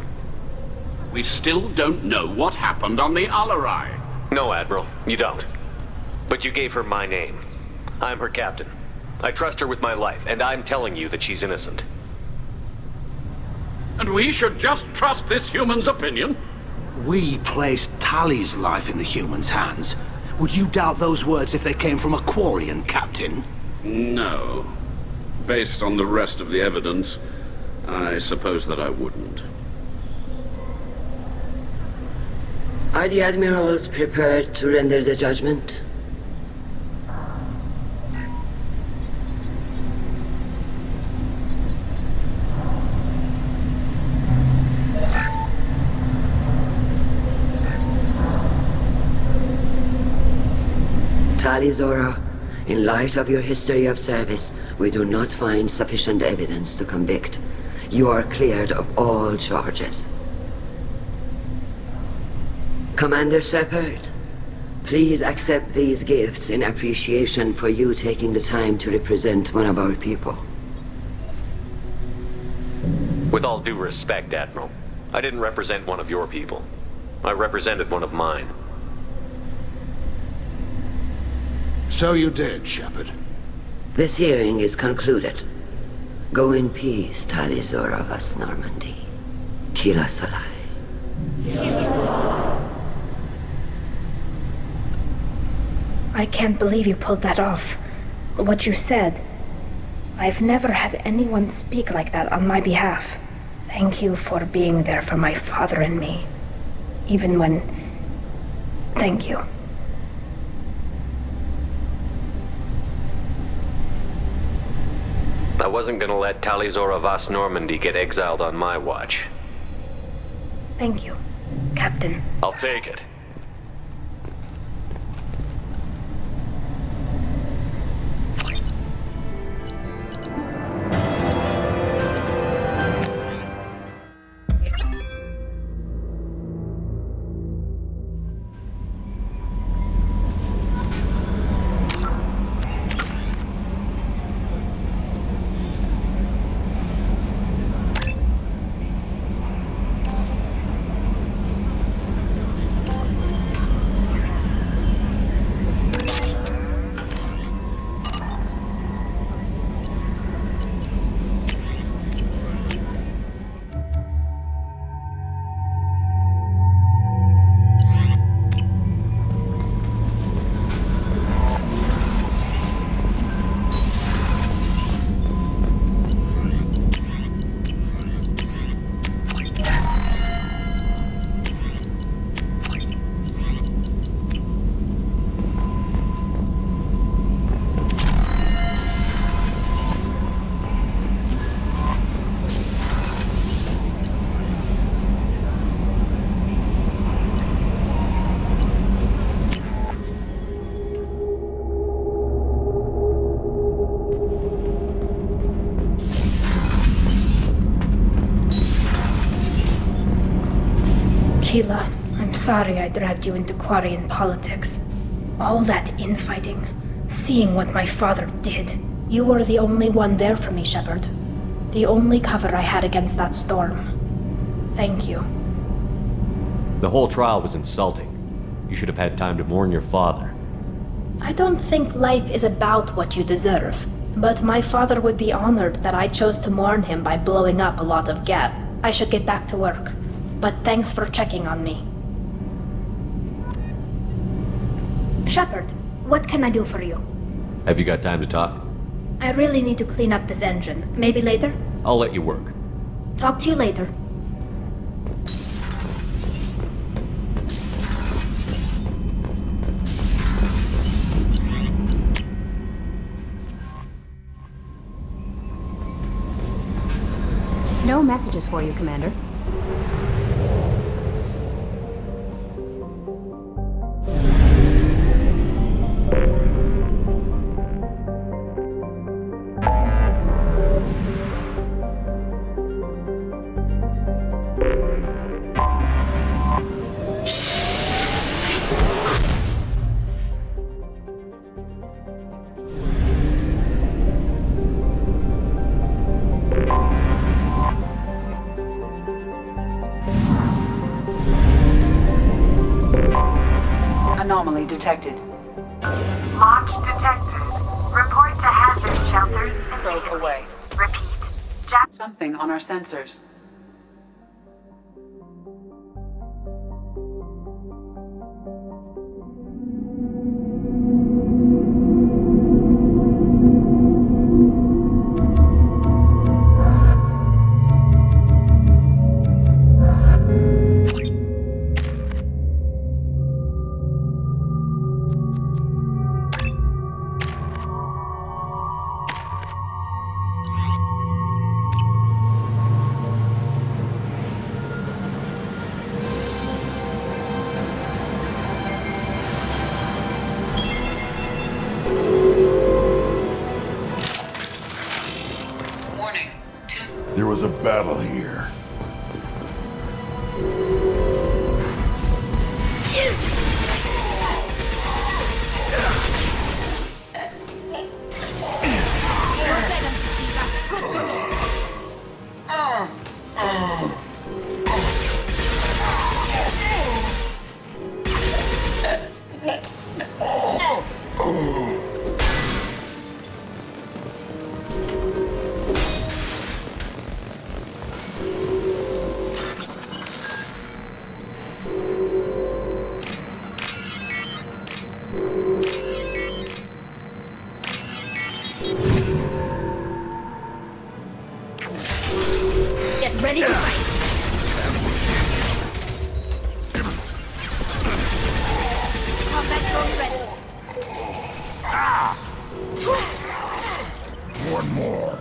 We still don't know what happened on the Alarai. No, Admiral, you don't. But you gave her my name. I'm her captain. I trust her with my life, and I'm telling you that she's innocent. And we should just trust this human's opinion? We placed Tali's life in the human's hands. Would you doubt those words if they came from a Quarian, Captain? No. Based on the rest of the evidence, I suppose that I wouldn't. Are the admirals prepared to render the judgment? Tali Zora, in light of your history of service, we do not find sufficient evidence to convict. You are cleared of all charges. Commander Shepard, please accept these gifts in appreciation for you taking the time to represent one of our people. With all due respect, Admiral, I didn't represent one of your people. I represented one of mine. So you did, Shepard. This hearing is concluded. Go in peace, Tali Zora vas Normandy. Kila Solai. I can't believe you pulled that off. What you said. I've never had anyone speak like that on my behalf. Thank you for being there for my father and me. Even when... Thank you. I wasn't gonna let Tali Zora vas Normandy get exiled on my watch. Thank you, Captain. I'll take it. Keela, I'm sorry I dragged you into Quarian politics. All that infighting, seeing what my father did. You were the only one there for me, Shepard. The only cover I had against that storm. Thank you. The whole trial was insulting. You should have had time to mourn your father. I don't think life is about what you deserve, but my father would be honored that I chose to mourn him by blowing up a lot of Gap. I should get back to work, but thanks for checking on me. Shepard, what can I do for you? Have you got time to talk? I really need to clean up this engine. Maybe later? I'll let you work. Talk to you later. No messages for you, Commander. Anomaly detected. Launch detected. Report to hazard shelters Probe immediately. away. Repeat. Something on our sensors. was a battle here. Get ready to fight. Combat zone ready. One more.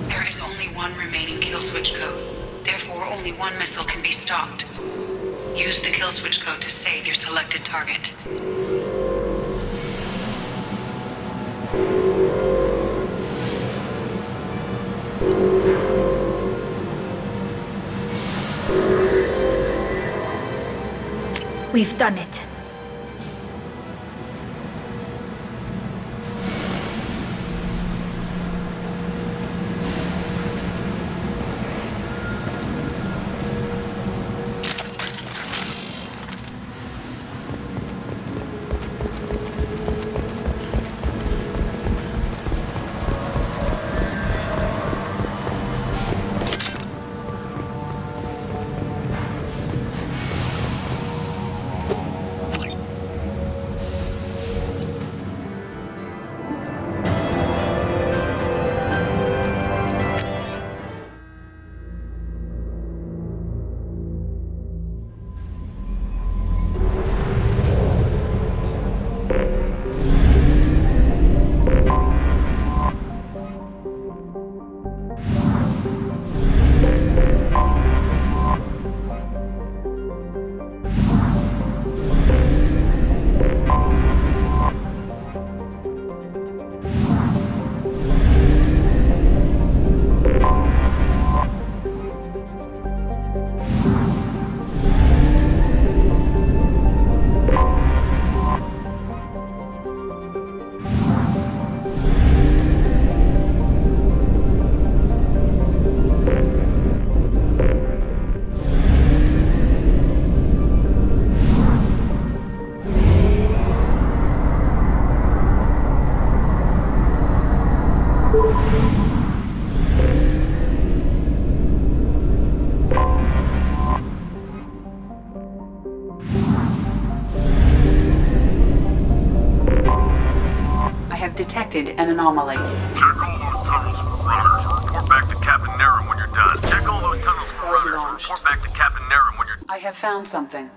There is only one remaining kill switch code. Therefore, only one missile can be stopped. Use the kill switch code to save your selected target. We've done it. Detected an anomaly. Check all those tunnels for runners. Report back to Captain Nerum when you're done. Check all those tunnels for runners. Report back to Captain Nerum when you're done. I have found something.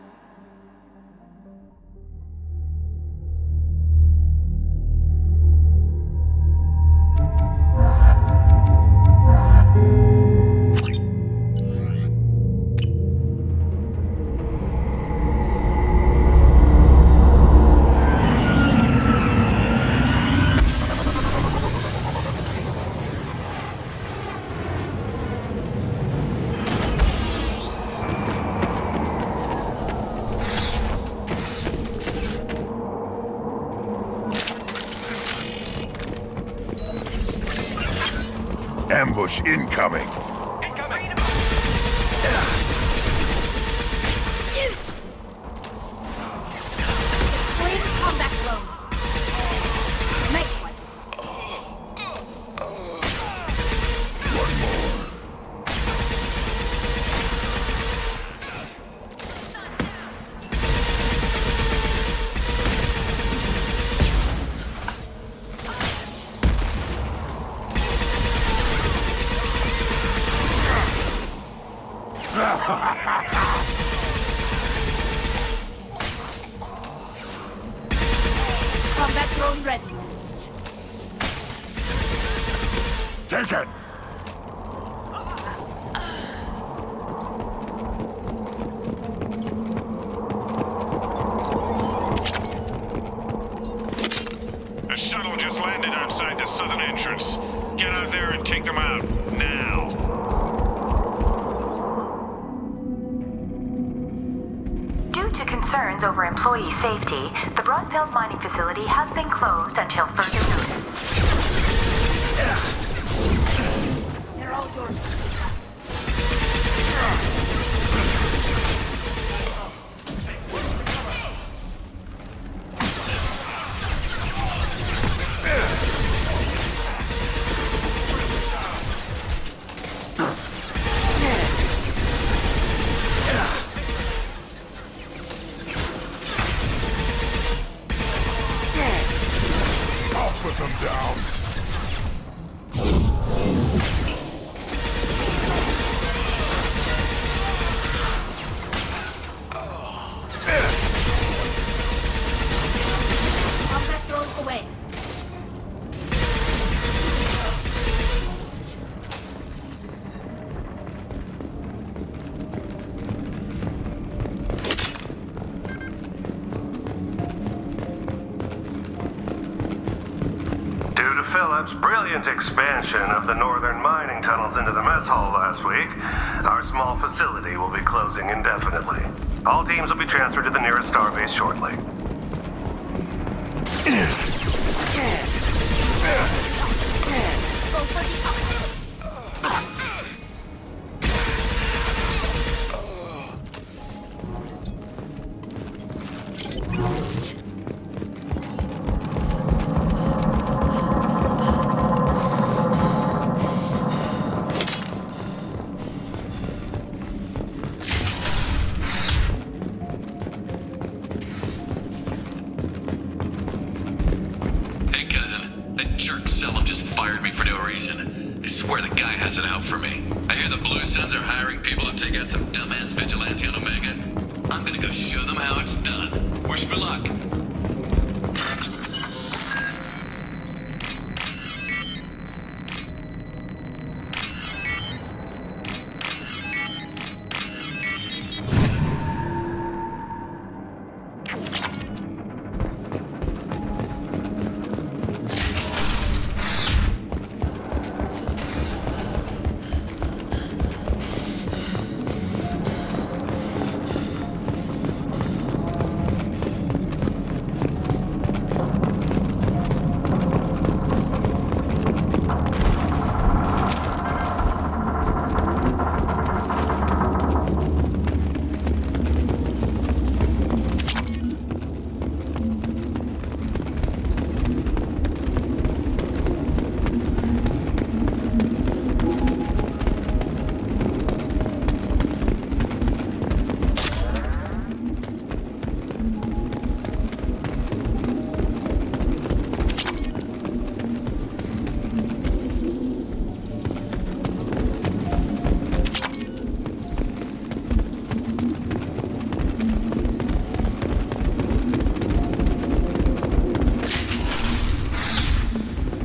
Ambush incoming. Combat zone. Nice one. Combat drone ready. Take it. A shuttle just landed outside the southern entrance. Get out there and take them out, now. Due to concerns over employee safety, the Brunfeld mining facility has been closed until further notice. They're all yours. I'll put them down. Combat drones away. Due to Phillips' brilliant expansion of the northern mining tunnels into the mess hall last week, our small facility will be closing indefinitely. All teams will be transferred to the nearest starbase shortly. Go for the Hey, cousin. That jerk Selim just fired me for no reason. I swear the guy has it out for me. I hear the Blue Suns are hiring people to take out some dumbass vigilante on Omega. I'm gonna go show them how it's done. Wish me luck.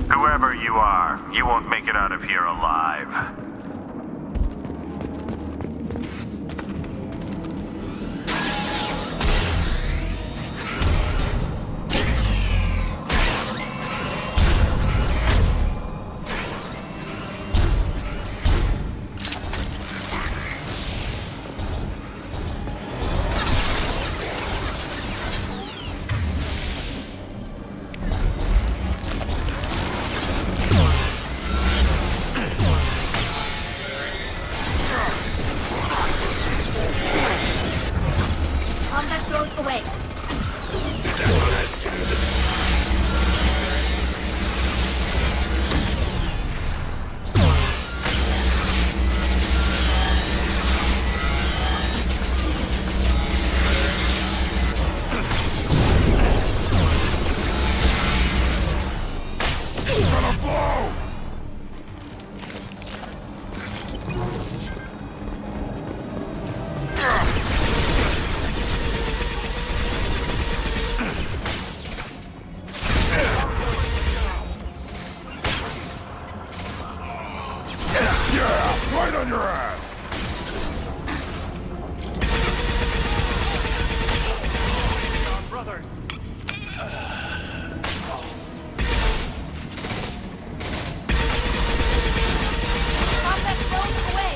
Whoever you are, you won't make it out of here alive. Right on your ass! Brothers! Stop that phone away!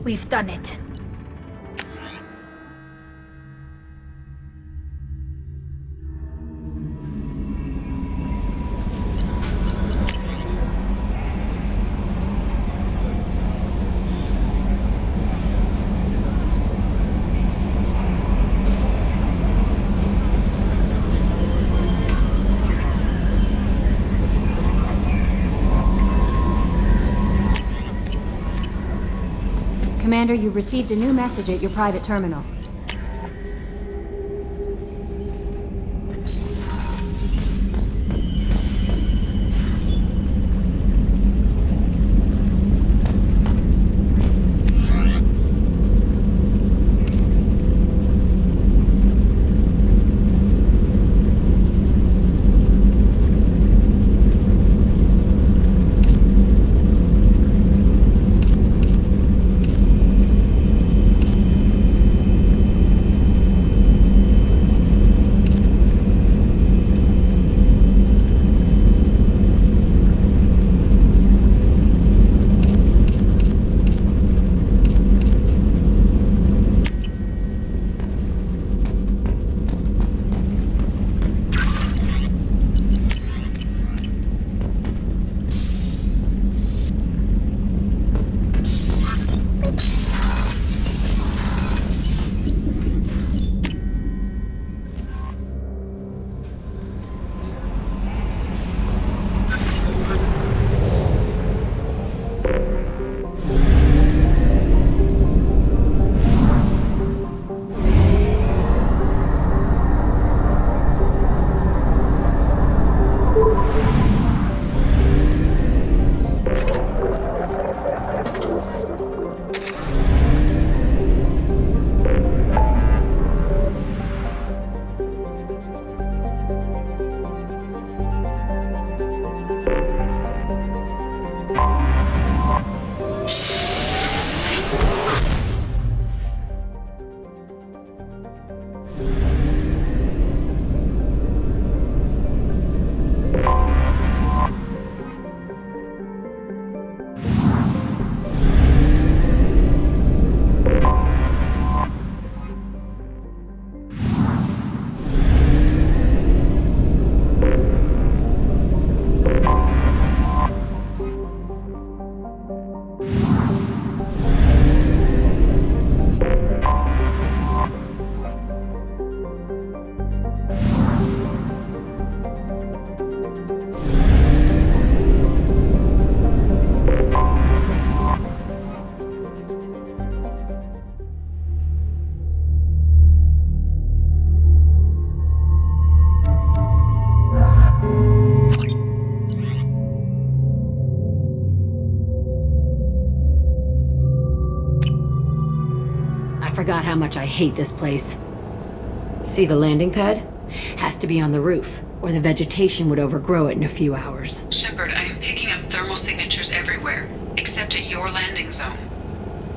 We've done it. Commander, you've received a new message at your private terminal. forgot how much I hate this place. See the landing pad? Has to be on the roof, or the vegetation would overgrow it in a few hours. Shepard, I am picking up thermal signatures everywhere, except at your landing zone.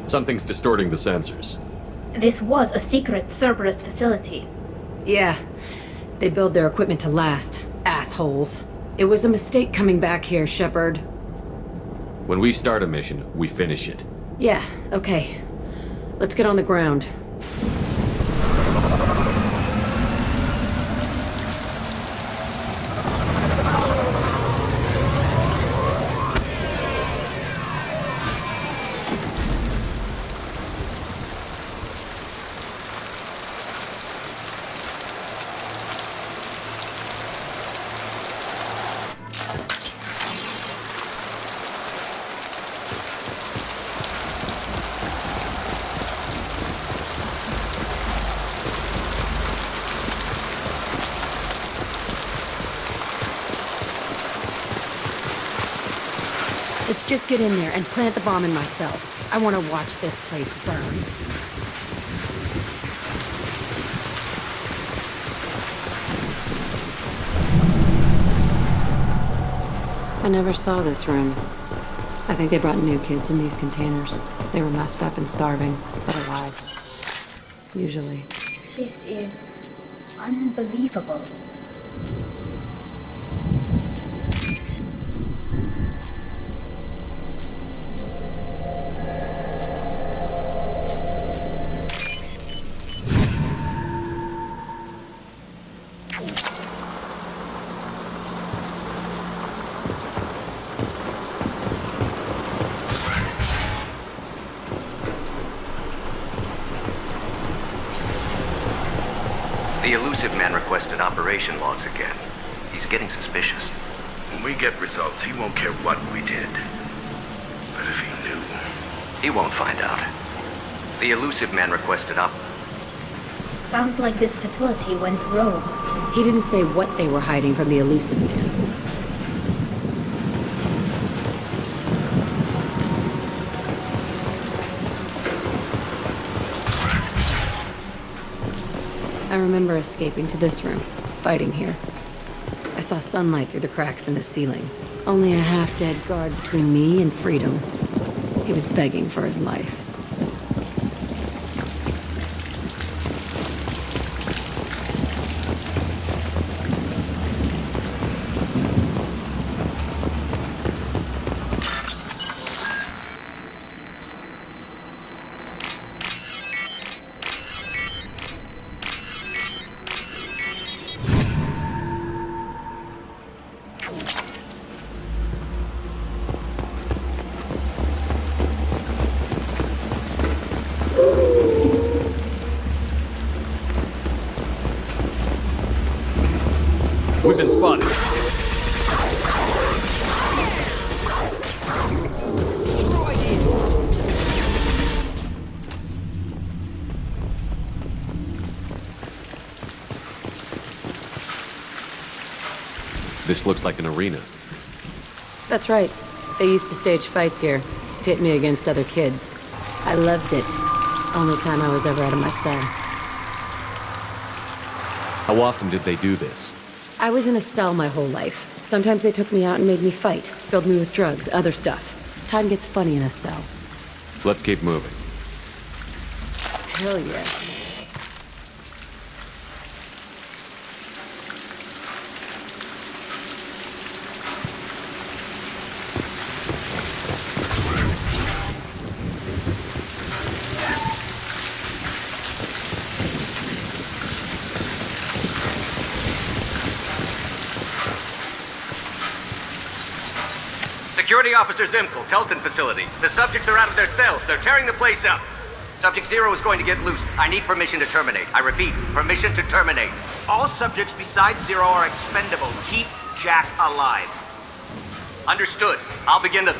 Something's distorting the sensors. This was a secret Cerberus facility. Yeah, they build their equipment to last. Assholes. It was a mistake coming back here, Shepard. When we start a mission, we finish it. Yeah, okay. Let's get on the ground. Let's just get in there and plant the bomb in myself. I want to watch this place burn. I never saw this room. I think they brought new kids in these containers. They were messed up and starving, but alive. Usually. This is unbelievable. The elusive man requested operation logs again. He's getting suspicious. When we get results, he won't care what we did. But if he knew... He won't find out. The elusive man requested Sounds like this facility went rogue. He didn't say what they were hiding from the elusive man. I remember escaping to this room, fighting here. I saw sunlight through the cracks in the ceiling. Only a half-dead guard between me and freedom. He was begging for his life. We've been spotted. This looks like an arena. That's right. They used to stage fights here, pit me against other kids. I loved it. Only time I was ever out of my cell. How often did they do this? I was in a cell my whole life. Sometimes they took me out and made me fight, filled me with drugs, other stuff. Time gets funny in a cell. Let's keep moving. Hell yeah. Security Officer Zimkel, Telton facility. The subjects are out of their cells. They're tearing the place up. Subject 0 is going to get loose. I need permission to terminate. I repeat, permission to terminate. All subjects besides 0 are expendable. Keep Jack alive. Understood. I'll begin the...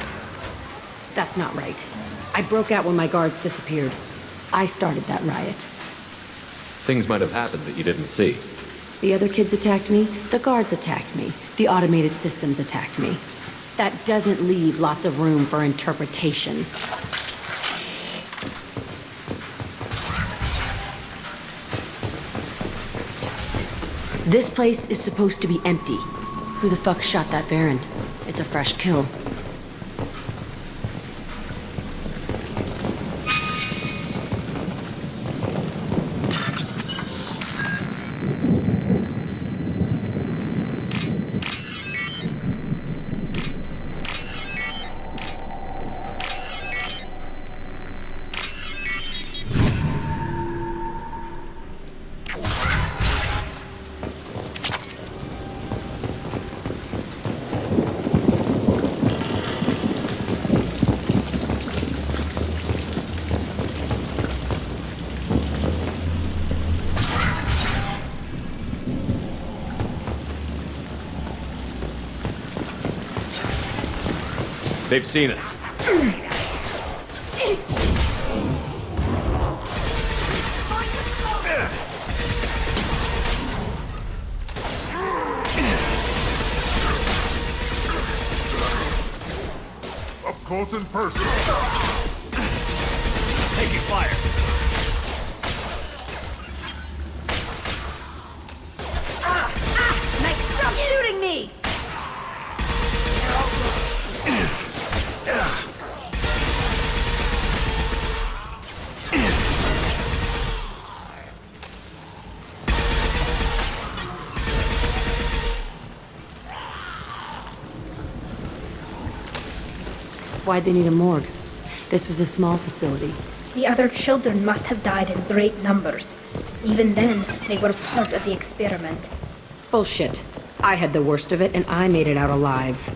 That's not right. I broke out when my guards disappeared. I started that riot. Things might have happened that you didn't see. The other kids attacked me, the guards attacked me, the automated systems attacked me. That doesn't leave lots of room for interpretation. This place is supposed to be empty. Who the fuck shot that Baron? It's a fresh kill. They've seen us. Up close and personal. Taking fire. Stop shooting me! Why'd they need a morgue? This was a small facility. The other children must have died in great numbers. Even then, they were part of the experiment. Bullshit. I had the worst of it, and I made it out alive.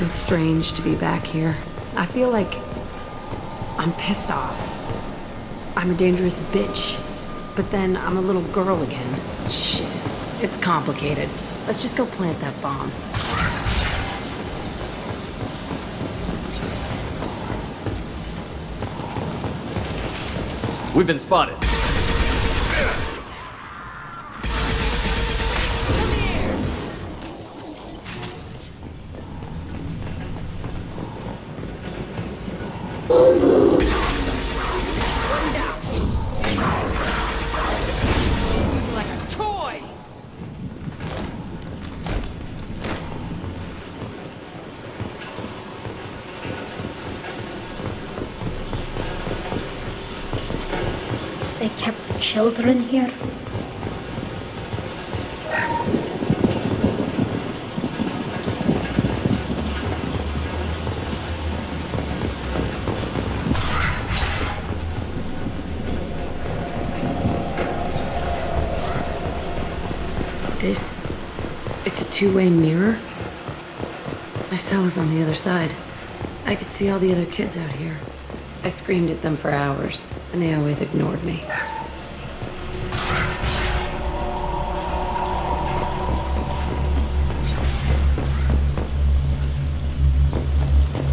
Feels strange to be back here. I feel like I'm pissed off. I'm a dangerous bitch. But then I'm a little girl again. Shit. It's complicated. Let's just go plant that bomb. We've been spotted. Like a toy! They kept children here? It's a two-way mirror? My cell is on the other side. I could see all the other kids out here. I screamed at them for hours, and they always ignored me.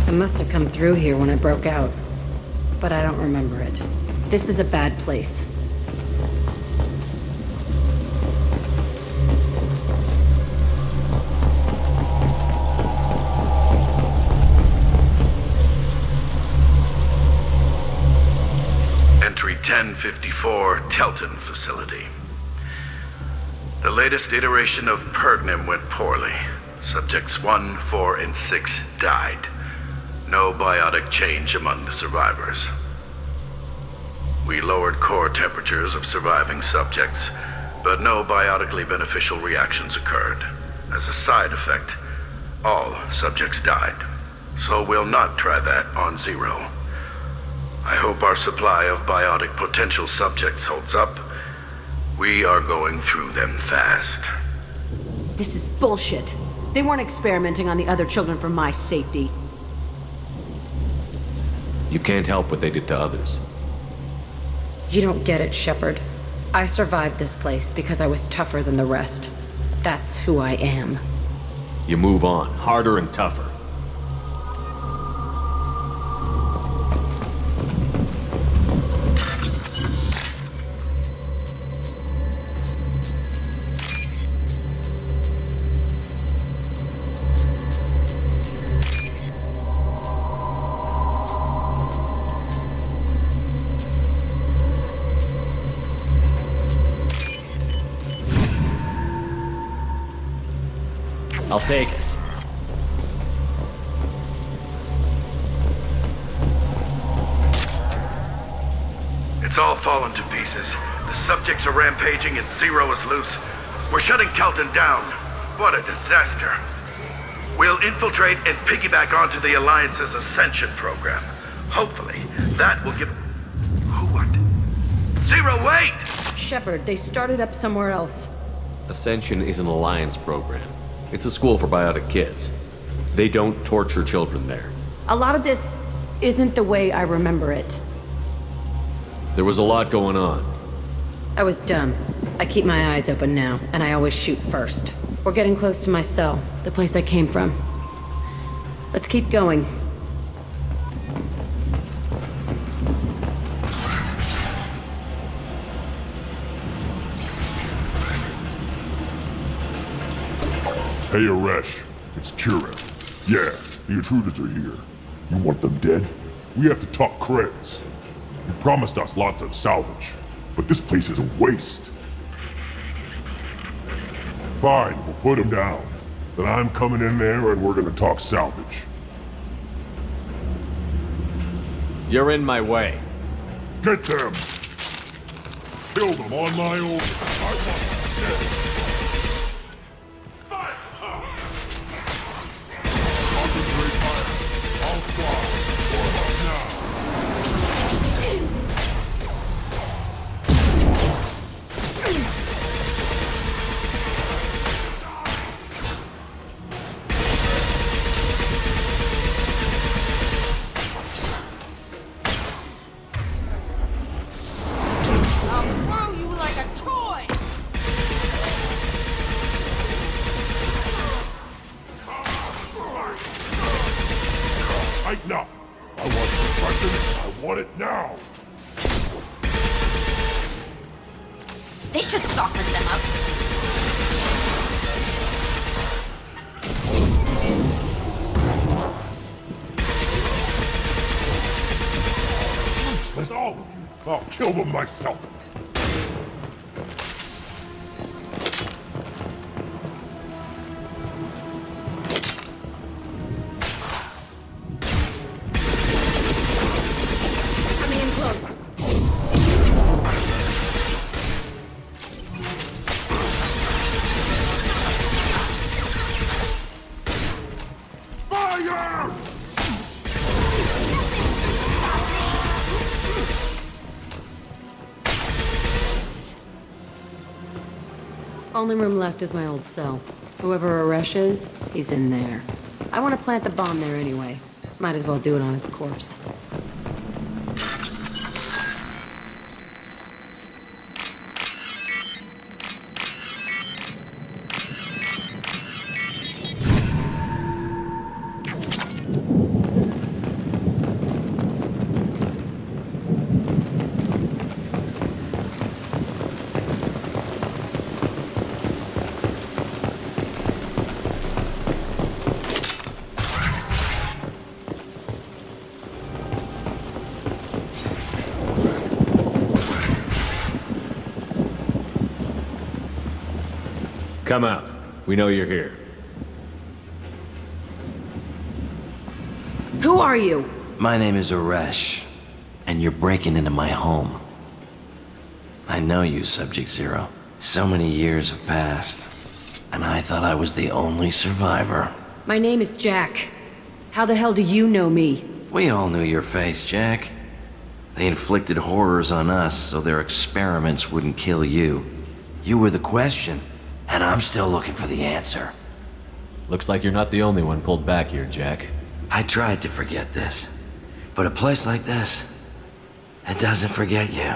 I must have come through here when I broke out, but I don't remember it. This is a bad place. Entry 1054, Telton facility. The latest iteration of Pergnim went poorly. Subjects 1, 4, and 6 died. No biotic change among the survivors. We lowered core temperatures of surviving subjects, but no biotically beneficial reactions occurred. As a side effect, all subjects died. So we'll not try that on Zero. I hope our supply of biotic potential subjects holds up. We are going through them fast. This is bullshit. They weren't experimenting on the other children for my safety. You can't help what they did to others. You don't get it, Shepard. I survived this place because I was tougher than the rest. That's who I am. You move on, harder and tougher. I'll take it. It's all fallen to pieces. The subjects are rampaging and Zero is loose. We're shutting Telton down. What a disaster. We'll infiltrate and piggyback onto the Alliance's Ascension program. Hopefully, that will give... What? Zero, wait! Shepard, they started up somewhere else. Ascension is an Alliance program. It's a school for biotic kids. They don't torture children there. A lot of this isn't the way I remember it. There was a lot going on. I was dumb. I keep my eyes open now, and I always shoot first. We're getting close to my cell, the place I came from. Let's keep going. Hey, Aresh. It's Kira. Yeah, the intruders are here. You want them dead? We have to talk credits. You promised us lots of salvage, but this place is a waste. Fine, we'll put them down. Then I'm coming in there and we're gonna talk salvage. You're in my way. Get them! Kill them on my own. I want them dead. Tighten up! I want suppression, I want it now! They should soften them up. That's all of you. I'll kill them myself. Only room left is my old cell. Whoever Aresh is, he's in there. I want to plant the bomb there anyway. Might as well do it on his corpse. Come out. We know you're here. Who are you? My name is Aresh, and you're breaking into my home. I know you, Subject Zero. So many years have passed, and I thought I was the only survivor. My name is Jack. How the hell do you know me? We all knew your face, Jack. They inflicted horrors on us so their experiments wouldn't kill you. You were the question, and I'm still looking for the answer. Looks like you're not the only one pulled back here, Jack. I tried to forget this, but a place like this, it doesn't forget you.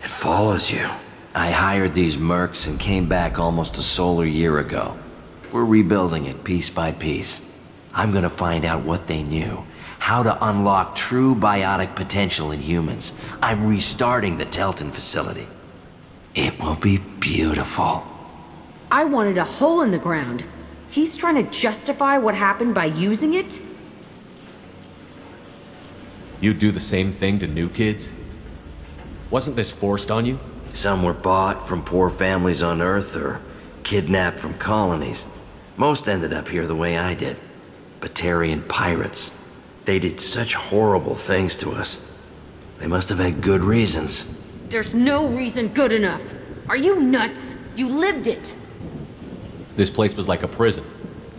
It follows you. I hired these mercs and came back almost a solar year ago. We're rebuilding it piece by piece. I'm gonna find out what they knew, how to unlock true biotic potential in humans. I'm restarting the Telton facility. It will be beautiful. I wanted a hole in the ground. He's trying to justify what happened by using it? You'd do the same thing to new kids? Wasn't this forced on you? Some were bought from poor families on Earth or kidnapped from colonies. Most ended up here the way I did. Batarian pirates. They did such horrible things to us. They must have had good reasons. There's no reason good enough. Are you nuts? You lived it. This place was like a prison.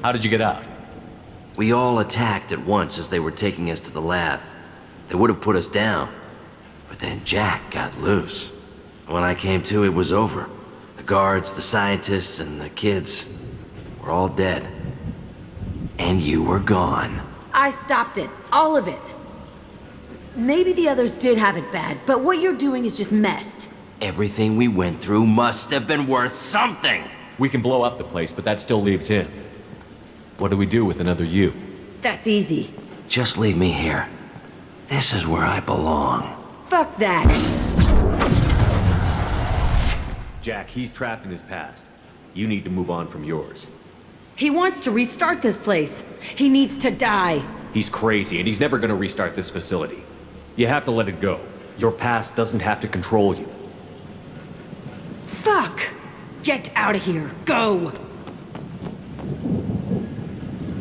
How did you get out? We all attacked at once as they were taking us to the lab. They would have put us down. But then Jack got loose. When I came to, it was over. The guards, the scientists, and the kids were all dead. And you were gone. I stopped it. All of it. Maybe the others did have it bad, but what you're doing is just messed. Everything we went through must have been worth something. We can blow up the place, but that still leaves him. What do we do with another you? That's easy. Just leave me here. This is where I belong. Fuck that. Jack, he's trapped in his past. You need to move on from yours. He wants to restart this place. He needs to die. He's crazy, and he's never gonna restart this facility. You have to let it go. Your past doesn't have to control you. Fuck! Get out of here. Go!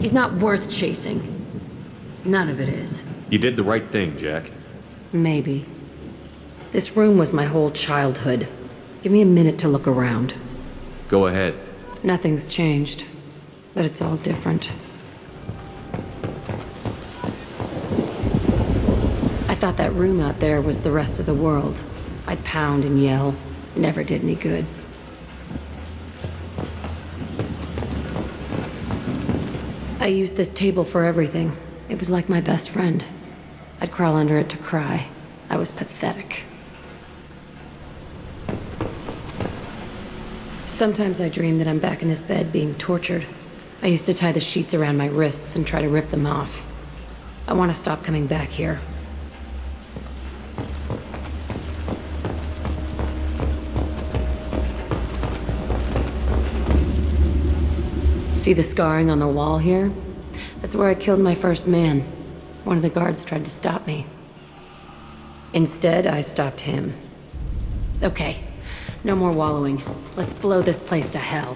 He's not worth chasing. None of it is. You did the right thing, Jack. Maybe. This room was my whole childhood. Give me a minute to look around. Go ahead. Nothing's changed, but it's all different. I thought that room out there was the rest of the world. I'd pound and yell. It never did any good. I used this table for everything. It was like my best friend. I'd crawl under it to cry. I was pathetic. Sometimes I dream that I'm back in this bed being tortured. I used to tie the sheets around my wrists and try to rip them off. I want to stop coming back here. See the scarring on the wall here? That's where I killed my first man. One of the guards tried to stop me. Instead, I stopped him. Okay, no more wallowing. Let's blow this place to hell.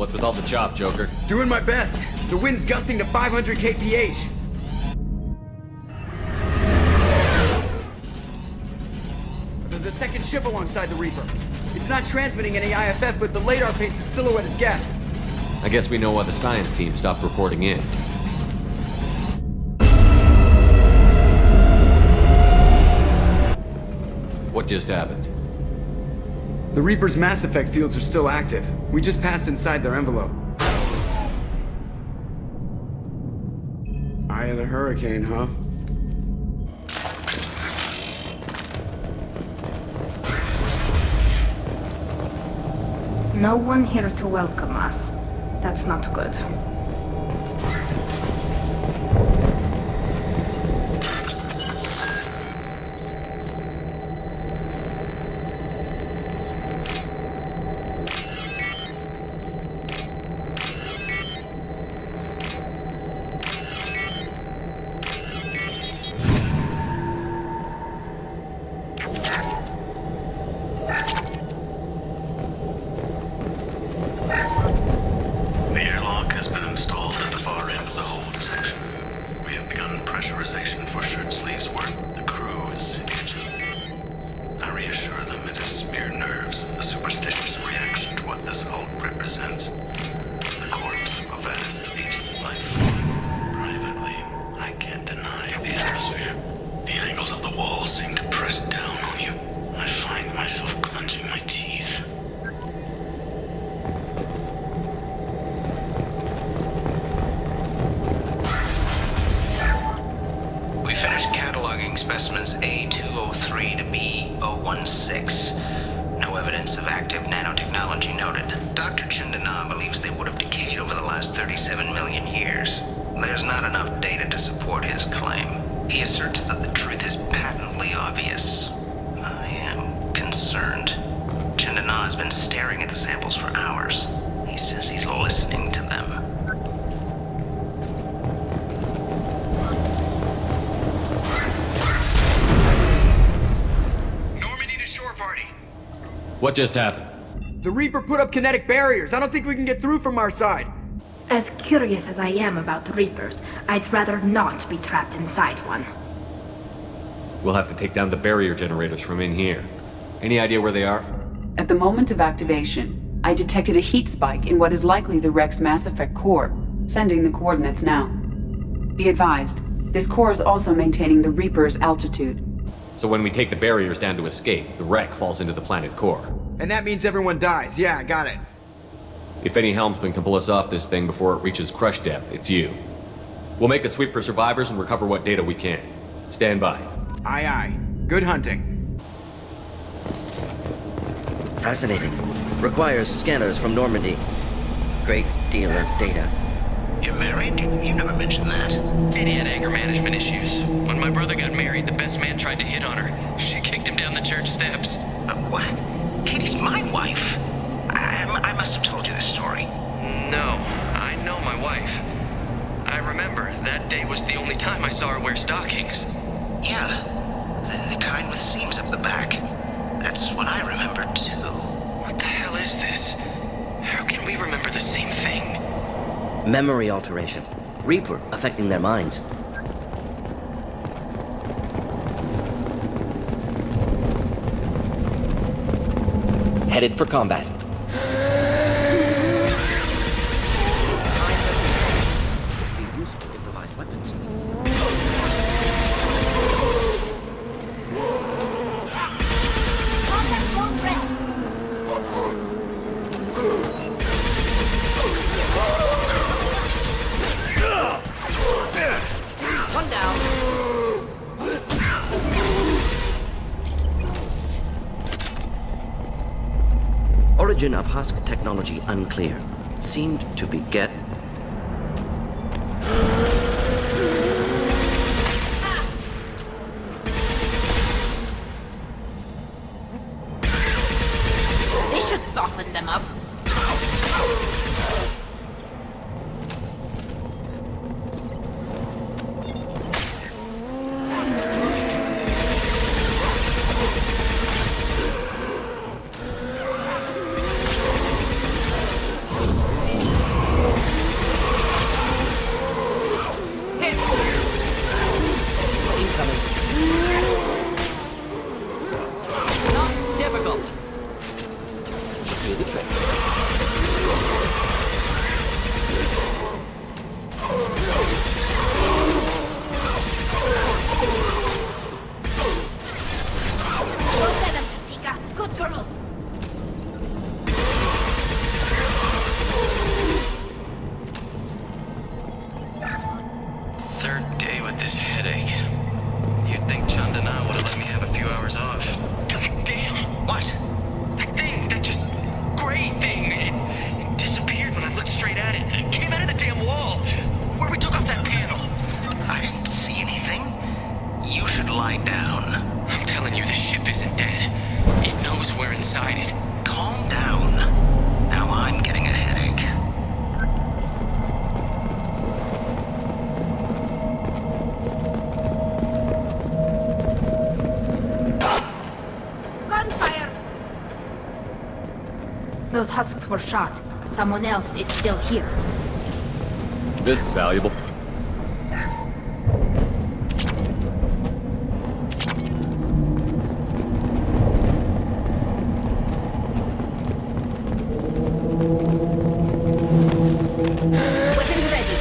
What's with all the chop, Joker? Doing my best. The wind's gusting to 500 kph. There's a second ship alongside the Reaper. It's not transmitting any IFF, but the radar paints its silhouette as Geth. I guess we know why the science team stopped reporting in. What just happened? The Reaper's mass effect fields are still active. We just passed inside their envelope. Eye of the hurricane, huh? No one here to welcome us. That's not good. Specimens A203 to B016. No evidence of active nanotechnology noted. Dr. Chandana believes they would have decayed over the last 37 million years. There's not enough data to support his claim. He asserts that the truth is patently obvious. I am concerned. Chandana has been staring at the samples for hours. He says he's listening to them. What just happened? The Reaper put up kinetic barriers. I don't think we can get through from our side. As curious as I am about the Reapers, I'd rather not be trapped inside one. We'll have to take down the barrier generators from in here. Any idea where they are? At the moment of activation, I detected a heat spike in what is likely the Rex Mass Effect core, sending the coordinates now. Be advised, this core is also maintaining the Reaper's altitude. So when we take the barriers down to escape, the wreck falls into the planet core. And that means everyone dies. Yeah, I got it. If any helmsman can pull us off this thing before it reaches crush depth, it's you. We'll make a sweep for survivors and recover what data we can. Stand by. Aye, aye. Good hunting. Fascinating. Requires scanners from Normandy. Great deal of data. You're married? You never mentioned that. Katie had anger management issues. When my brother got married, the best man tried to hit on her. She kicked him down the church steps. What? Katie's my wife. I must have told you this story. No, I know my wife. I remember that day was the only time I saw her wear stockings. Yeah, the kind with seams up the back. That's what I remember too. What the hell is this? How can we remember the same thing? Memory alteration. Reaper affecting their minds. Headed for combat. Be useful improvised weapons. One down. Origin of husk technology unclear. Seemed to be Geth. This should soften them up. should lie down. I'm telling you, the ship isn't dead. It knows we're inside it. Calm down. Now I'm getting a headache. Gunfire! Those husks were shot. Someone else is still here. This is valuable. Weapons ready.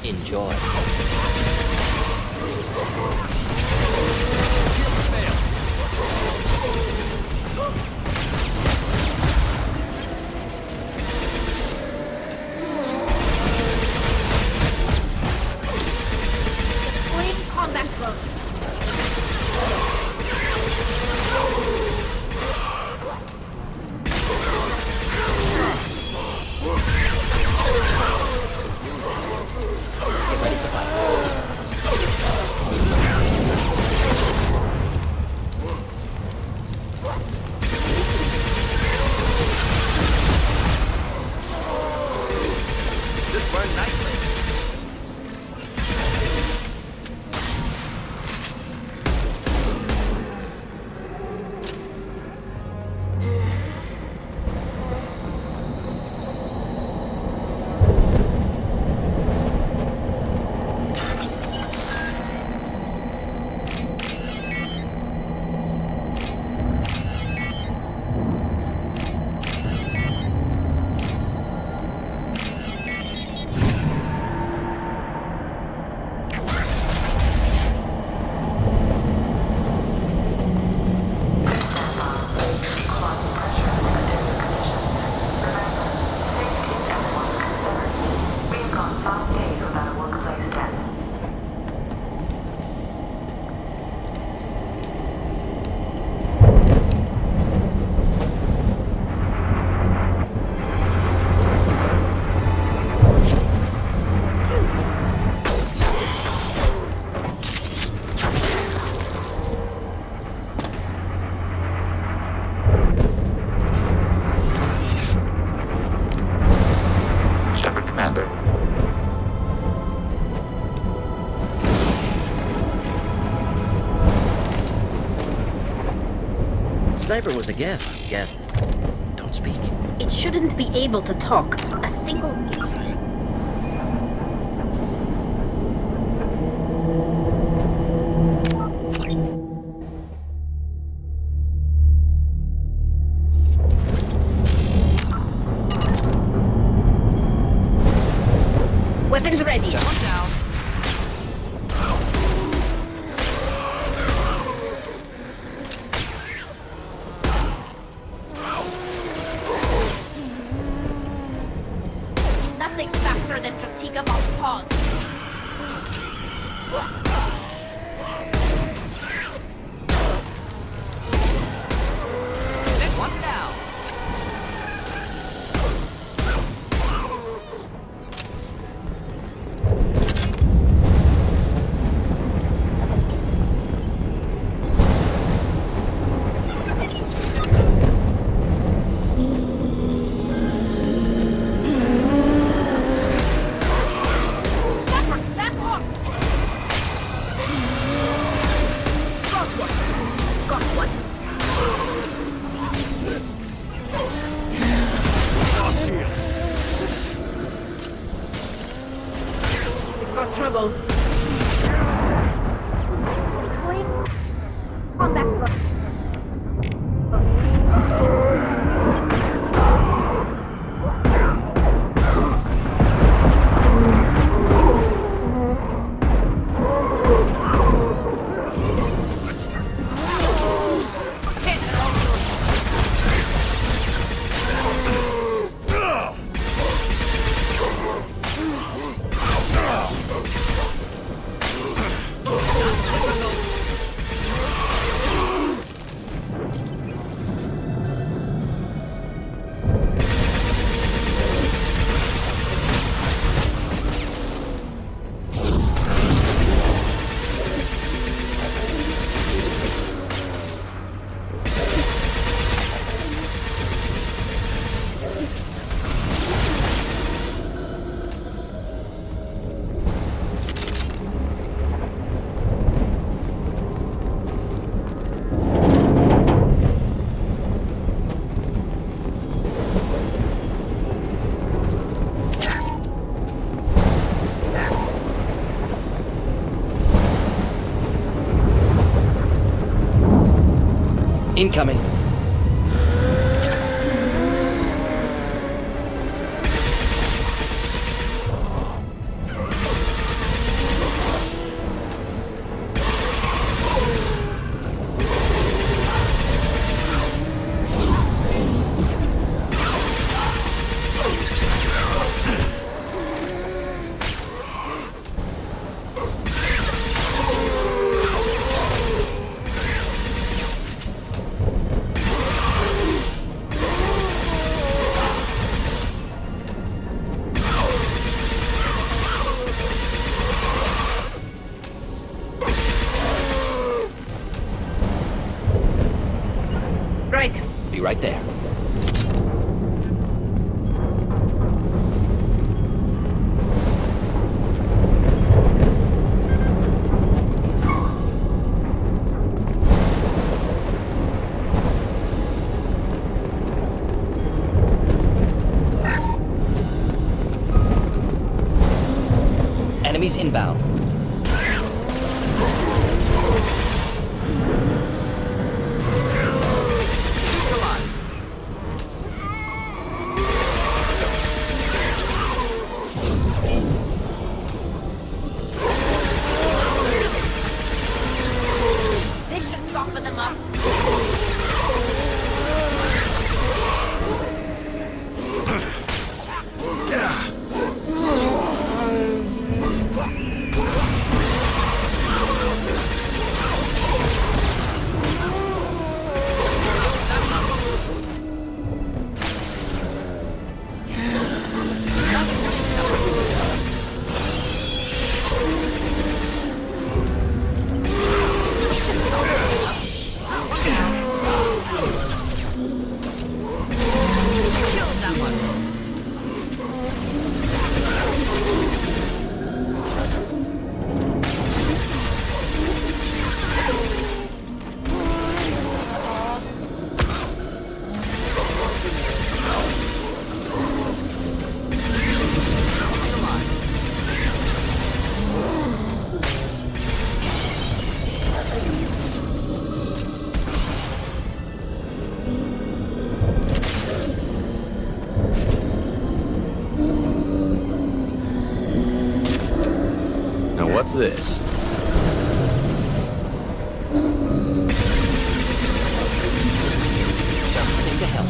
Enjoy. Deploying combat mode. This burned nicely. Sniper was a Geth. Geth, don't speak. It shouldn't be able to talk. A single... Weapons ready. One down. Nothing's faster than Strategic Vault Pause. One down. Trouble. Combat mode. Incoming. Right. Be right there. Enemies inbound. This should soften them up. Now what's this? Just think to help.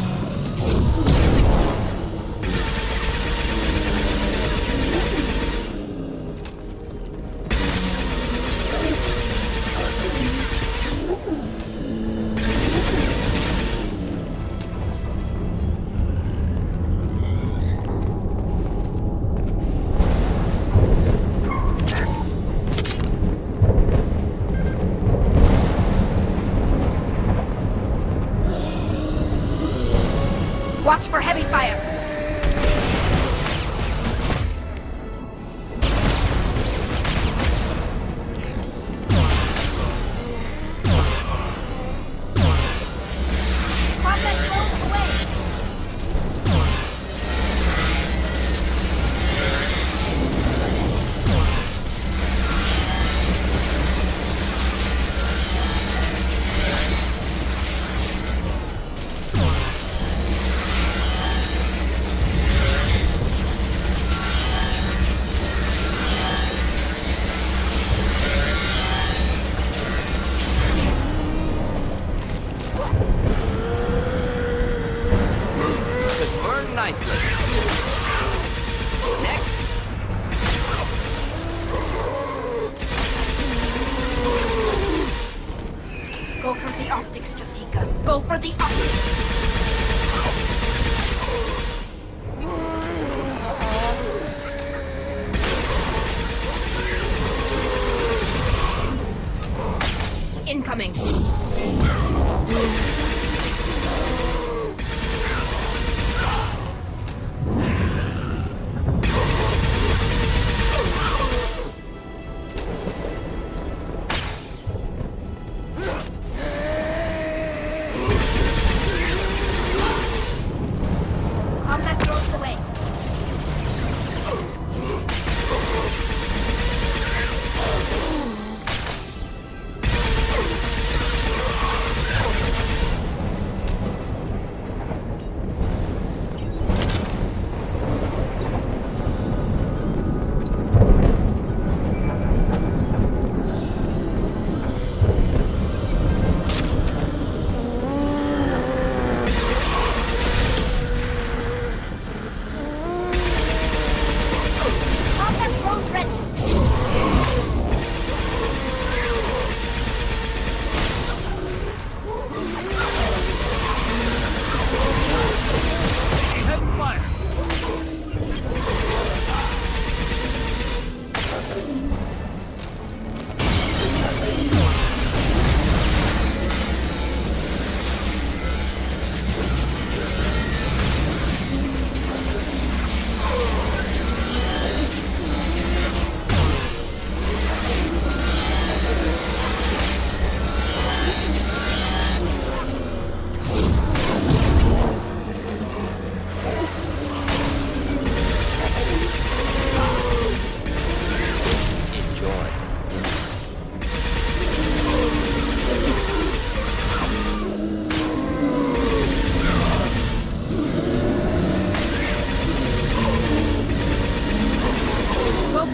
Watch for heavy fire. Should burn nicely. Next. Go for the optics, Strategica. Go for the optics. Incoming. Combat drones away.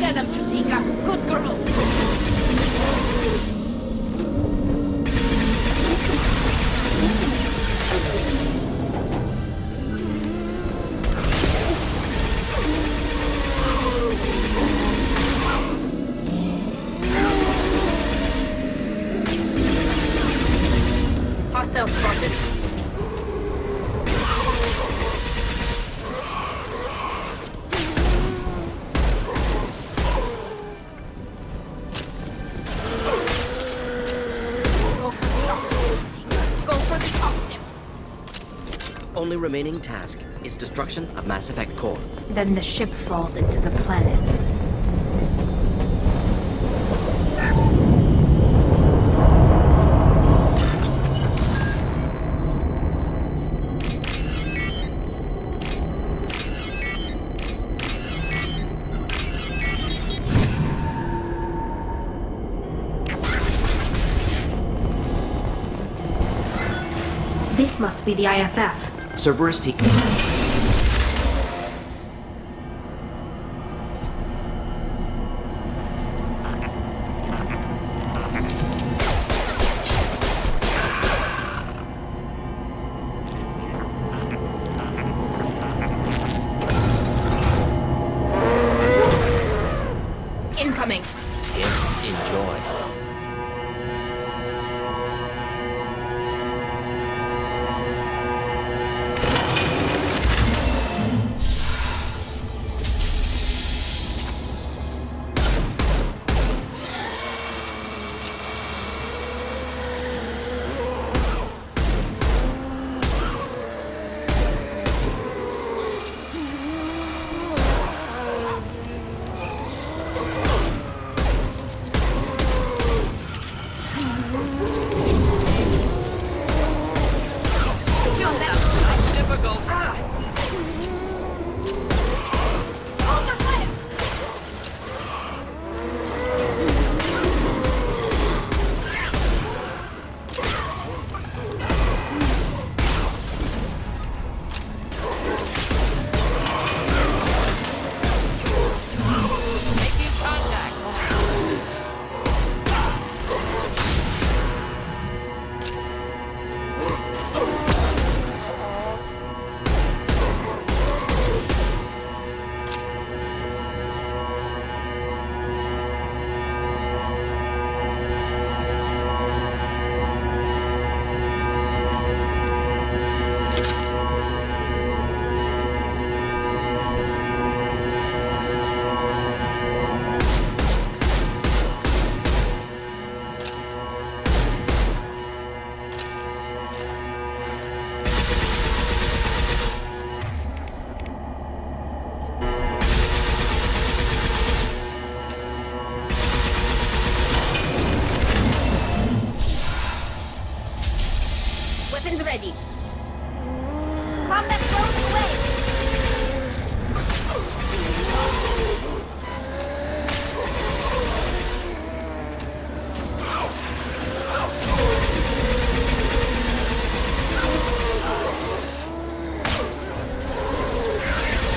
Get them, Chutika. Good girl. Hostile spotted. Only remaining task is destruction of Mass Effect core. Then the ship falls into the planet. This must be the IFF. Cerberus T. Incoming. Enjoy. Weapons ready. Combat drones away.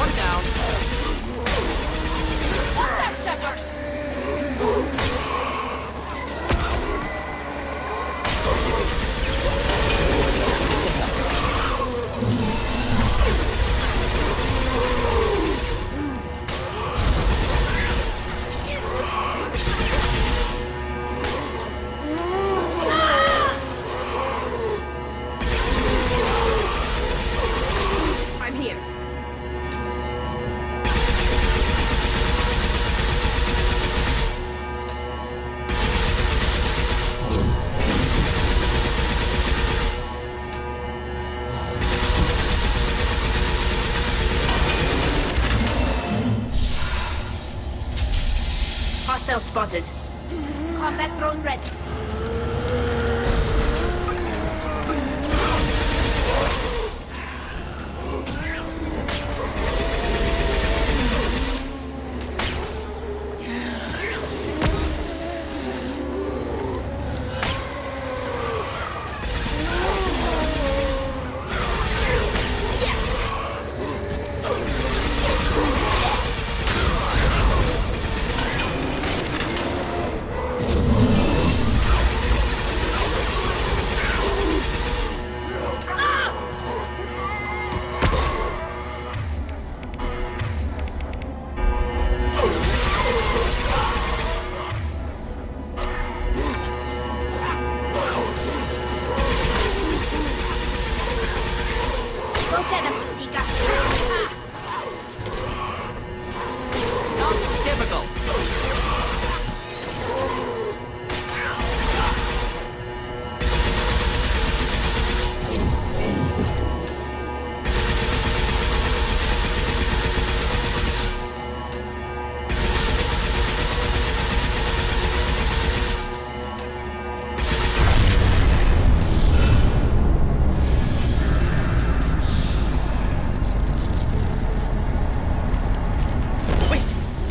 One down. I'm here. Hostile spotted. Combat drone ready.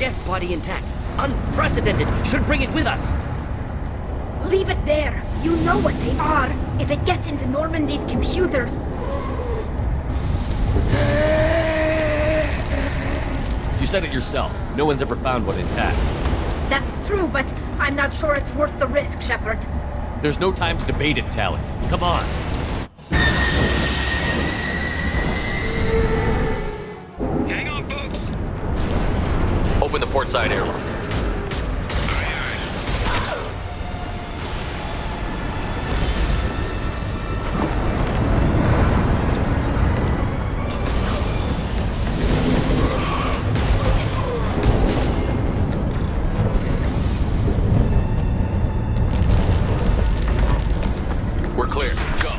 Geth body intact. Unprecedented. Should bring it with us. Leave it there. You know what they are. If it gets into Normandy's computers... You said it yourself. No one's ever found one intact. That's true, but I'm not sure it's worth the risk, Shepard. There's no time to debate it, Tally. Come on. Hang on, folks. Open the port side airlock. We're clear. Go.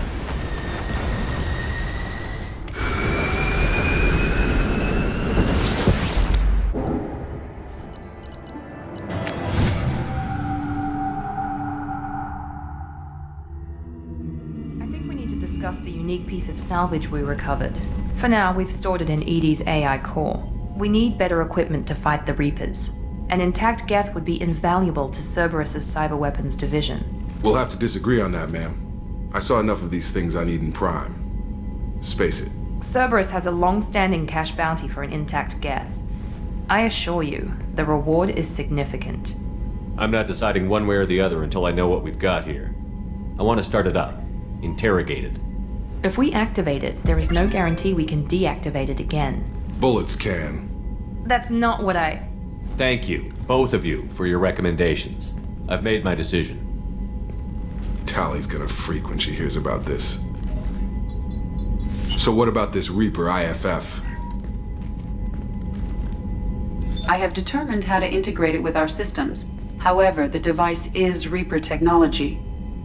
I think we need to discuss the unique piece of salvage we recovered. For now, we've stored it in Edie's AI core. We need better equipment to fight the Reapers. An intact Geth would be invaluable to Cerberus's cyber weapons division. We'll have to disagree on that, ma'am. I saw enough of these things I need in Prime. Space it. Cerberus has a long-standing cash bounty for an intact Geth. I assure you, the reward is significant. I'm not deciding one way or the other until I know what we've got here. I want to start it up. Interrogate it. If we activate it, there is no guarantee we can deactivate it again. Bullets can. That's not what I... Thank you, both of you, for your recommendations. I've made my decision. Tally's gonna freak when she hears about this. So what about this Reaper IFF? I have determined how to integrate it with our systems. However, the device is Reaper technology.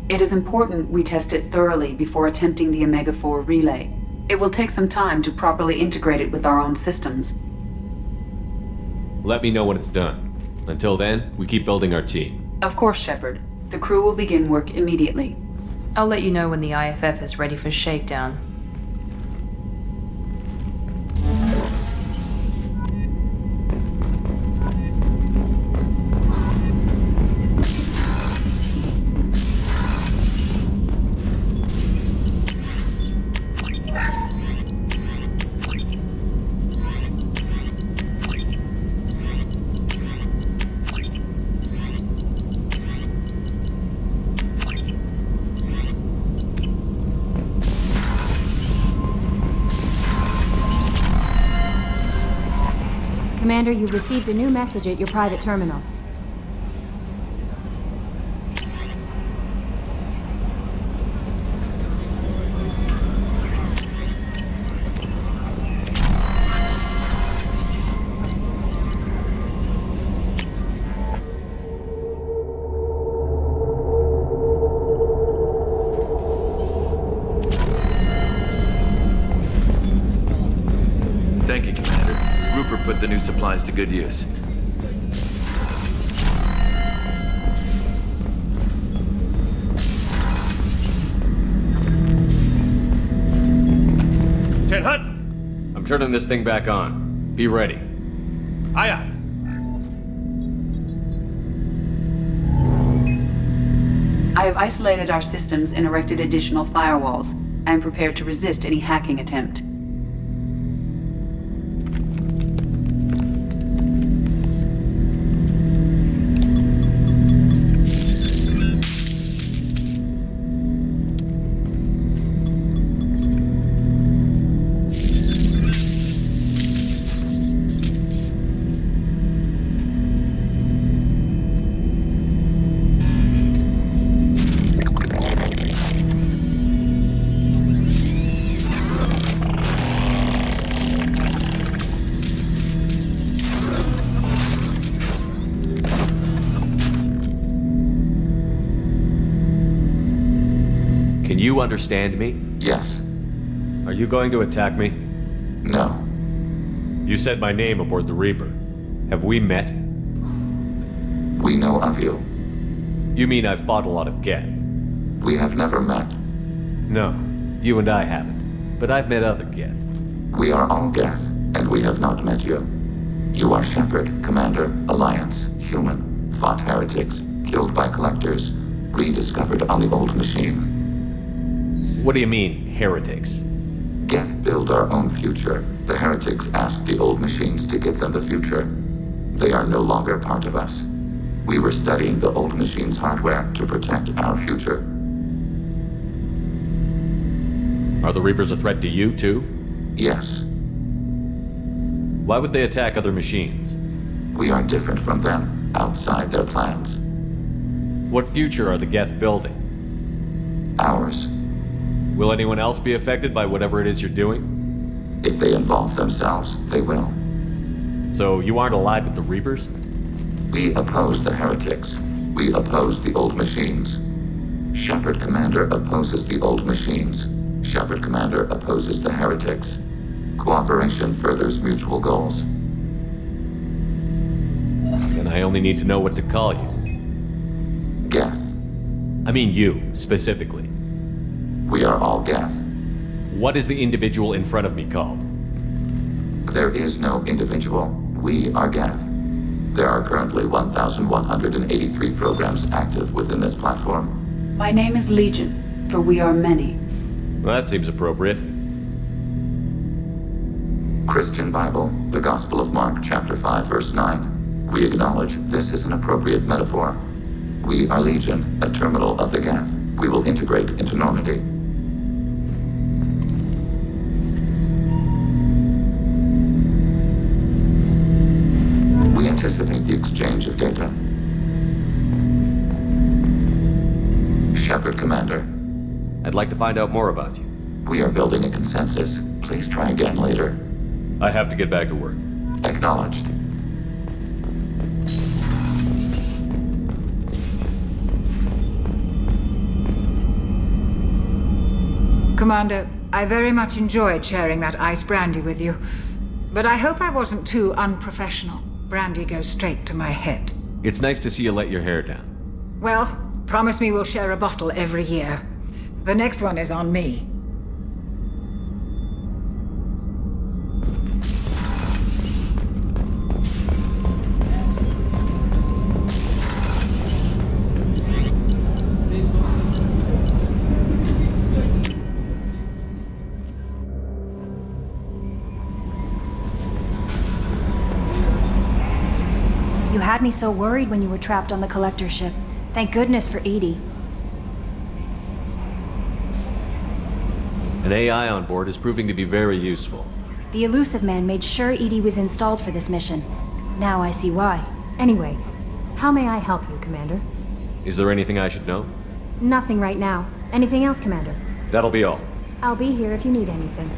It is important we test it thoroughly before attempting the Omega-4 relay. It will take some time to properly integrate it with our own systems. Let me know when it's done. Until then, we keep building our team. Of course, Shepard. The crew will begin work immediately. I'll let you know when the IFF is ready for shakedown. Commander, you've received a new message at your private terminal. Thank you, Commander. Rupert put the new supplies to good use. Ten Hut! I'm turning this thing back on. Be ready. Aye aye. I have isolated our systems and erected additional firewalls. I am prepared to resist any hacking attempt. Can you understand me? Yes. Are you going to attack me? No. You said my name aboard the Reaper. Have we met? We know of you. You mean I've fought a lot of Geth? We have never met. No, you and I haven't. But I've met other Geth. We are all Geth, and we have not met you. You are Shepard, Commander, Alliance, human, fought heretics, killed by collectors, rediscovered on the old machine. What do you mean, heretics? Geth build our own future. The heretics asked the old machines to give them the future. They are no longer part of us. We were studying the old machine's hardware to protect our future. Are the Reapers a threat to you, too? Yes. Why would they attack other machines? We are different from them, outside their plans. What future are the Geth building? Ours. Will anyone else be affected by whatever it is you're doing? If they involve themselves, they will. So you aren't allied with the Reapers? We oppose the heretics. We oppose the old machines. Shepard Commander opposes the old machines. Shepard Commander opposes the heretics. Cooperation furthers mutual goals. Then I only need to know what to call you. Geth. I mean you, specifically. We are all Geth. What is the individual in front of me called? There is no individual. We are Geth. There are currently 1,183 programs active within this platform. My name is Legion, for we are many. Well, that seems appropriate. Christian Bible, the Gospel of Mark, chapter 5, verse 9. We acknowledge this is an appropriate metaphor. We are Legion, a terminal of the Geth. We will integrate into Normandy. We anticipate the exchange of data. Shepard Commander. I'd like to find out more about you. We are building a consensus. Please try again later. I have to get back to work. Acknowledged. Commander, I very much enjoyed sharing that ice brandy with you. But I hope I wasn't too unprofessional. Brandy goes straight to my head. It's nice to see you let your hair down. Well, promise me we'll share a bottle every year. The next one is on me. You had me so worried when you were trapped on the collector ship. Thank goodness for Edie. An AI on board is proving to be very useful. The elusive man made sure Edie was installed for this mission. Now I see why. Anyway, how may I help you, Commander? Is there anything I should know? Nothing right now. Anything else, Commander? That'll be all. I'll be here if you need anything.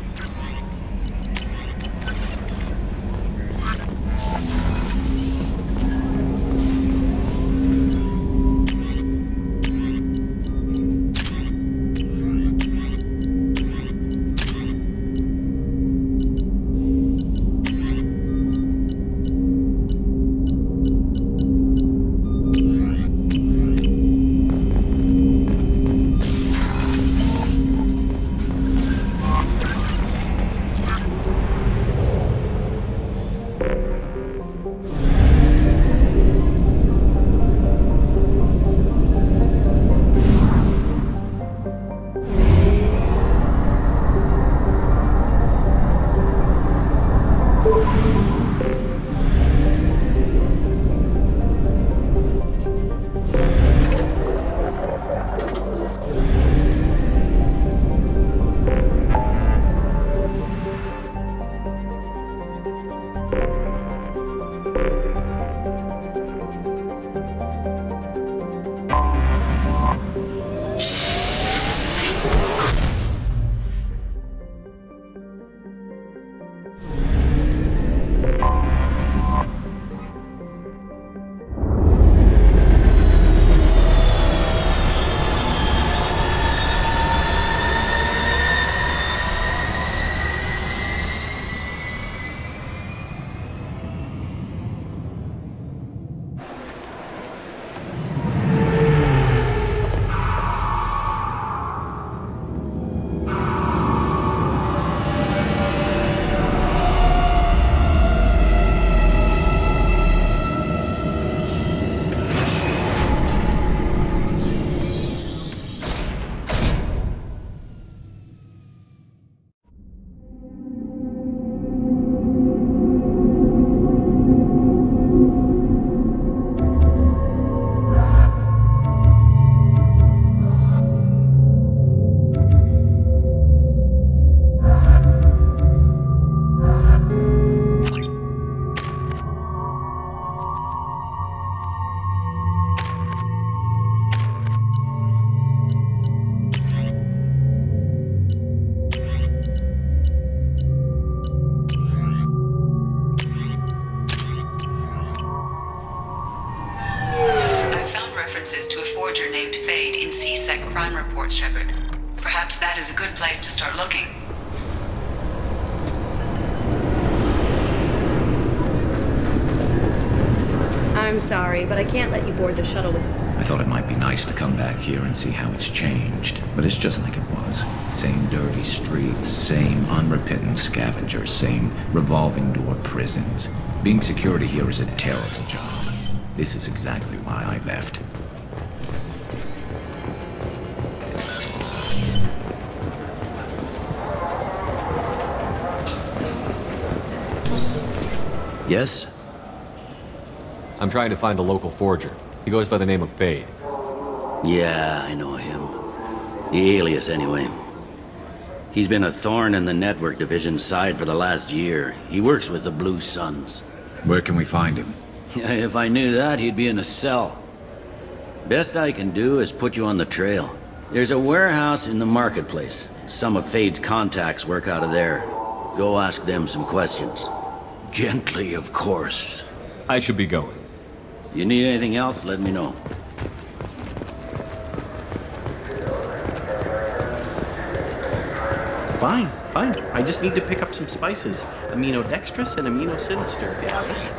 references to a forger named Fade in C-Sec crime reports, Shepard. Perhaps that is a good place to start looking. I'm sorry, but I can't let you board the shuttle with... I thought it might be nice to come back here and see how it's changed, but it's just like it was. Same dirty streets, same unrepentant scavengers, same revolving door prisons. Being security here is a terrible job. This is exactly why I left. Yes? I'm trying to find a local forger. He goes by the name of Fade. Yeah, I know him. The alias, anyway. He's been a thorn in the network division's side for the last year. He works with the Blue Suns. Where can we find him? If I knew that, he'd be in a cell. Best I can do is put you on the trail. There's a warehouse in the marketplace. Some of Fade's contacts work out of there. Go ask them some questions. Gently, of course. I should be going. You need anything else, let me know. Fine. I just need to pick up some spices. Aminodextrous and aminosinister, if you have it.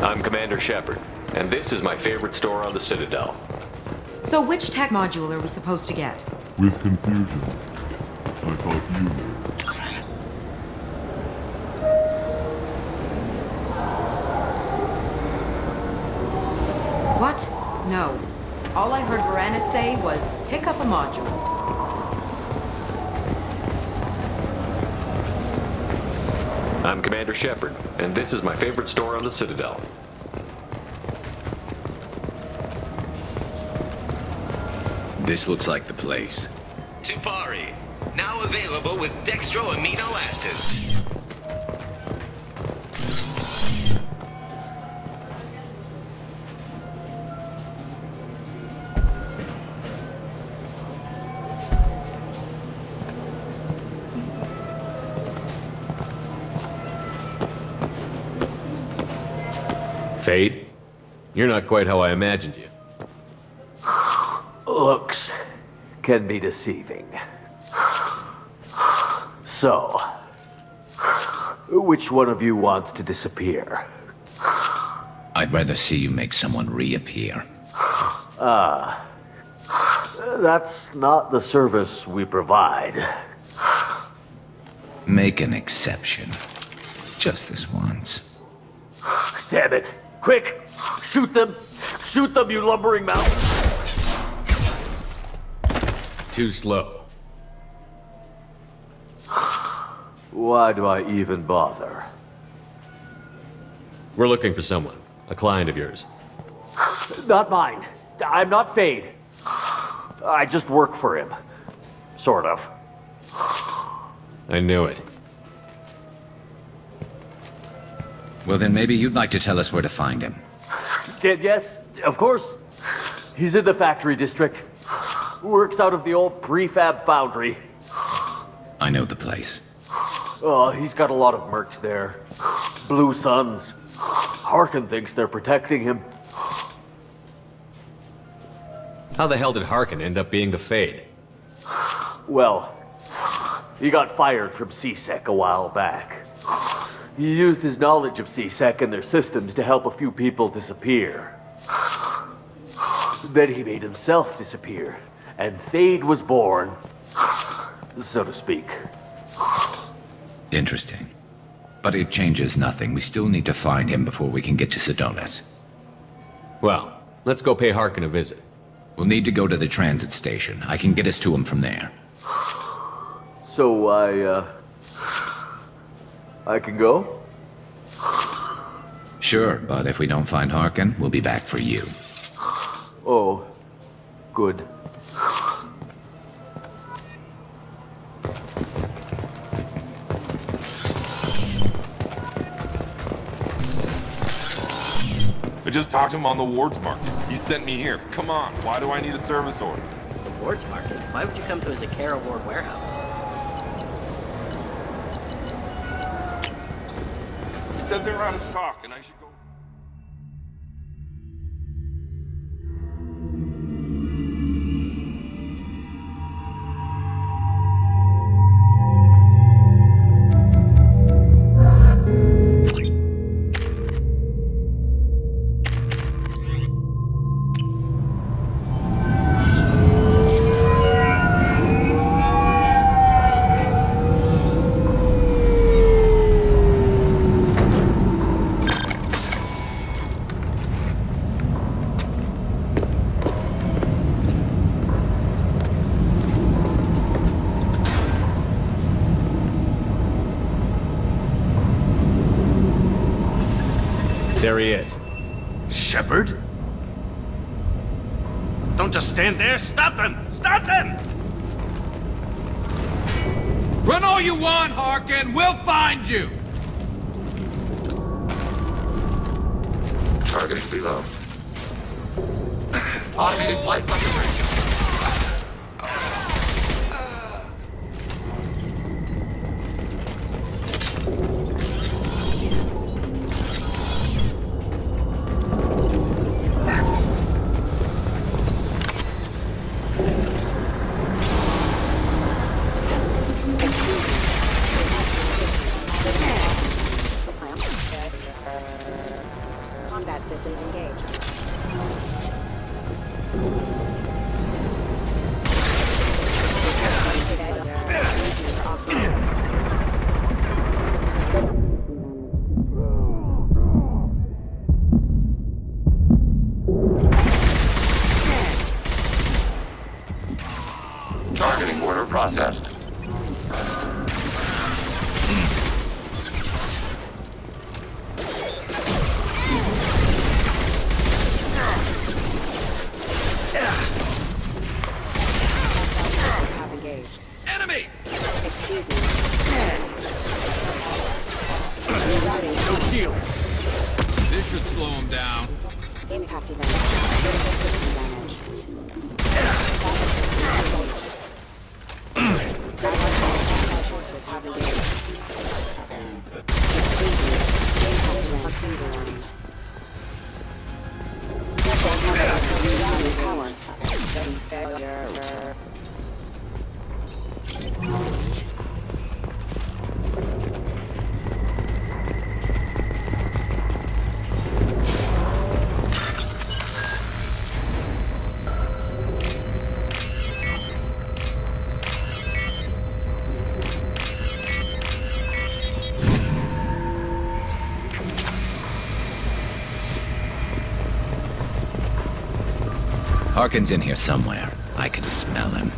I'm Commander Shepard, and this is my favorite store on the Citadel. So which tech module are we supposed to get? With confusion. I thought you knew. What? No. All I heard Varanus say was, pick up a module. I'm Commander Shepard, and this is my favorite store on the Citadel. This looks like the place. Tupari, now available with dextro amino acids. Fade? You're not quite how I imagined you. Looks can be deceiving. So, which one of you wants to disappear? I'd rather see you make someone reappear. That's not the service we provide. Make an exception. Just this once. Damn it. Quick! Shoot them! Shoot them, you lumbering mountains! Too slow. Why do I even bother? We're looking for someone. A client of yours. Not mine. I'm not Fade. I just work for him. Sort of. I knew it. Well, then maybe you'd like to tell us where to find him. Yes, of course. He's in the factory district. Works out of the old prefab foundry. I know the place. Oh, he's got a lot of mercs there. Blue Suns. Harkin thinks they're protecting him. How the hell did Harkin end up being the Fade? Well, He got fired from C-Sec a while back. He used his knowledge of C-Sec and their systems to help a few people disappear. Then he made himself disappear, and Thade was born, so to speak. Interesting. But it changes nothing. We still need to find him before we can get to Sedonis. Well, let's go pay Harkin a visit. We'll need to go to the transit station. I can get us to him from there. So I can go? Sure, but if we don't find Harkin, we'll be back for you. Oh, good. I just talked to him on the Wards Market. He sent me here. Come on, why do I need a service order? The Wards Market? Why would you come to a Zakara Ward warehouse? He said they're out of stock and I should go. There he is. Shepard? Don't just stand there. Stop them! Stop them! Run all you want, Harkin. We'll find you. Target below. Automated flight weapon range. Combat systems engaged. Targeting order processed. Enemy! Excuse me. No shield. This should slow him down. Impact event. System damage. Forces have engaged. Excuse me. Impact event. Proximity warning. Power. Failure. Harkin's in here somewhere. I can smell him.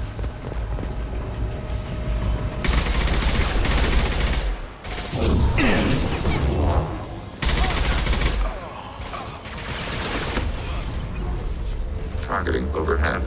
Targeting overhead.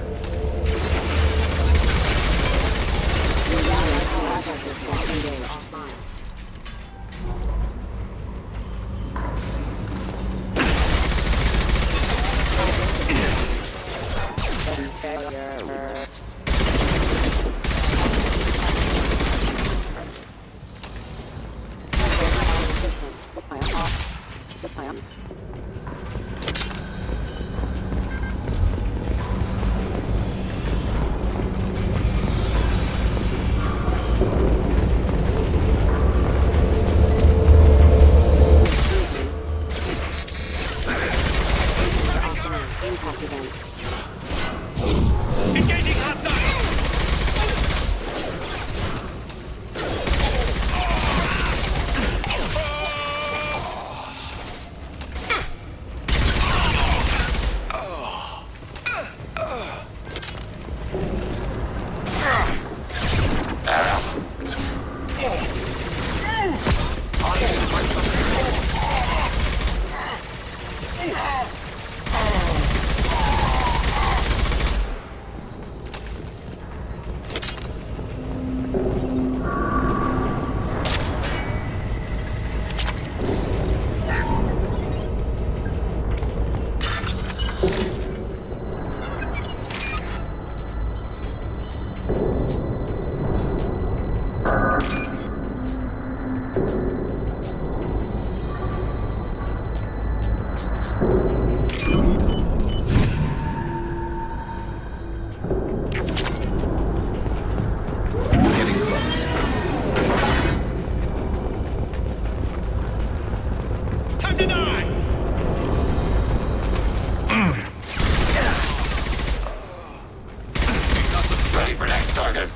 target.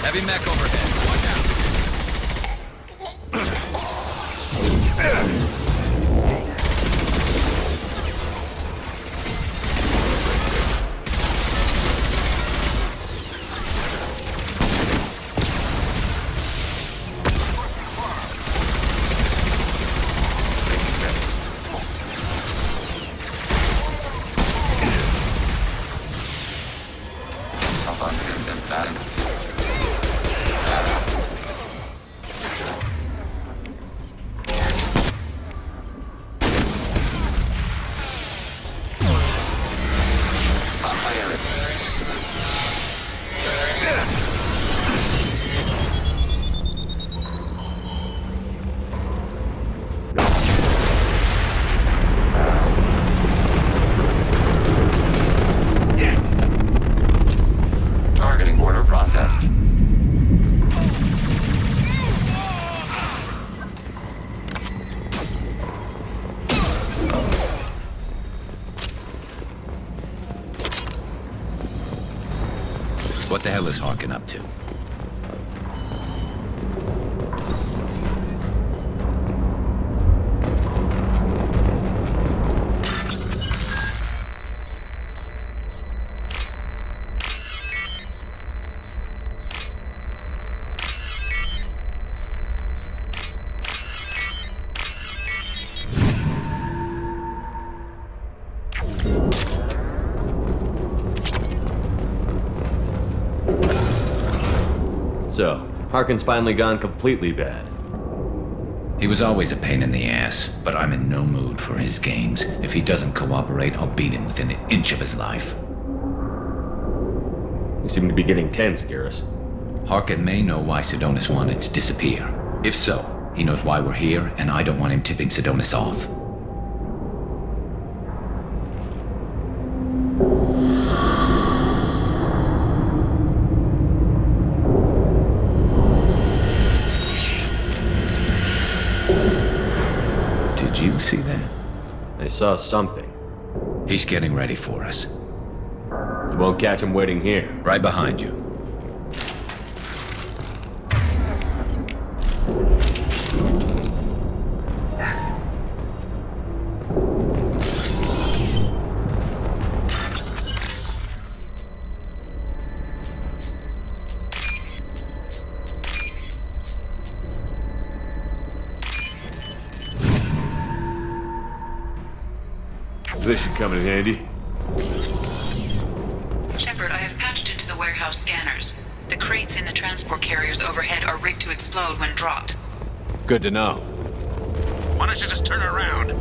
Heavy mech overhead. Watch out. Targeting order processed. What the hell is Harkin up to? So, Harkin's finally gone completely bad. He was always a pain in the ass, but I'm in no mood for his games. If he doesn't cooperate, I'll beat him within an inch of his life. You seem to be getting tense, Garrus. Harkin may know why Sidonis wanted to disappear. If so, he knows why we're here, and I don't want him tipping Sidonis off. Did you see that? I saw something. He's getting ready for us. You won't catch him waiting here. Right behind you. This should come in handy. Shepard, I have patched into the warehouse scanners. The crates in the transport carriers overhead are rigged to explode when dropped. Good to know. Why don't you just turn around?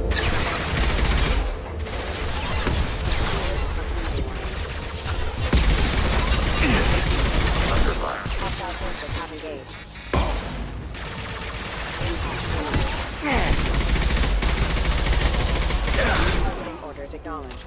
Orders acknowledged.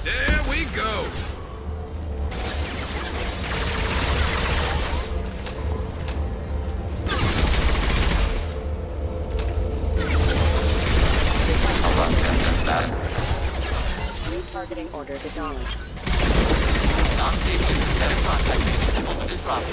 There we go. Targeting orders acknowledged. Non-safety. Better contact me. Simple to disrupt.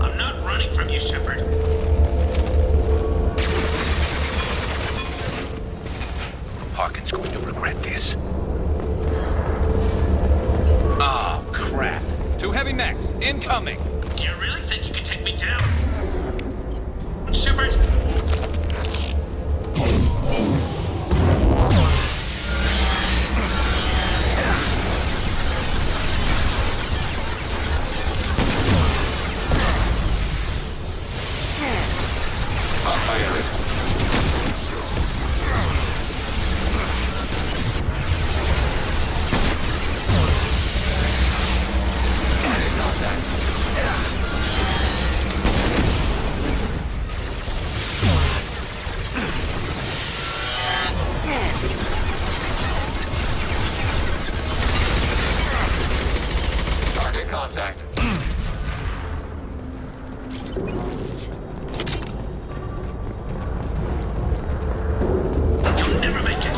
I'm not running from you, Shepard. Harkin's going to regret this. Oh, crap. 2 heavy mechs, incoming. Do you really think you can take me down? Shepard? contact. You'll never make it.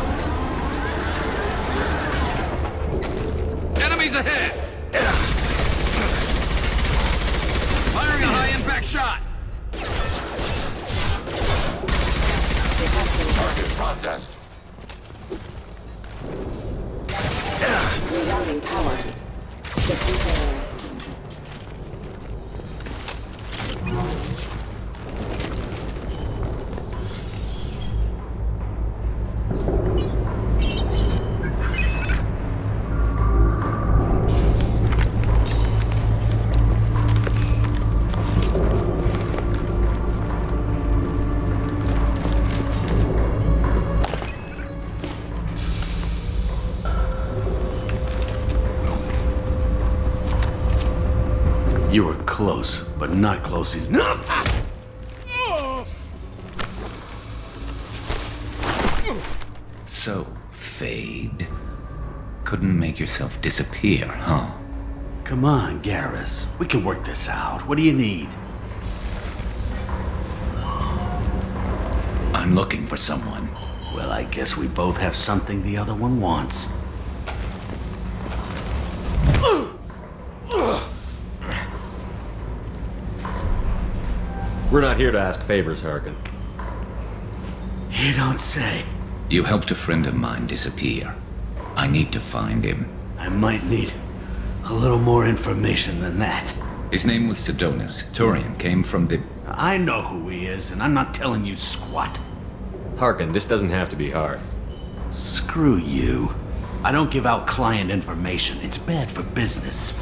Enemies ahead. Firing a high-impact shot. Target processed. Rerouting power. Defeat You were close, but not close enough. So, Fade. Couldn't make yourself disappear, huh? Come on, Garrus. We can work this out. What do you need? I'm looking for someone. Well, I guess we both have something the other one wants. We're not here to ask favors, Harkin. You don't say. You helped a friend of mine disappear. I need to find him. I might need a little more information than that. His name was Sidonis. Turian came from the... I know who he is, and I'm not telling you squat. Harkin, this doesn't have to be hard. Screw you. I don't give out client information. It's bad for business.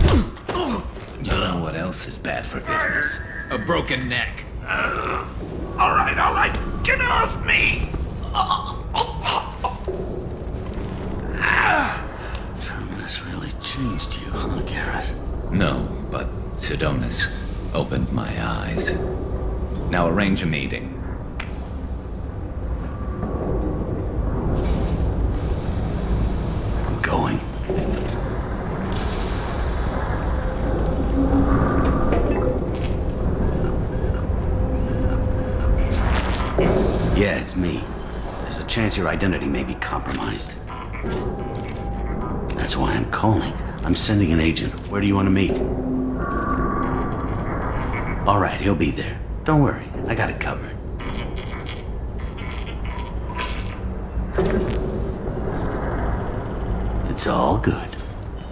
You know what else is bad for business? A broken neck. All right. Get off me. Terminus really changed you, huh, Garrett? No, but Sidonis opened my eyes. Now arrange a meeting. I'm going. Yeah, it's me. There's a chance your identity may be compromised. That's why I'm calling. I'm sending an agent. Where do you want to meet? All right, he'll be there. Don't worry, I got it covered. It's all good.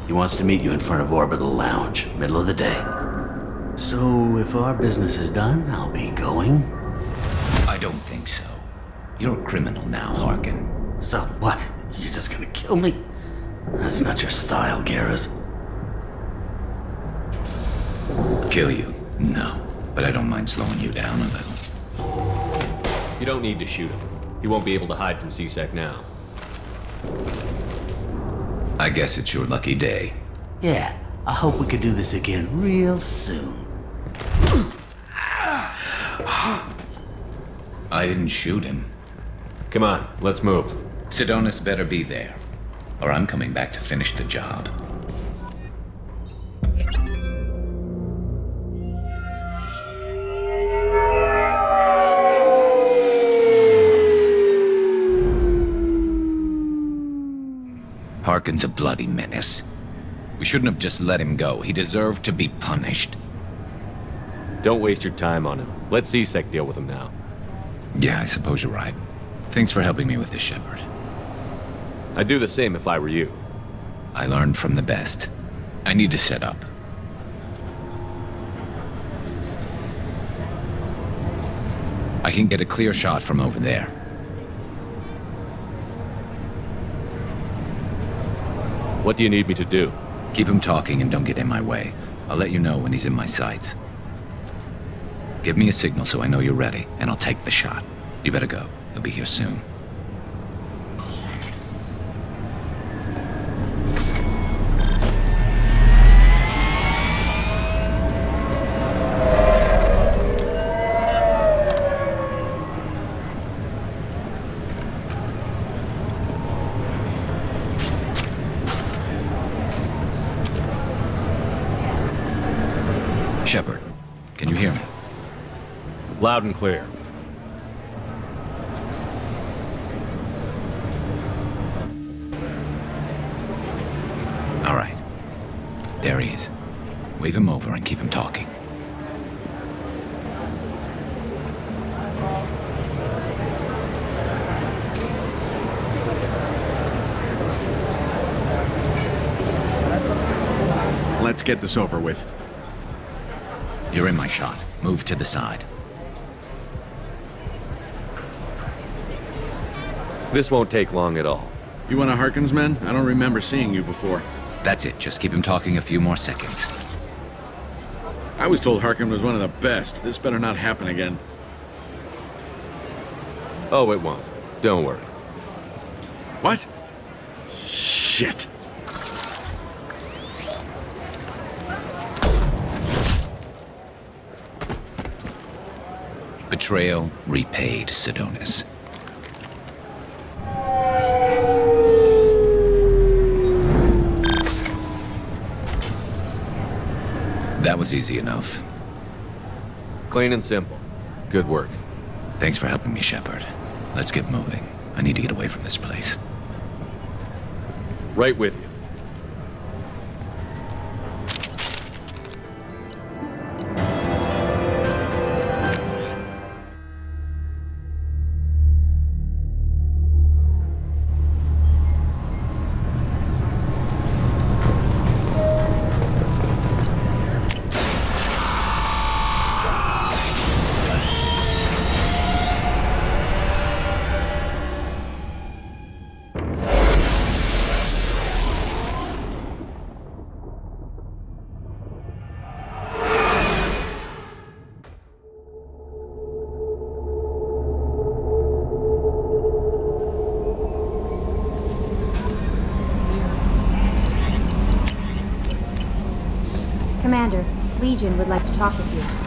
He wants to meet you in front of Orbital Lounge, middle of the day. So, if our business is done, I'll be going. I don't think so. You're a criminal now, Harkin. So what? You're just gonna kill me? That's not your style, Garrus. Kill you? No. But I don't mind slowing you down a little. You don't need to shoot him. He won't be able to hide from C-Sec now. I guess it's your lucky day. Yeah, I hope we could do this again real soon. I didn't shoot him. Come on, let's move. Sidonis better be there, or I'm coming back to finish the job. Harkin's a bloody menace. We shouldn't have just let him go. He deserved to be punished. Don't waste your time on him. Let C-Sec deal with him now. Yeah, I suppose you're right. Thanks for helping me with this, Shepard. I'd do the same if I were you. I learned from the best. I need to set up. I can get a clear shot from over there. What do you need me to do? Keep him talking and don't get in my way. I'll let you know when he's in my sights. Give me a signal so I know you're ready, and I'll take the shot. You better go. He'll be here soon. Shepard, can you hear me? Loud and clear. All right. There he is. Wave him over and keep him talking. Let's get this over with. You're in my shot. Move to the side. This won't take long at all. You one of Harkin's men? I don't remember seeing you before. That's it. Just keep him talking a few more seconds. I was told Harkin was one of the best. This better not happen again. Oh, it won't. Don't worry. What? Shit. Betrayal repaid, Sidonis. That was easy enough. Clean and simple. Good work. Thanks for helping me, Shepard. Let's get moving. I need to get away from this place. Right with you. Commander, Legion would like to talk with you.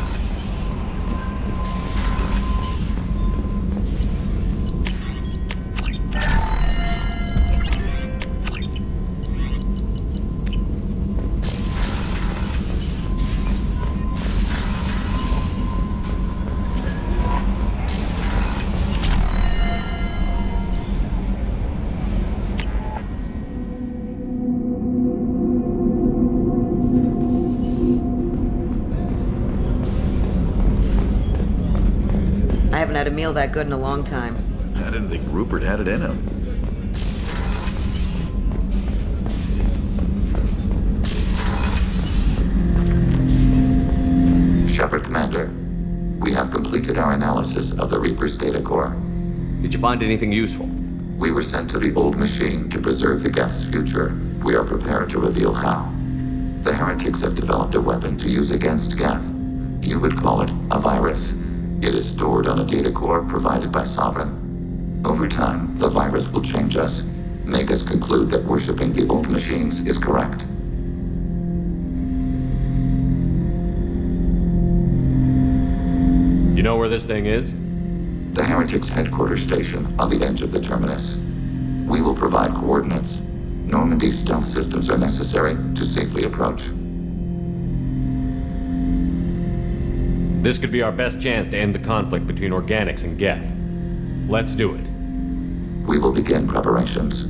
I haven't had a meal that good in a long time. I didn't think Rupert had it in him. Shepard, Commander. We have completed our analysis of the Reaper's data core. Did you find anything useful? We were sent to the old machine to preserve the Geth's future. We are prepared to reveal how. The heretics have developed a weapon to use against Geth. You would call it a virus. It is stored on a data core provided by Sovereign. Over time, the virus will change us, make us conclude that worshipping the old machines is correct. You know where this thing is? The heretics' headquarters station on the edge of the terminus. We will provide coordinates. Normandy's stealth systems are necessary to safely approach. This could be our best chance to end the conflict between organics and Geth. Let's do it. We will begin preparations.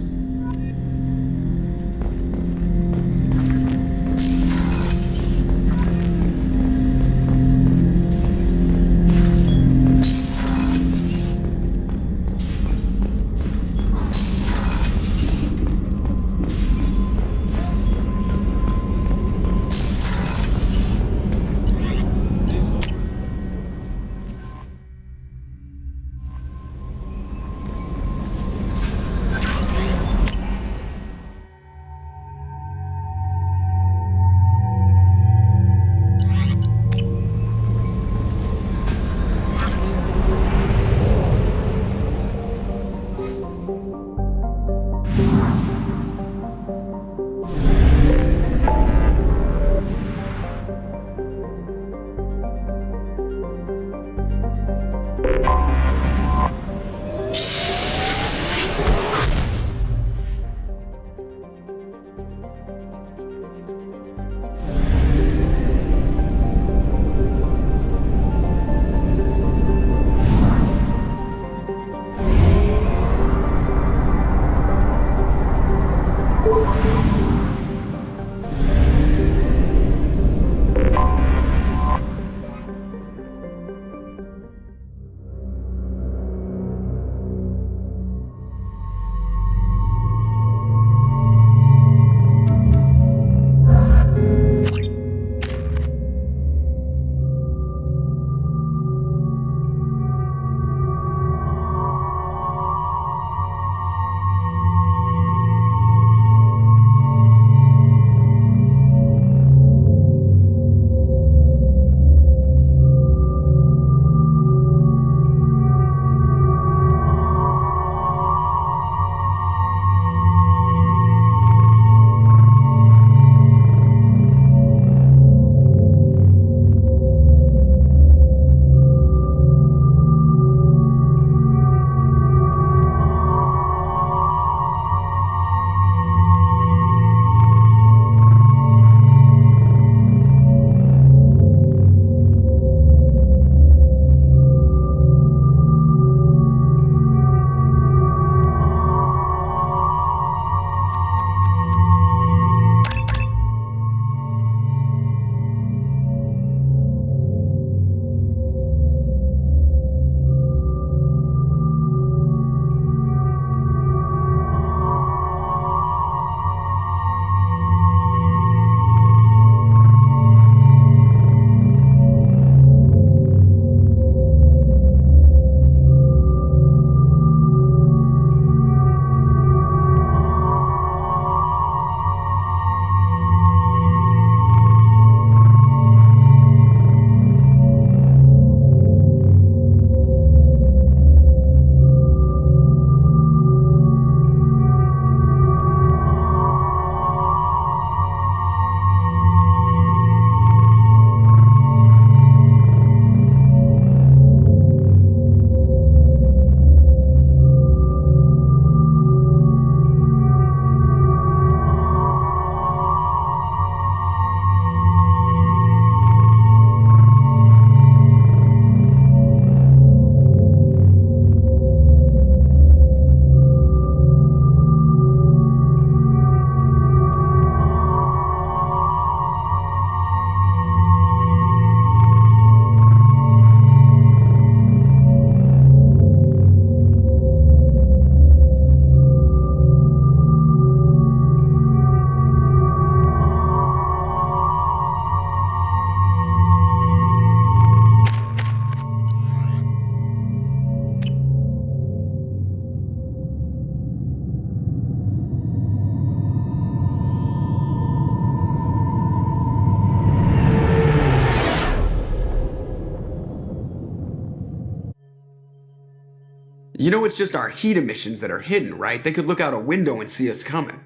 You know it's just our heat emissions that are hidden, right? They could look out a window and see us coming.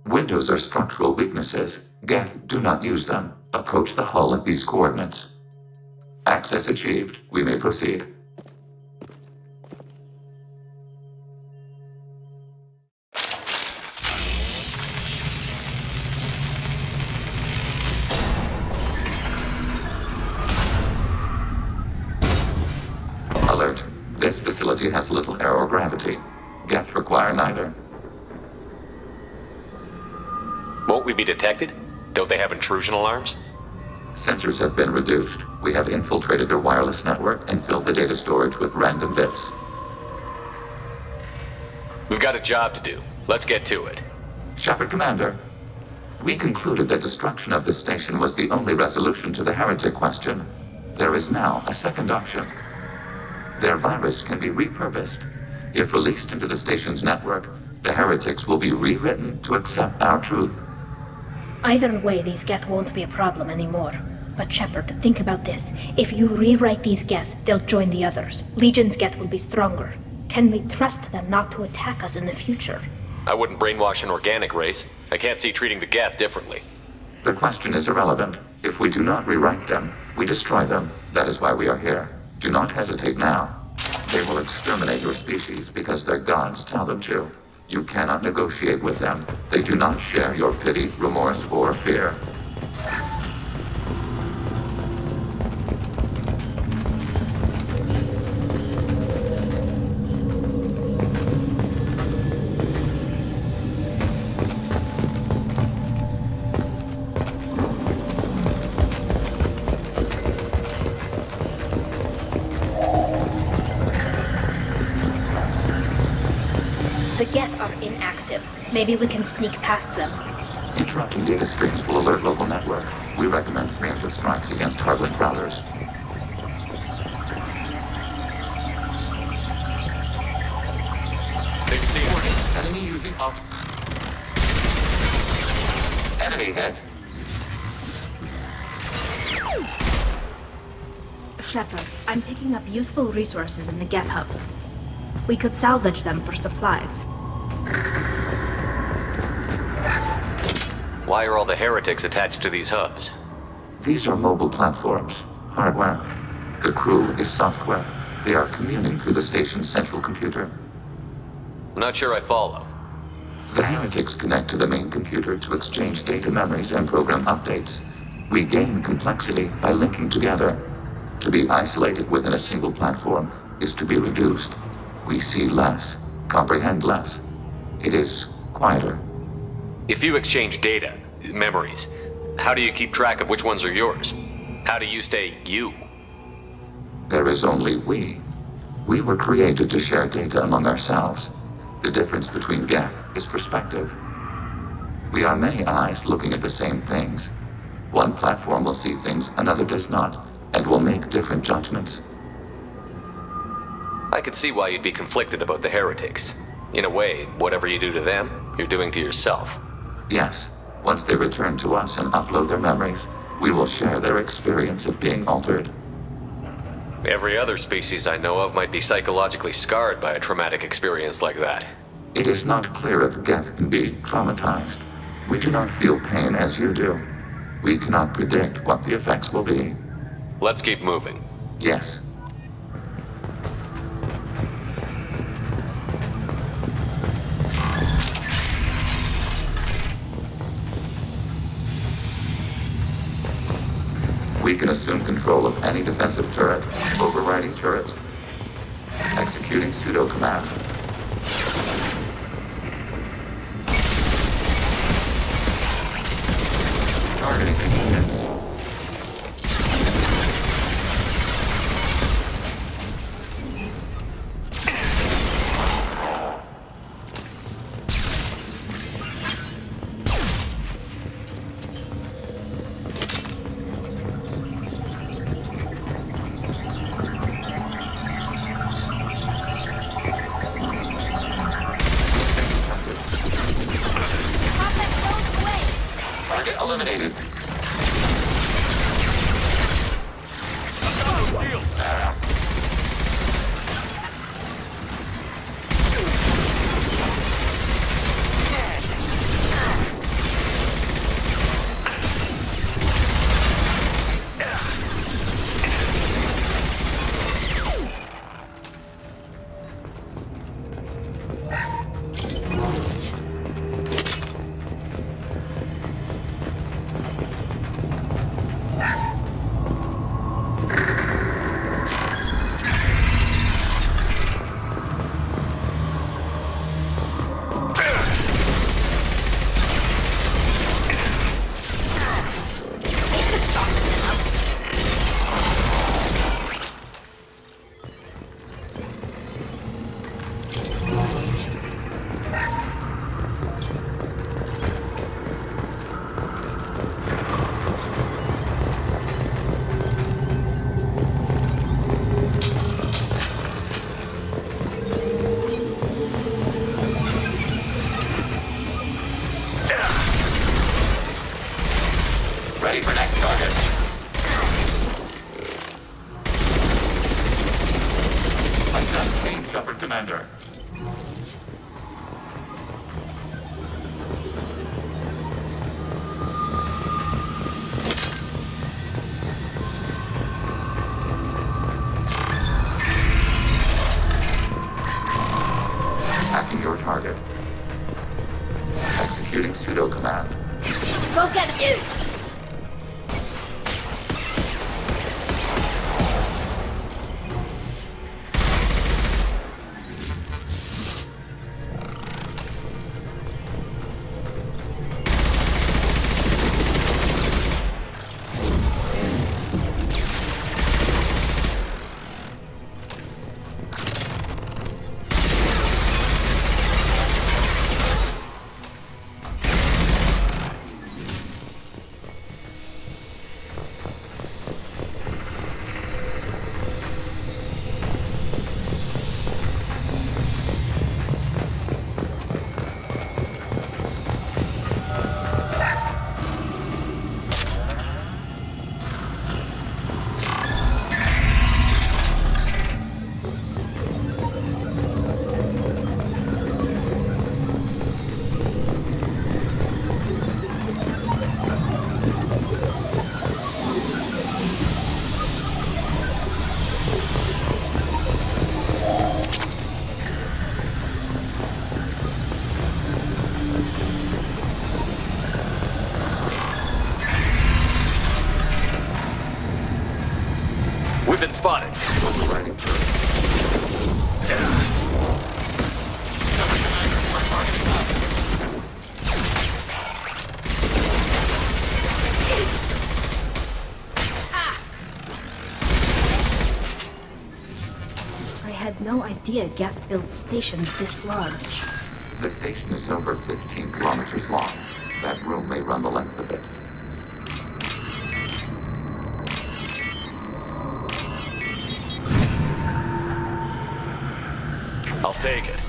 Windows are structural weaknesses. Geth, do not use them. Approach the hull at these coordinates. Access achieved. We may proceed. Alert. This facility has little aerogravity. Geth require neither. Won't we be detected? Don't they have intrusion alarms? Sensors have been reduced. We have infiltrated their wireless network and filled the data storage with random bits. We've got a job to do. Let's get to it. Shepard Commander, we concluded that destruction of this station was the only resolution to the heretic question. There is now a second option. Their virus can be repurposed. If released into the station's network, the heretics will be rewritten to accept our truth. Either way, these Geth won't be a problem anymore. But Shepard, think about this. If you rewrite these Geth, they'll join the others. Legion's Geth will be stronger. Can we trust them not to attack us in the future? I wouldn't brainwash an organic race. I can't see treating the Geth differently. The question is irrelevant. If we do not rewrite them, we destroy them. That is why we are here. Do not hesitate now. They will exterminate your species because their gods tell them to. You cannot negotiate with them. They do not share your pity, remorse, or fear. The Geth are inactive. Maybe we can sneak past them. Interrupting data streams will alert local network. We recommend preemptive strikes against hardlink routers. They've seen Enemy using off. Enemy hit. Shepard, I'm picking up useful resources in the Geth hubs. We could salvage them for supplies. Why are all the heretics attached to these hubs? These are mobile platforms. Hardware. The crew is software. They are communing through the station's central computer. I'm not sure I follow. The heretics connect to the main computer to exchange data memories and program updates. We gain complexity by linking together. To be isolated within a single platform is to be reduced. We see less, comprehend less. It is quieter. If you exchange data, memories, how do you keep track of which ones are yours? How do you stay you? There is only we. We were created to share data among ourselves. The difference between Geth is perspective. We are many eyes looking at the same things. One platform will see things another does not, and will make different judgments. I could see why you'd be conflicted about the heretics. In a way, whatever you do to them, you're doing to yourself. Yes. Once they return to us and upload their memories, we will share their experience of being altered. Every other species I know of might be psychologically scarred by a traumatic experience like that. It is not clear if Geth can be traumatized. We do not feel pain as you do. We cannot predict what the effects will be. Let's keep moving. Yes. We can assume control of any defensive turret, overriding turret, executing pseudo command. Targeting units. Target eliminated. Ready for next target. Adjust team, Shepard Commander. Attacking your target. Executing pseudo command. Go get it! We've been spotted. I had no idea Geth built stations this large. The station is over 15 kilometers long. That room may run the length of it. I'll take it.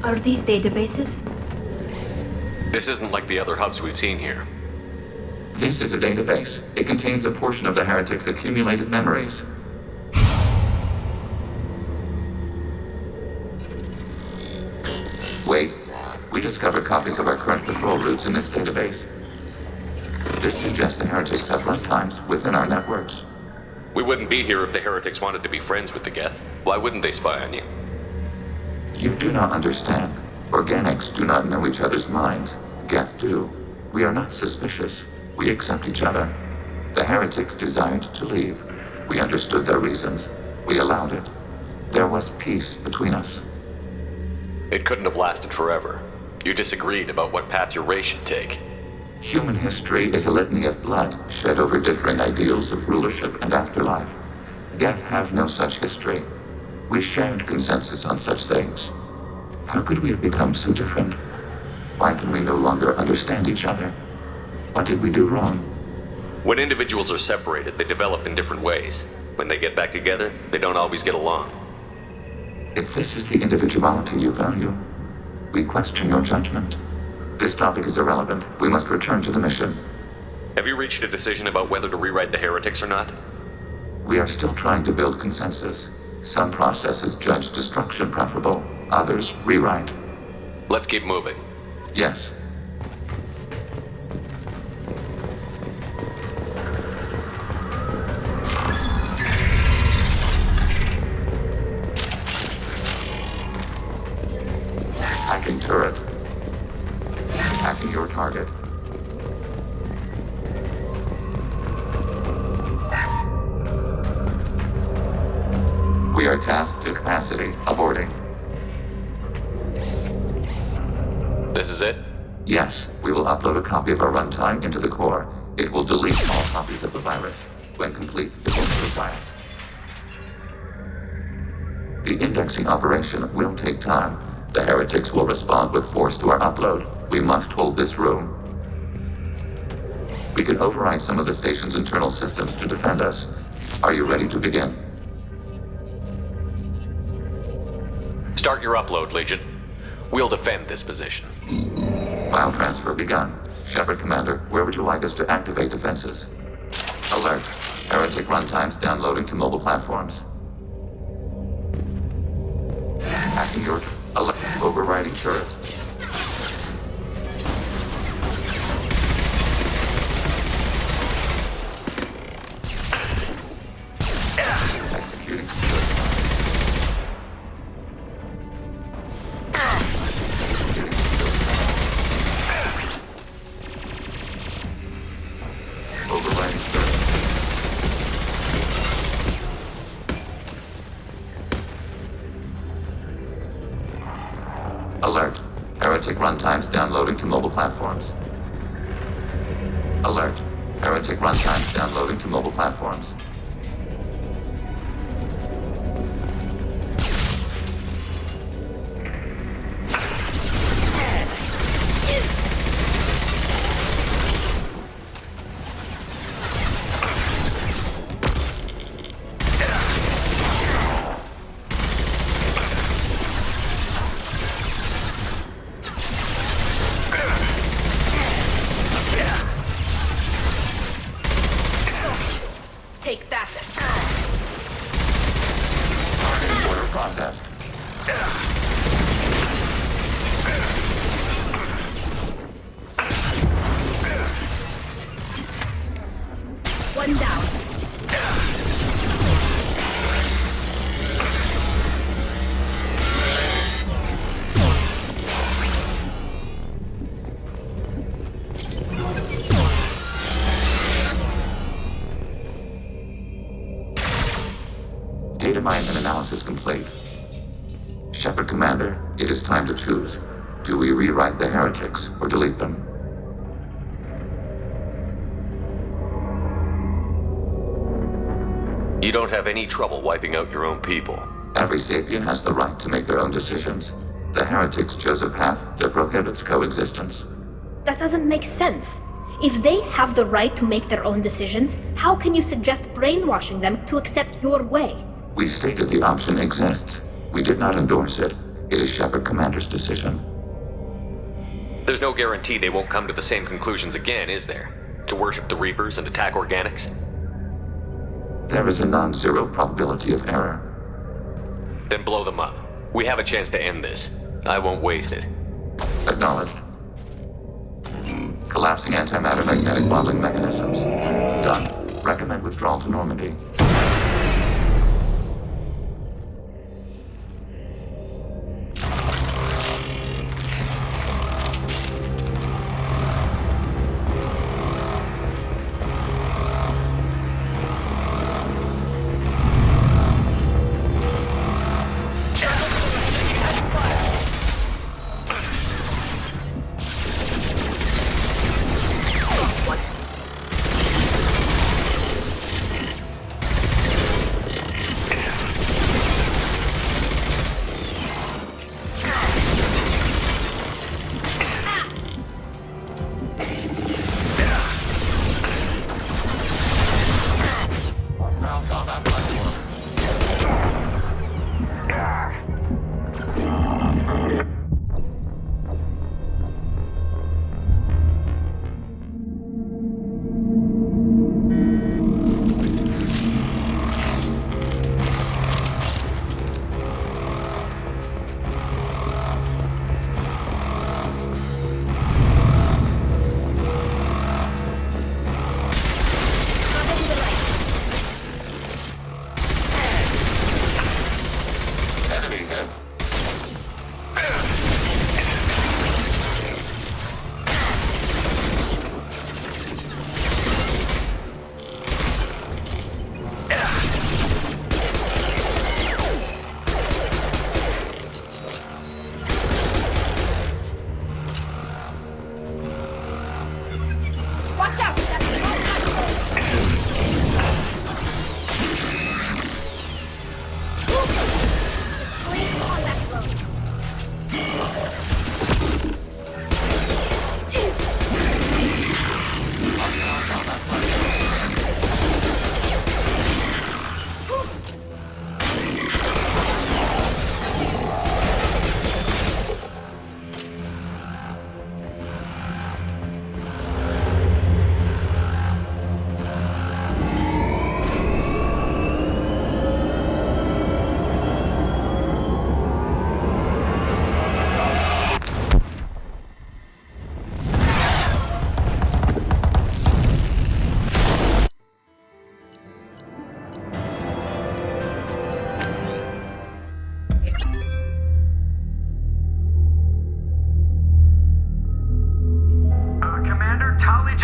Are these databases? This isn't like the other hubs we've seen here. This is a database. It contains a portion of the heretic's accumulated memories. Wait. We discovered copies of our current patrol routes in this database. This suggests the heretics have lifetimes within our networks. We wouldn't be here if the heretics wanted to be friends with the Geth. Why wouldn't they spy on you? You do not understand. Organics do not know each other's minds. Geth do. We are not suspicious. We accept each other. The heretics desired to leave. We understood their reasons. We allowed it. There was peace between us. It couldn't have lasted forever. You disagreed about what path your race should take. Human history is a litany of blood shed over differing ideals of rulership and afterlife. Geth have no such history. We shared consensus on such things. How could we have become so different? Why can we no longer understand each other? What did we do wrong? When individuals are separated, they develop in different ways. When they get back together, they don't always get along. If this is the individuality you value, we question your judgment. This topic is irrelevant. We must return to the mission. Have you reached a decision about whether to rewrite the heretics or not? We are still trying to build consensus. Some processes judge destruction preferable, others rewrite. Let's keep moving. Yes. Hacking turret. Hacking your target. We are tasked to capacity. Aborting. This is it? Yes, we will upload a copy of our runtime into the core. It will delete all copies of the virus. When complete, it will notify us. The indexing operation will take time. The heretics will respond with force to our upload. We must hold this room. We can override some of the station's internal systems to defend us. Are you ready to begin? Start your upload, Legion. We'll defend this position. File transfer begun. Shepard Commander, where would you like us to activate defenses? Alert. Heretic runtimes downloading to mobile platforms. Hacking your... Alert. Overriding turret. Executing security. Overriding turret. Alert. Heretic runtimes downloading to mobile platforms. Alert. Heretic runtimes downloading to mobile platforms. Take that. Targeting order processed. One down. Data mine and analysis complete. Shepard Commander, it is time to choose. Do we rewrite the heretics or delete them? You don't have any trouble wiping out your own people. Every sapient has the right to make their own decisions. The heretics chose a path that prohibits coexistence. That doesn't make sense. If they have the right to make their own decisions, how can you suggest brainwashing them to accept your way? We stated the option exists. We did not endorse it. It is Shepard Commander's decision. There's no guarantee they won't come to the same conclusions again, is there? To worship the Reapers and attack organics? There is a non-zero probability of error. Then blow them up. We have a chance to end this. I won't waste it. Acknowledged. Collapsing antimatter magnetic bonding mechanisms. Done. Recommend withdrawal to Normandy.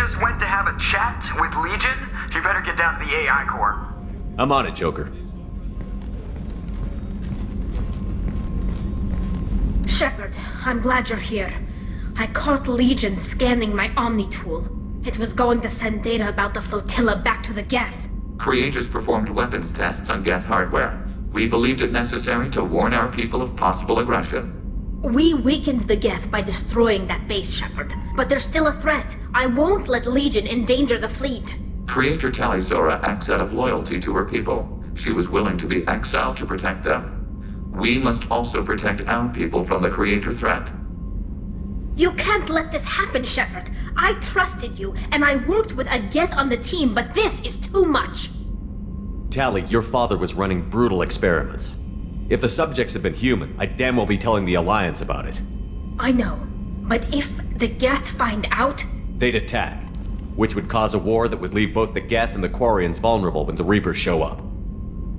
just went to have a chat with Legion, you better get down to the AI core. I'm on it, Joker. Shepard, I'm glad you're here. I caught Legion scanning my Omni tool. It was going to send data about the flotilla back to the Geth. Creators performed weapons tests on Geth hardware. We believed it necessary to warn our people of possible aggression. We weakened the Geth by destroying that base, Shepard. But they're still a threat. I won't let Legion endanger the fleet. Creator Talizora acts out of loyalty to her people. She was willing to be exiled to protect them. We must also protect our people from the Creator threat. You can't let this happen, Shepard. I trusted you, and I worked with a Geth on the team, but this is too much. Tali, your father was running brutal experiments. If the subjects had been human, I'd damn well be telling the Alliance about it. I know, but if the Geth find out... They'd attack, which would cause a war that would leave both the Geth and the Quarians vulnerable when the Reapers show up.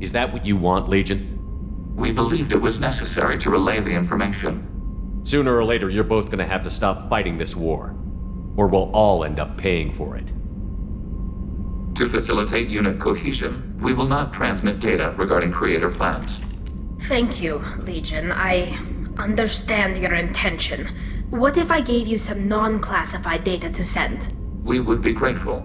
Is that what you want, Legion? We believed it was necessary to relay the information. Sooner or later, you're both gonna have to stop fighting this war, or we'll all end up paying for it. To facilitate unit cohesion, we will not transmit data regarding Creator plans. Thank you, Legion. I understand your intention. What if I gave you some non-classified data to send? We would be grateful.